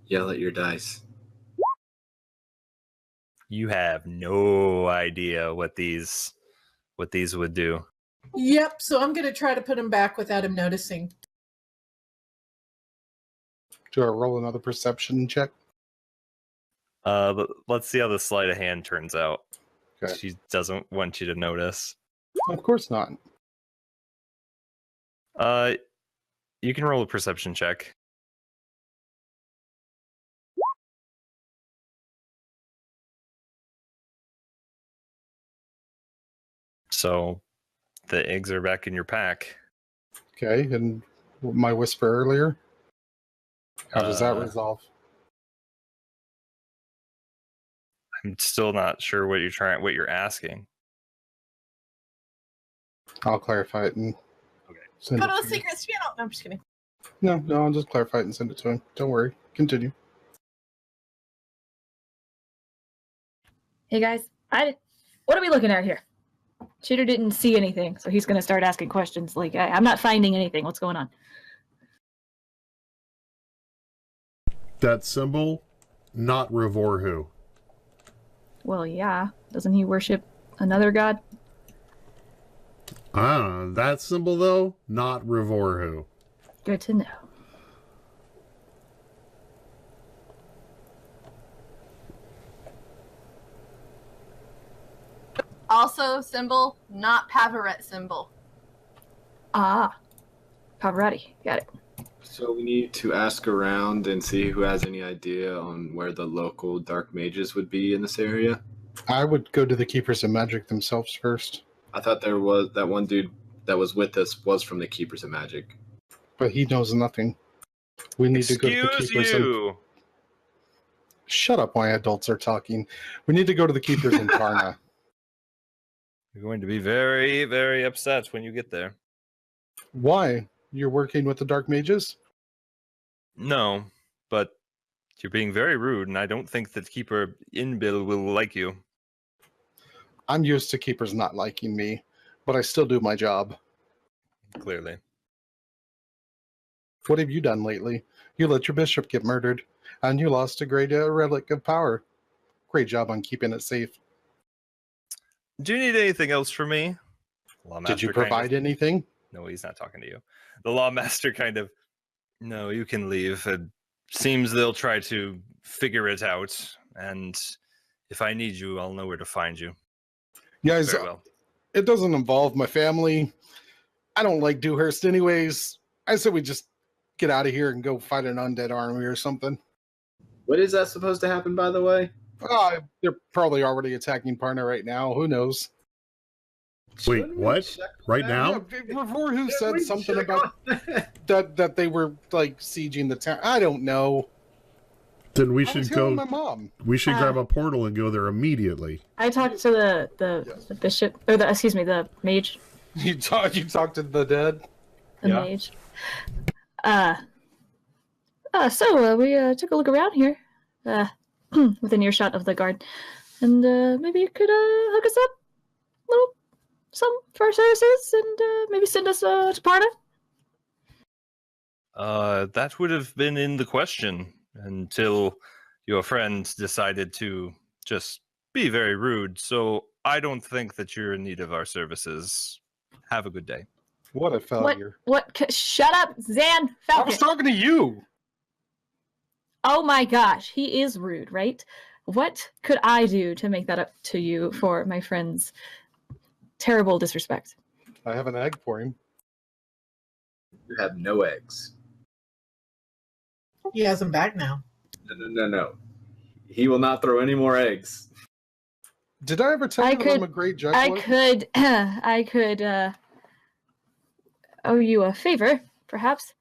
Yell at your dice. You have no idea what these would do. Yep. So I'm going to try to put them back without him noticing. Do I roll another perception check? But let's see how the sleight of hand turns out. Okay. She doesn't want you to notice. Of course not. You can roll a perception check. So, the eggs are back in your pack. Okay, and my whisper earlier? How does that Uh, resolve? I'm still not sure what you're asking. I'll clarify it and send Go it to to the you. secret channel. No, I'm just kidding. No, I'll just clarify it and send it to him. Don't worry. Continue. Hey guys, what are we looking at here? Cheater didn't see anything, so he's gonna start asking questions. Like, I'm not finding anything. What's going on? That symbol, not Revorhu. Well, yeah. Doesn't he worship another god? I don't know. That symbol, though, not Revorhu. Good to know. Also, symbol, not Pavaret symbol. Ah, Pavarotti. Got it. So we need to ask around and see who has any idea on where the local dark mages would be in this area. I would go to the Keepers of Magic themselves first, I thought there was that one dude that was with us was from the Keepers of Magic. but he knows nothing. We need to go to the Excuse Keepers and... you. Shut up while adults are talking. We need to go to the Keepers in Parna. You're going to be very, very upset when you get there. Why? You're working with the Dark Mages? No, but you're being very rude, and I don't think that Keeper Inbil will like you. I'm used to Keepers not liking me, but I still do my job. Clearly. What have you done lately? You let your bishop get murdered, and you lost a great relic of power. Great job on keeping it safe. Do you need anything else from me? Did you provide anything? No, he's not talking to you. The Lawmaster kind of, no, you can leave. It seems they'll try to figure it out, and if I need you, I'll know where to find you. Guys, Very well. it doesn't involve my family. I don't like Dewhurst anyways. I said we just get out of here and go fight an undead army or something. What is that supposed to happen, by the way? They're probably already attacking Parna right now. Who knows? Wait, Shouldn't we what? check Right that? now? Before who Shouldn't said we something check about on that? that they were like sieging the town? I don't know. Then we I was should here with go. my mom. We should grab a portal and go there immediately. I talked to the bishop, or the mage. You talked to the dead. The Yeah. mage. So we took a look around here, within earshot of the guard, and maybe you could hook us up some for our services, and maybe send us to Parna. That would have been in the question until your friend decided to just be very rude. So I don't think that you're in need of our services. Have a good day. What a failure! Shut up, Zan I Falcon. was talking to you. Oh my gosh, he is rude, right? What could I do to make that up to you for my friend's terrible disrespect? I have an egg for him. You have no eggs. He has them back now. No. He will not throw any more eggs. Did I ever tell you that I'm a great juggler? I could owe you a favor, perhaps,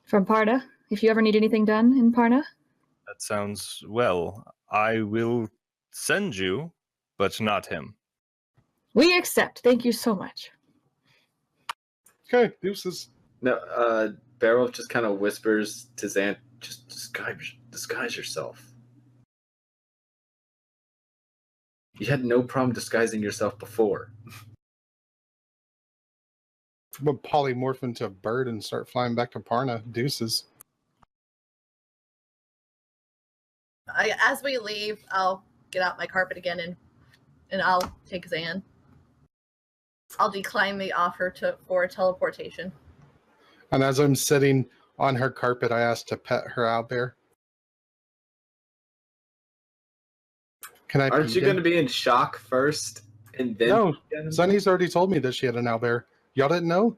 from Parna, if you ever need anything done in Parna. That sounds well. I will send you, but not him. We accept. Thank you so much. Okay, deuces. No, Barrel just kind of whispers to Zan, just disguise yourself. You had no problem disguising yourself before. I'm gonna polymorph into a bird and start flying back to Parna. Deuces. As we leave, I'll get out my carpet again and I'll take Zan. I'll decline the offer for teleportation. And as I'm sitting on her carpet, I asked to pet her owlbear. Can I? Aren't you going to be in shock first, and then? No, Sunny's already told me that she had an owlbear. Y'all didn't know?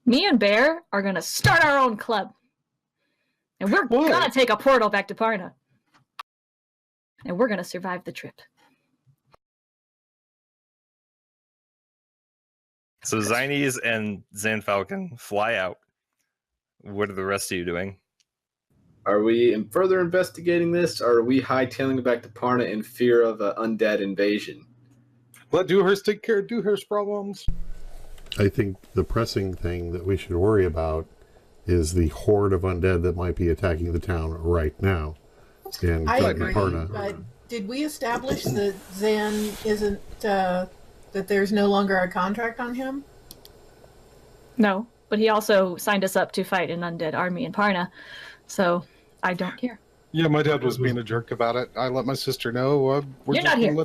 Me and Bear are gonna start our own club. And we're gonna take a portal back to Parna. And we're gonna survive the trip. So Zines and Zan Falcon fly out. What are the rest of you doing? Are we further investigating this, or are we hightailing it back to Parna in fear of an undead invasion? Let Dewhurst take care of Dewhurst problems. I think the pressing thing that we should worry about is the horde of undead that might be attacking the town right now. And I agree, Parna. but did we establish that Zan isn't, that there's no longer a contract on him? No, but he also signed us up to fight an undead army in Parna, so I don't care. Yeah, my dad was being a jerk about it. I let my sister know. You're not here.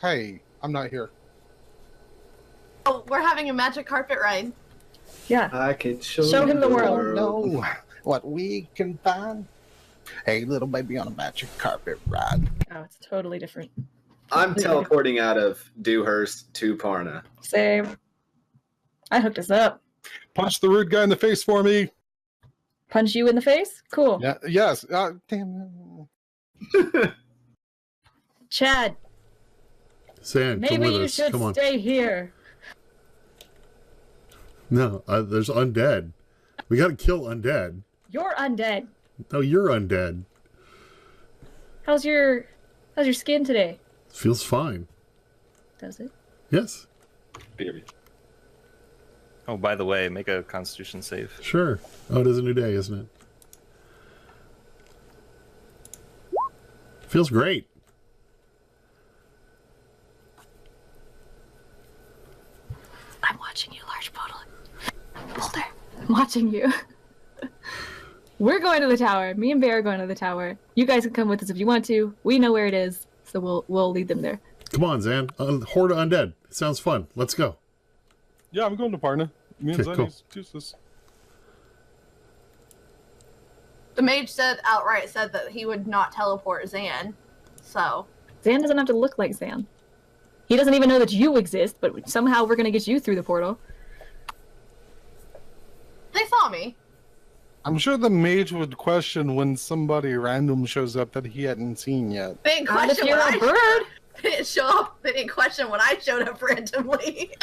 Hey, I'm not here. Oh, we're having a magic carpet ride. Yeah. I can Show him the world. No, what we can find. Hey, little baby on a magic carpet ride. Oh, it's totally different. I'm teleporting out of Dewhurst to Parna. Same. I hooked us up. Punch the rude guy in the face for me. Punch you in the face? Cool. Yeah. Yes. Damn. Chad, Zan, come maybe with you us. should Come on. stay here. No, there's undead. We gotta kill undead. You're undead. No, you're undead. How's your skin today? Feels fine. Does it? Yes, Oh, by the way, make a Constitution save. sure. Oh, it is a new day, isn't it? Feels great. I'm watching you, large poodle. Boulder. I'm watching you. We're going to the tower. Me and Bear are going to the tower. You guys can come with us if you want to. We know where it is, so we'll lead them there. Come on, Zan. Horde of undead. It sounds fun. Let's go. Yeah, I'm going to Parna. Me and Okay, cool. Zenny's deuces. The mage outright said that he would not teleport Zan. So Zan doesn't have to look like Zan. He doesn't even know that you exist, but somehow we're gonna get you through the portal. they saw me. I'm sure the mage would question when somebody random shows up that he hadn't seen yet. They didn't Not if question you're when a I bird. They didn't show up. They didn't question when I showed up randomly.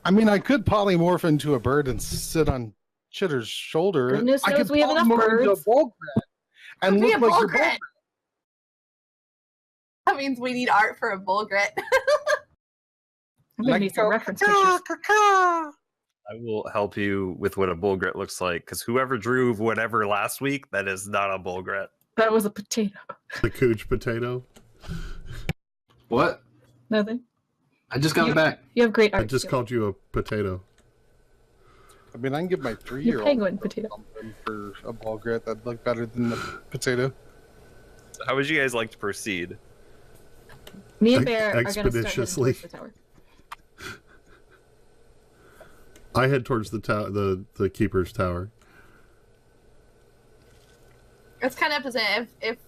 I mean, I could polymorph into a bird and sit on Chitter's shoulder. Goodness I knows could we have enough polymorph into a birds. Bulgrat and Be look a like your Bulgrat. Bulgrat. That means we need art for a Bulgrat. I'm gonna Like, need some go, reference "Caw, pictures. caw, caw." I will help you with what a bullgrit looks like, because whoever drew whatever last week, that is not a bullgrit. That was a potato. The cooch potato. What? Nothing. I just got back. You have great art. I just skills. called you a potato. I mean, I can give my You're 3-year-old penguin potato. something for a Bulgrat that'd look better than the potato. So how would you guys like to proceed? Me and Bear are gonna start heading Expeditiously. towards the tower. I head towards the keeper's tower. It's kind of up to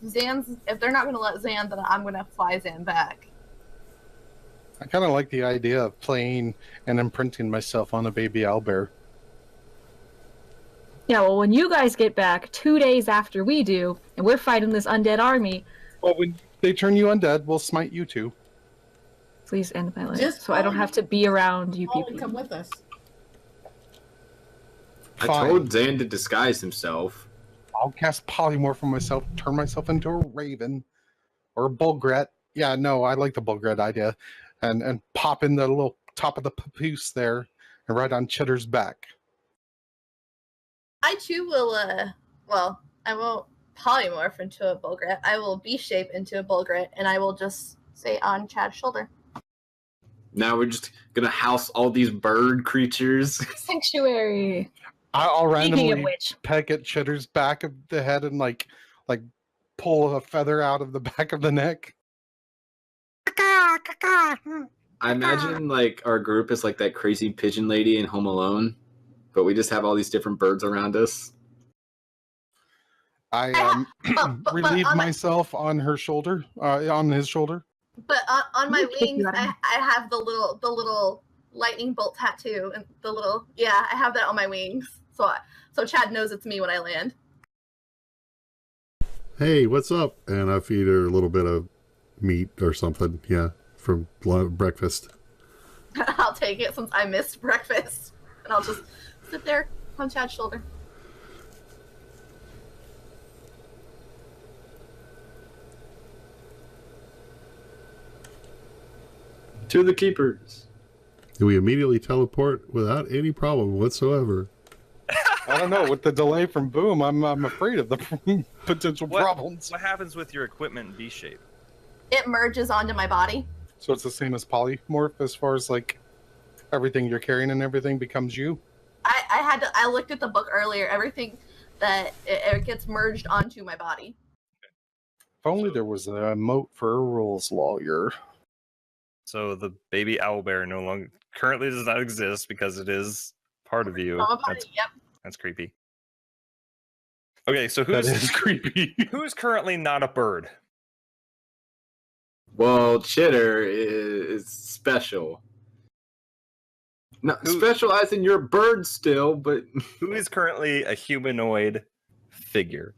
Zan. If they're not going to let Zan, then I'm going to fly Zan back. I kind of like the idea of playing and imprinting myself on a baby owlbear. Yeah, well, when you guys get back 2 days after we do, and we're fighting this undead army, Well, when they turn you undead, we'll smite you too. please end my life, Just so I don't follow have to be around you Paul will people. come with us. I Fine. told Zan to disguise himself. I'll cast polymorph on myself, turn myself into a raven or a Bulgrat. Yeah, no, I like the Bulgrat idea. And pop in the little top of the papoose there and right on Chitter's back. I too will, I won't polymorph into a Bulgrat. I will B-shape into a Bulgrat, and I will just say on Chad's shoulder. Now we're just gonna house all these bird creatures. Sanctuary. I'll Speaking of randomly which, peck at Chitter's back of the head and like pull a feather out of the back of the neck. I imagine like our group is like that crazy pigeon lady in Home Alone, but we just have all these different birds around us. I but relieve on my- myself on her shoulder, on his shoulder. But on my I'm gonna kick you wings, out of I have the little lightning bolt tattoo, and I have that on my wings. So Chad knows it's me when I land. Hey, what's up? And I feed her a little bit of meat or something. Yeah, from breakfast. I'll take it since I missed breakfast, and I'll just sit there on Chad's shoulder. To the keepers. We immediately teleport without any problem whatsoever. I don't know. With the delay from Boom, I'm afraid of the potential problems. What happens with your equipment B shape? It merges onto my body. So it's the same as polymorph as far as like everything you're carrying and everything becomes you. I looked at the book earlier. Everything that it gets merged onto my body. If only there was a moat for a rules lawyer. So the baby owlbear no longer currently does not exist because it is part of you. On my body. Yep. That's creepy. Okay, so That is creepy. who's currently not a bird? Well, Chitter is special. No, Who- special as in you're a bird still, but Who is currently a humanoid figure?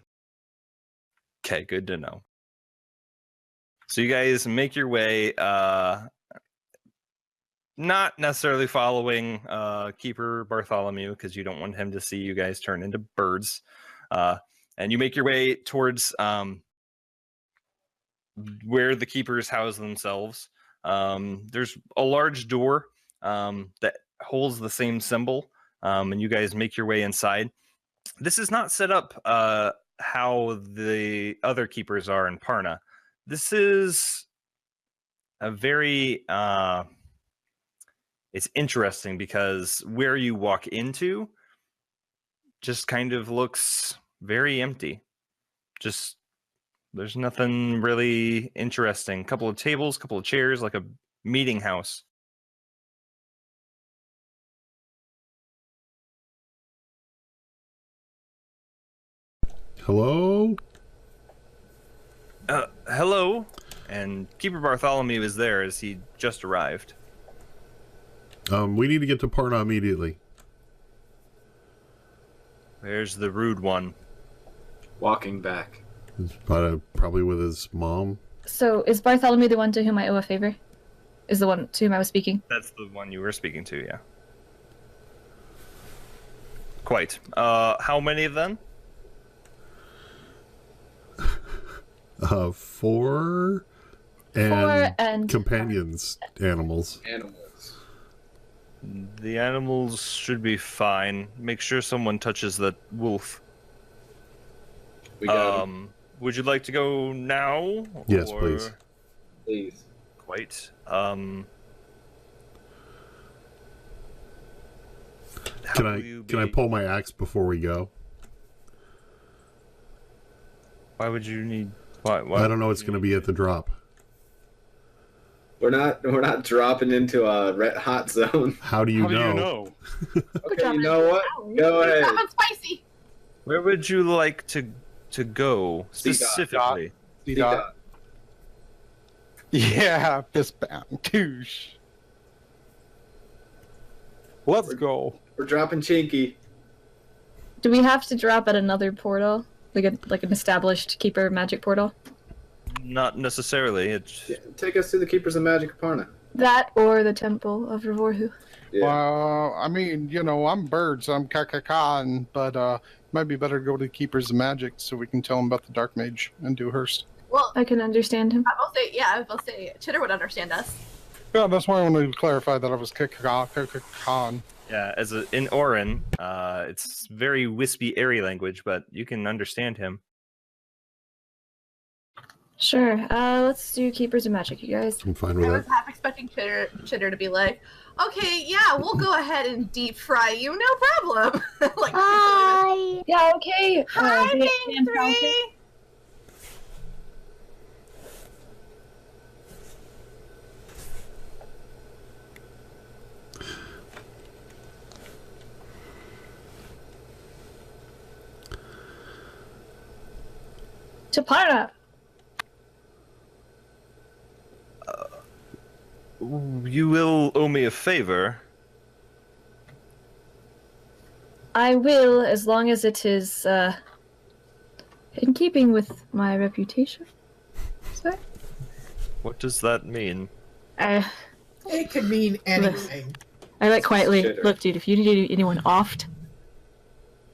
Okay, good to know. So you guys make your way, not necessarily following Keeper Bartholomew, because you don't want him to see you guys turn into birds. And you make your way towards where the keepers house themselves. There's a large door that holds the same symbol, and you guys make your way inside. This is not set up how the other keepers are in Parna. This is a very it's interesting because where you walk into just kind of looks very empty. Just there's nothing really interesting. Couple of tables, couple of chairs, like a meeting house. Hello? Hello, and Keeper Bartholomew is there as he just arrived. We need to get to Parna immediately. Where's the rude one? Walking back. Probably with his mom. So is Bartholomew the one to whom I owe a favor? Is the one to whom I was speaking? That's the one you were speaking to, yeah. Quite. How many of them? 4 and companions, animals. Animals. The animals should be fine. Make sure someone touches that wolf. We got him. Would you like to go now? Yes, or- please. Please. Quite. Can I pull my axe before we go? Why would you need? Why I don't know what's going to be at the drop. We're not dropping into a red hot zone. How do you How do know? you know? Okay, you know what? Go ahead. Something spicy. Where would you like to go specifically? D-Dot. Yeah, fist bound. Touche. Let's go. We're dropping Chinky. Do we have to drop at another portal? Like an established keeper magic portal? Not necessarily. It's Yeah, take us to the Keepers of Magic of Parna. That or the Temple of Revorhu? Yeah. Well, I mean, you know, I'm birds, I'm Kakakan, but might be better to go to the Keepers of Magic so we can tell them about the Dark Mage and Dewhurst. Well, I can understand him. I will say, Chitter would understand us. Yeah, that's why I wanted to clarify that I was Kakakan. yeah. In Orin, it's very wispy, airy language, but you can understand him. Sure. Let's do Keepers of Magic, you guys. I'm fine I with was that. half expecting Chitter to be like, okay, yeah, we'll go ahead and deep fry you, no problem. Like, Hi. Yeah, okay. hi, Dan Game Falcon. 3! To Parna. You will owe me a favor. I will, as long as it is in keeping with my reputation. Sorry. What does that mean? It could mean anything. I like quietly. Shitter. Look, dude, if you need anyone offed,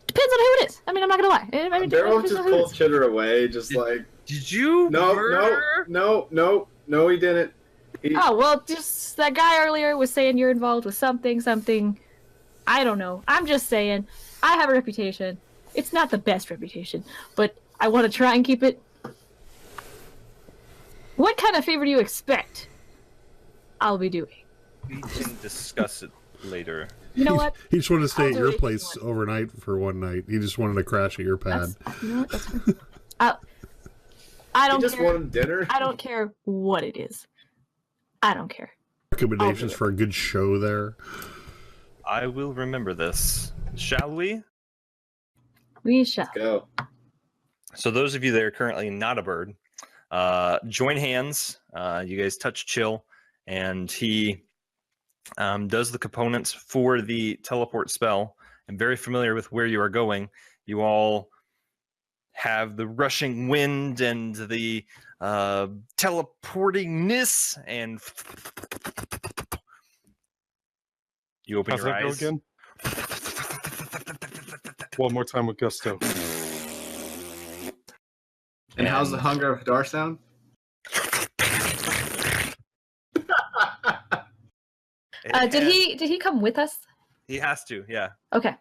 depends on who it is. I mean, I'm not gonna lie. I mean, Daryl depends just on who it pulls is. Chitter away, just like, Did you no, murder? no, he didn't. He, Oh well, just that guy earlier was saying you're involved with something. I don't know. I'm just saying. I have a reputation. It's not the best reputation, but I want to try and keep it. What kind of favor do you expect I'll be doing? We can discuss it later. You know what? He just wanted to stay I'll at do your it if you place overnight for one night. He just wanted to crash at your pad. You know what? That's fine. I he don't just care. wanted dinner. I don't care what it is. I don't care. Recommendations for a good show there. I will remember this. Shall we? We shall. Go. So those of you that are currently not a bird, join hands. You guys touch Chill, and he does the components for the teleport spell. I'm very familiar with where you are going. You all have the rushing wind and the teleportingness, and you open How's your that go eyes. again? One more time with gusto. And how's the hunger of Dar sound? Did he come with us? He has to, yeah. Okay.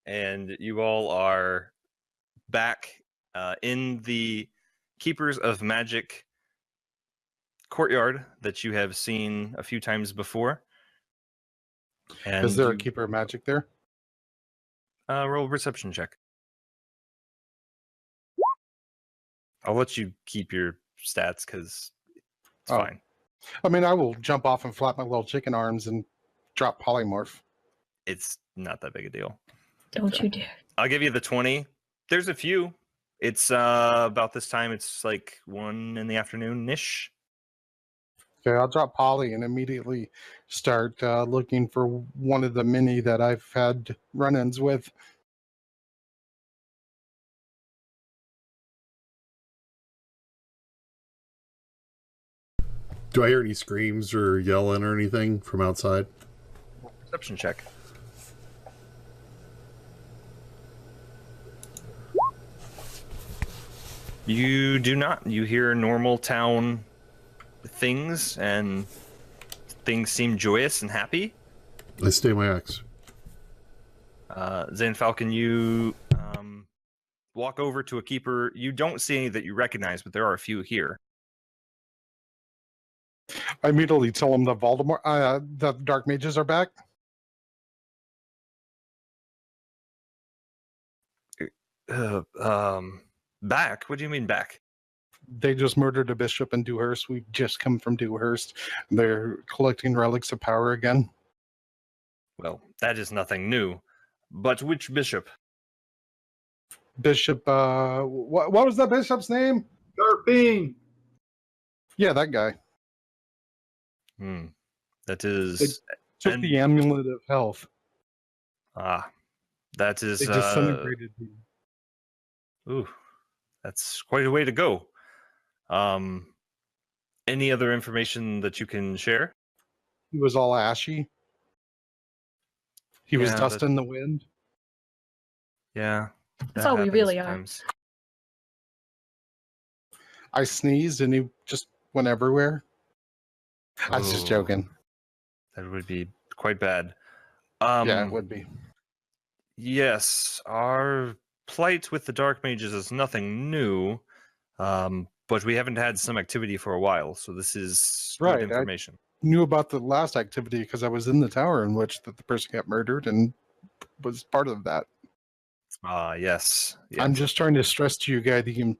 And you all are back in the Keepers of Magic courtyard that you have seen a few times before. And Is there a you- Keeper of Magic there? roll a perception check. I'll let you keep your stats because it's Oh. fine. I mean, I will jump off and flap my little chicken arms and drop polymorph. It's not that big a deal. Don't you dare. I'll give you the 20. There's a few. It's about this time. It's like 1 in the afternoon ish. Okay, I'll drop Polly and immediately start looking for one of the many that I've had run-ins with. Do I hear any screams or yelling or anything from outside? Perception check. You do not. You hear normal town things, and things seem joyous and happy. I stay my axe. Zane Falcon, you walk over to a keeper. You don't see any that you recognize, but there are a few here. I immediately tell him that the Dark Mages are back. Back? What do you mean back? They just murdered a bishop in Dewhurst. We've just come from Dewhurst. They're collecting relics of power again. Well, that is nothing new. But which bishop? Bishop, what was that bishop's name? Garpine! Yeah, that guy. That is... Took the amulet of health. That is... They disintegrated him. Ooh, that's quite a way to go. Any other information that you can share? He was all ashy. He was Yeah, dust in the wind. Yeah. That's all we really are. I sneezed and he just went everywhere. I was just joking. That would be quite bad. Yeah, it would be. Yes, our plight with the Dark Mages is nothing new, but we haven't had some activity for a while, so this is good information. Knew about the last activity because I was in the tower in which the person got murdered and was part of that. Yes. I'm just trying to stress to you guys the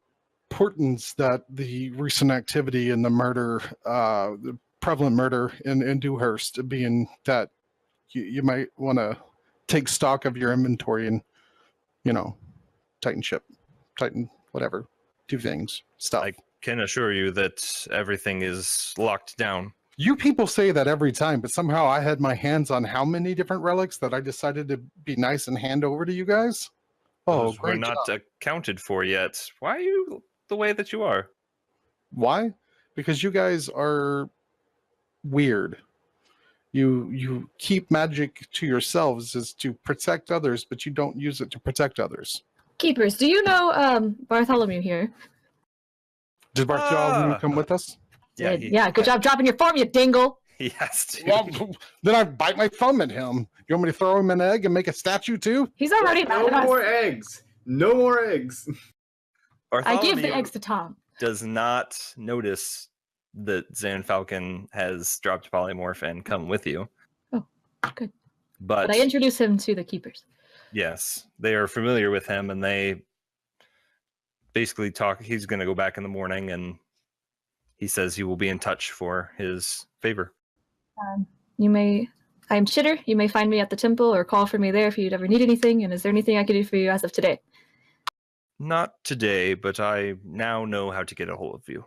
importance that the recent activity in the murder, the prevalent murder in Dewhurst, being that you might want to take stock of your inventory and, tighten whatever, do things, stuff. I can assure you that everything is locked down. You people say that every time, but somehow I had my hands on how many different relics that I decided to be nice and hand over to you guys? Oh, Those were not accounted for yet. Why are you the way that you are? Why? Because you guys are weird. You keep magic to yourselves as to protect others, but you don't use it to protect others. Keepers, do you know Bartholomew here? Did Bartholomew come with us? Yeah, good job dropping your form, you dingle. Yes. Well, then I bite my thumb at him. You want me to throw him an egg and make a statue too? He's already No more eggs. No more eggs. I give the eggs to Tom. Does not notice that Zan Falcon has dropped polymorph and come with you. Oh, good. But I introduce him to the keepers. Yes, they are familiar with him, and they basically talk. He's going to go back in the morning, and he says he will be in touch for his favor. I'm Chitter. You may find me at the temple or call for me there if you'd ever need anything. And is there anything I can do for you as of today? Not today, but I now know how to get a hold of you.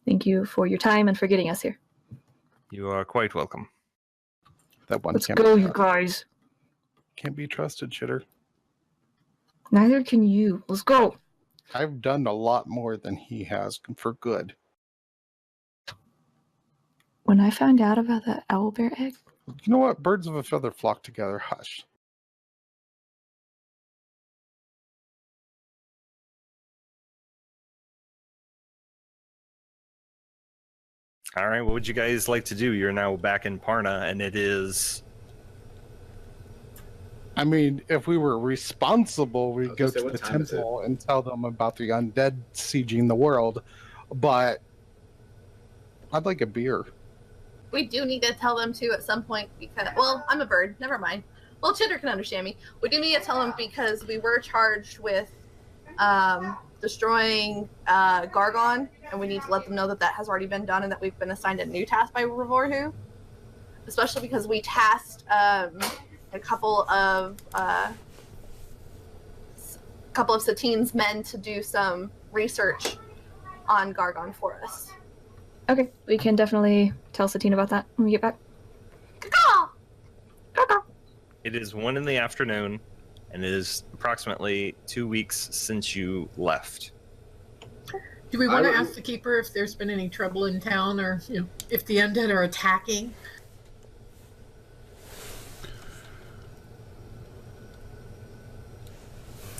Thank you for your time and for getting us here. You are quite welcome. That one. Let's go, you guys. Can't be trusted, Chitter. Neither can you. Let's go. I've done a lot more than he has for good. When I found out about that owlbear egg... You know what? Birds of a feather flock together. Hush. All right, what would you guys like to do? You're now back in Parna, and it is... I mean, if we were responsible, we'd go say, to what the time is it? temple and tell them about the undead sieging the world. But I'd like a beer. We do need to tell them to at some point because, well, I'm a bird. Never mind. Well, Chitter can understand me. We do need to tell them because we were charged with destroying Gargon, and we need to let them know that that has already been done and that we've been assigned a new task by Revorhu. Especially because we tasked a couple of Satine's men to do some research on Gargon for us. Okay, we can definitely tell Satine about that when we get back. It is 1 in the afternoon, and it is approximately 2 weeks since you left. Do we want to ask the keeper if there's been any trouble in town, or if the undead are attacking?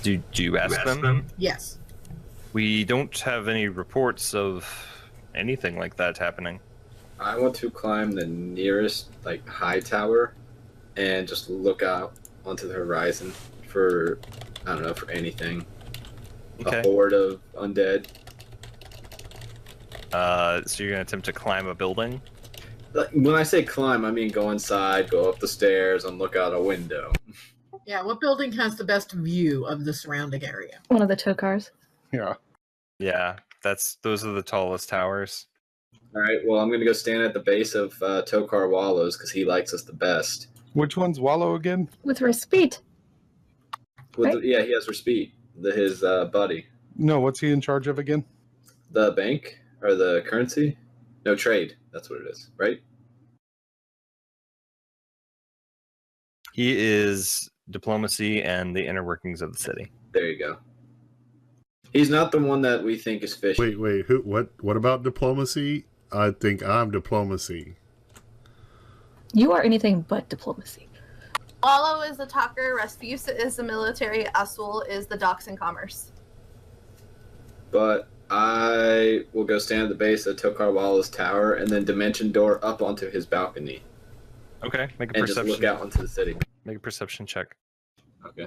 Do you ask them? Yes. We don't have any reports of anything like that happening. I want to climb the nearest high tower and just look out onto the horizon for for anything. Okay. A horde of undead. So you're gonna attempt to climb a building? When I say climb, I mean go inside, go up the stairs, and look out a window. Yeah, what building has the best view of the surrounding area? One of the tow cars. Yeah. Yeah, those are the tallest towers. All right, well, I'm going to go stand at the base of Tokar Wallows because he likes us the best. Which one's Wallow again? With respect. Right. Yeah, he has Respite, his buddy. No, what's he in charge of again? The bank or the currency? No, trade. That's what it is, right? He is diplomacy and the inner workings of the city. There you go. He's not the one that we think is fishy. Wait, who? What about diplomacy? I think I'm diplomacy. You are anything but diplomacy. Wallow is the talker, Raspusa is the military, Asul is the docks and commerce. But I will go stand at the base of Tokar Wallow's tower and then dimension door up onto his balcony. Okay, make a And perception. just look out onto the city. Make a perception check. Okay.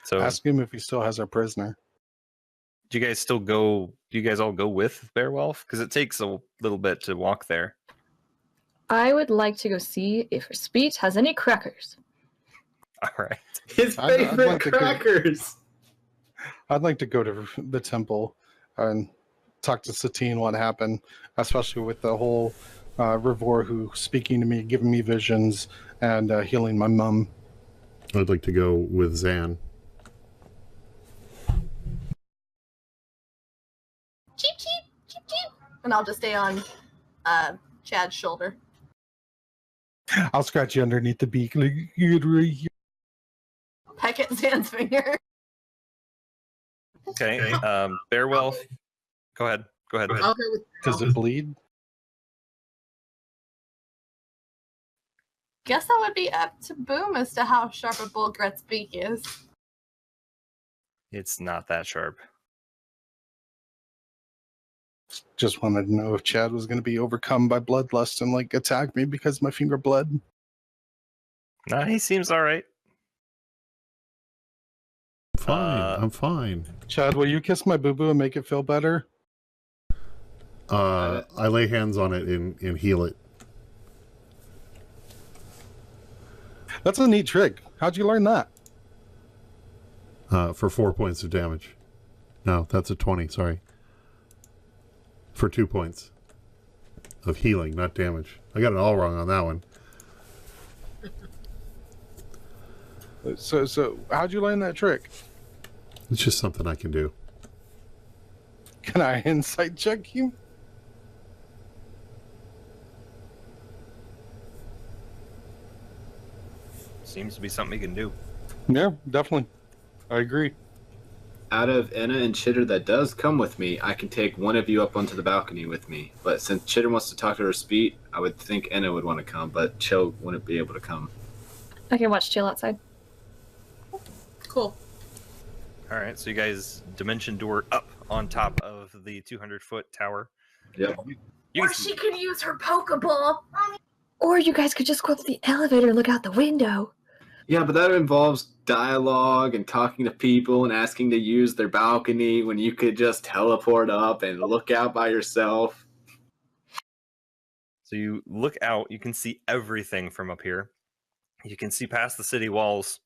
So, Ask him if he still has our prisoner. do you guys still go? Do you guys all go with Bearwolf? Because it takes a little bit to walk there. I would like to go see if Respite has any crackers. All right. His I'd favorite like to go- crackers. I'd like to go to the temple and talk to Satine what happened, especially with the whole Rivor who speaking to me, giving me visions, and healing my mum. I'd like to go with Zan. Cheep, cheep, cheep, cheep. And I'll just stay on Chad's shoulder. I'll scratch you underneath the beak. Like, you're right here. Peck at Zan's finger. Okay. Bearwolf. Go ahead. I'll go with Does it bleed? Guess that would be up to Boom as to how sharp a Bullgret's beak is. It's not that sharp. Just wanted to know if Chad was going to be overcome by bloodlust and attack me because my finger bled. Nah, he seems all right. Fine, I'm fine. Chad, will you kiss my boo-boo and make it feel better? I lay hands on it and heal it. That's a neat trick. How'd you learn that? For 4 points of damage. No, that's a 20, sorry. For 2 points of healing, not damage. I got it all wrong on that one. So how'd you learn that trick? It's just something I can do. Can I insight check you? Seems to be something he can do. Yeah, definitely. I agree. Out of Enna and Chitter that does come with me, I can take one of you up onto the balcony with me. But since Chitter wants to talk to Respite, I would think Enna would want to come, but Chill wouldn't be able to come. I can watch Chill outside. Cool. All right. So you guys dimension door up on top of the 200-foot tower. Yep. You Or can she could use her Pokeball. Or you guys could just go up to the elevator and look out the window. Yeah, but that involves dialogue and talking to people and asking to use their balcony when you could just teleport up and look out by yourself. So you look out, you can see everything from up here. You can see past the city walls.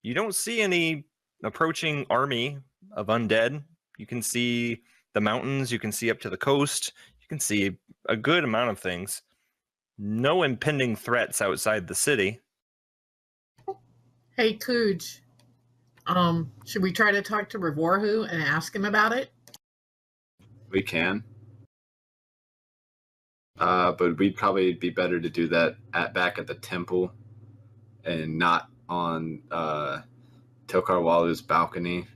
You don't see any approaching army of undead. You can see the mountains, you can see up to the coast, you can see a good amount of things. No impending threats outside the city. Hey, Cooge. Should we try to talk to Revorhu and ask him about it? We can. But we'd probably be better to do that back at the temple and not on Tokar Walu's balcony.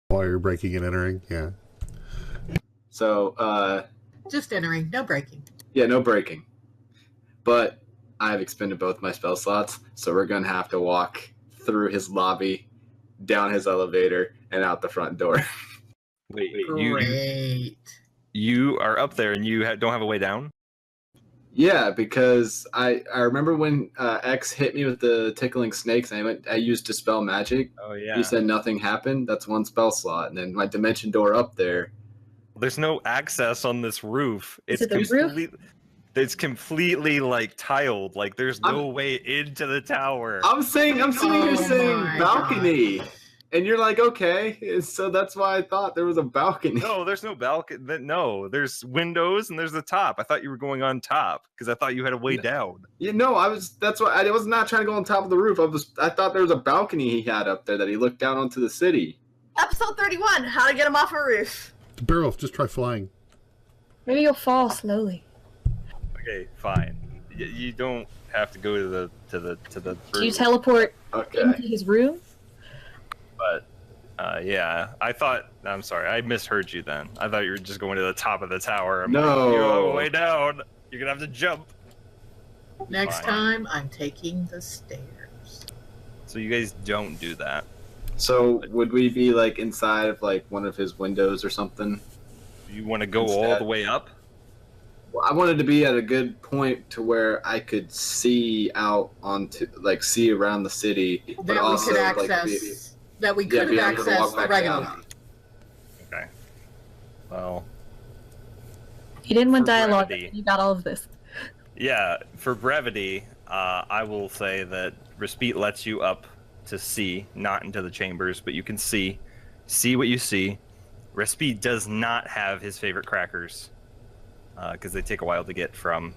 While you're breaking and entering, yeah. So, Just entering, no breaking. yeah, no breaking. But I've expended both my spell slots, so we're going to have to walk through his lobby, down his elevator, and out the front door. Wait, Great. you are up there and you don't have a way down? Yeah, because I remember when X hit me with the tickling snakes, and I used Dispel Magic. Oh, yeah. He said nothing happened. That's one spell slot. And then my dimension door up there. There's no access on this roof. Is it the roof? It's completely like tiled. Like there's no way into the tower. I'm sitting here Oh saying my balcony. gosh. And you're like, okay. So that's why I thought there was a balcony. No, there's no balcony. No, there's windows and there's the top. I thought you were going on top because I thought you had a way down. Yeah, no, that's why I was not trying to go on top of the roof. I thought there was a balcony he had up there that he looked down onto the city. Episode 31, how to get him off a roof. Barrel, just try flying. Maybe you'll fall slowly. Okay, fine. You don't have to go to the Do you roof. teleport Okay. into his room? But yeah, I'm sorry, I misheard you then. I thought you were just going to the top of the tower. I'm No. like, you have a way down. You're gonna have to jump. Next Fine. time, I'm taking the stairs. So you guys don't do that. So would we be like inside of like one of his windows or something? You want to go all Instead. the way up? Well, I wanted to be at a good point to where I could see out onto, like, see around the city, but That we also could like access. That we yeah, could be have able to walk accessed back regularly. down. Okay. Well, You didn't want For dialogue. brevity. You got all of this. yeah. For brevity, I will say that Respite lets you up to see, not into the chambers, but you can see what you see. Respite does not have his favorite crackers because they take a while to get from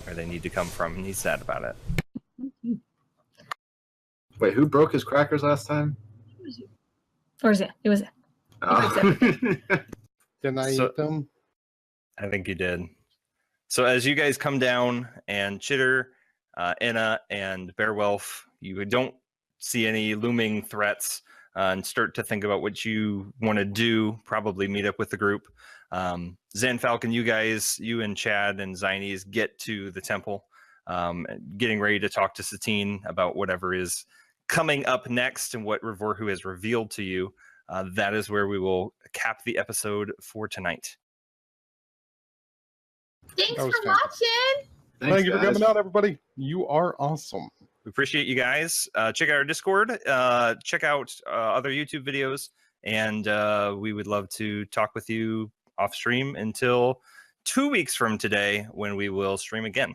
where they need to come from, and he's sad about it. Wait, who broke his crackers last time? Or is it? It was it. Oh. Didn't I So- eat them? I think you did. So as you guys come down, and Chitter, Enna, and Bearwolf, you don't see any looming threats and start to think about what you want to do, probably meet up with the group. Zan Falcon, you and Chad and Zines get to the temple, getting ready to talk to Satine about whatever is coming up next and what Revorhu has revealed to you. That is where we will cap the episode for tonight. Thanks That for was fantastic. watching. Thanks, Thank you for guys. coming out, everybody. You are awesome. We appreciate you guys. Check out our Discord. Check out other YouTube videos. And we would love to talk with you off stream until 2 weeks from today when we will stream again.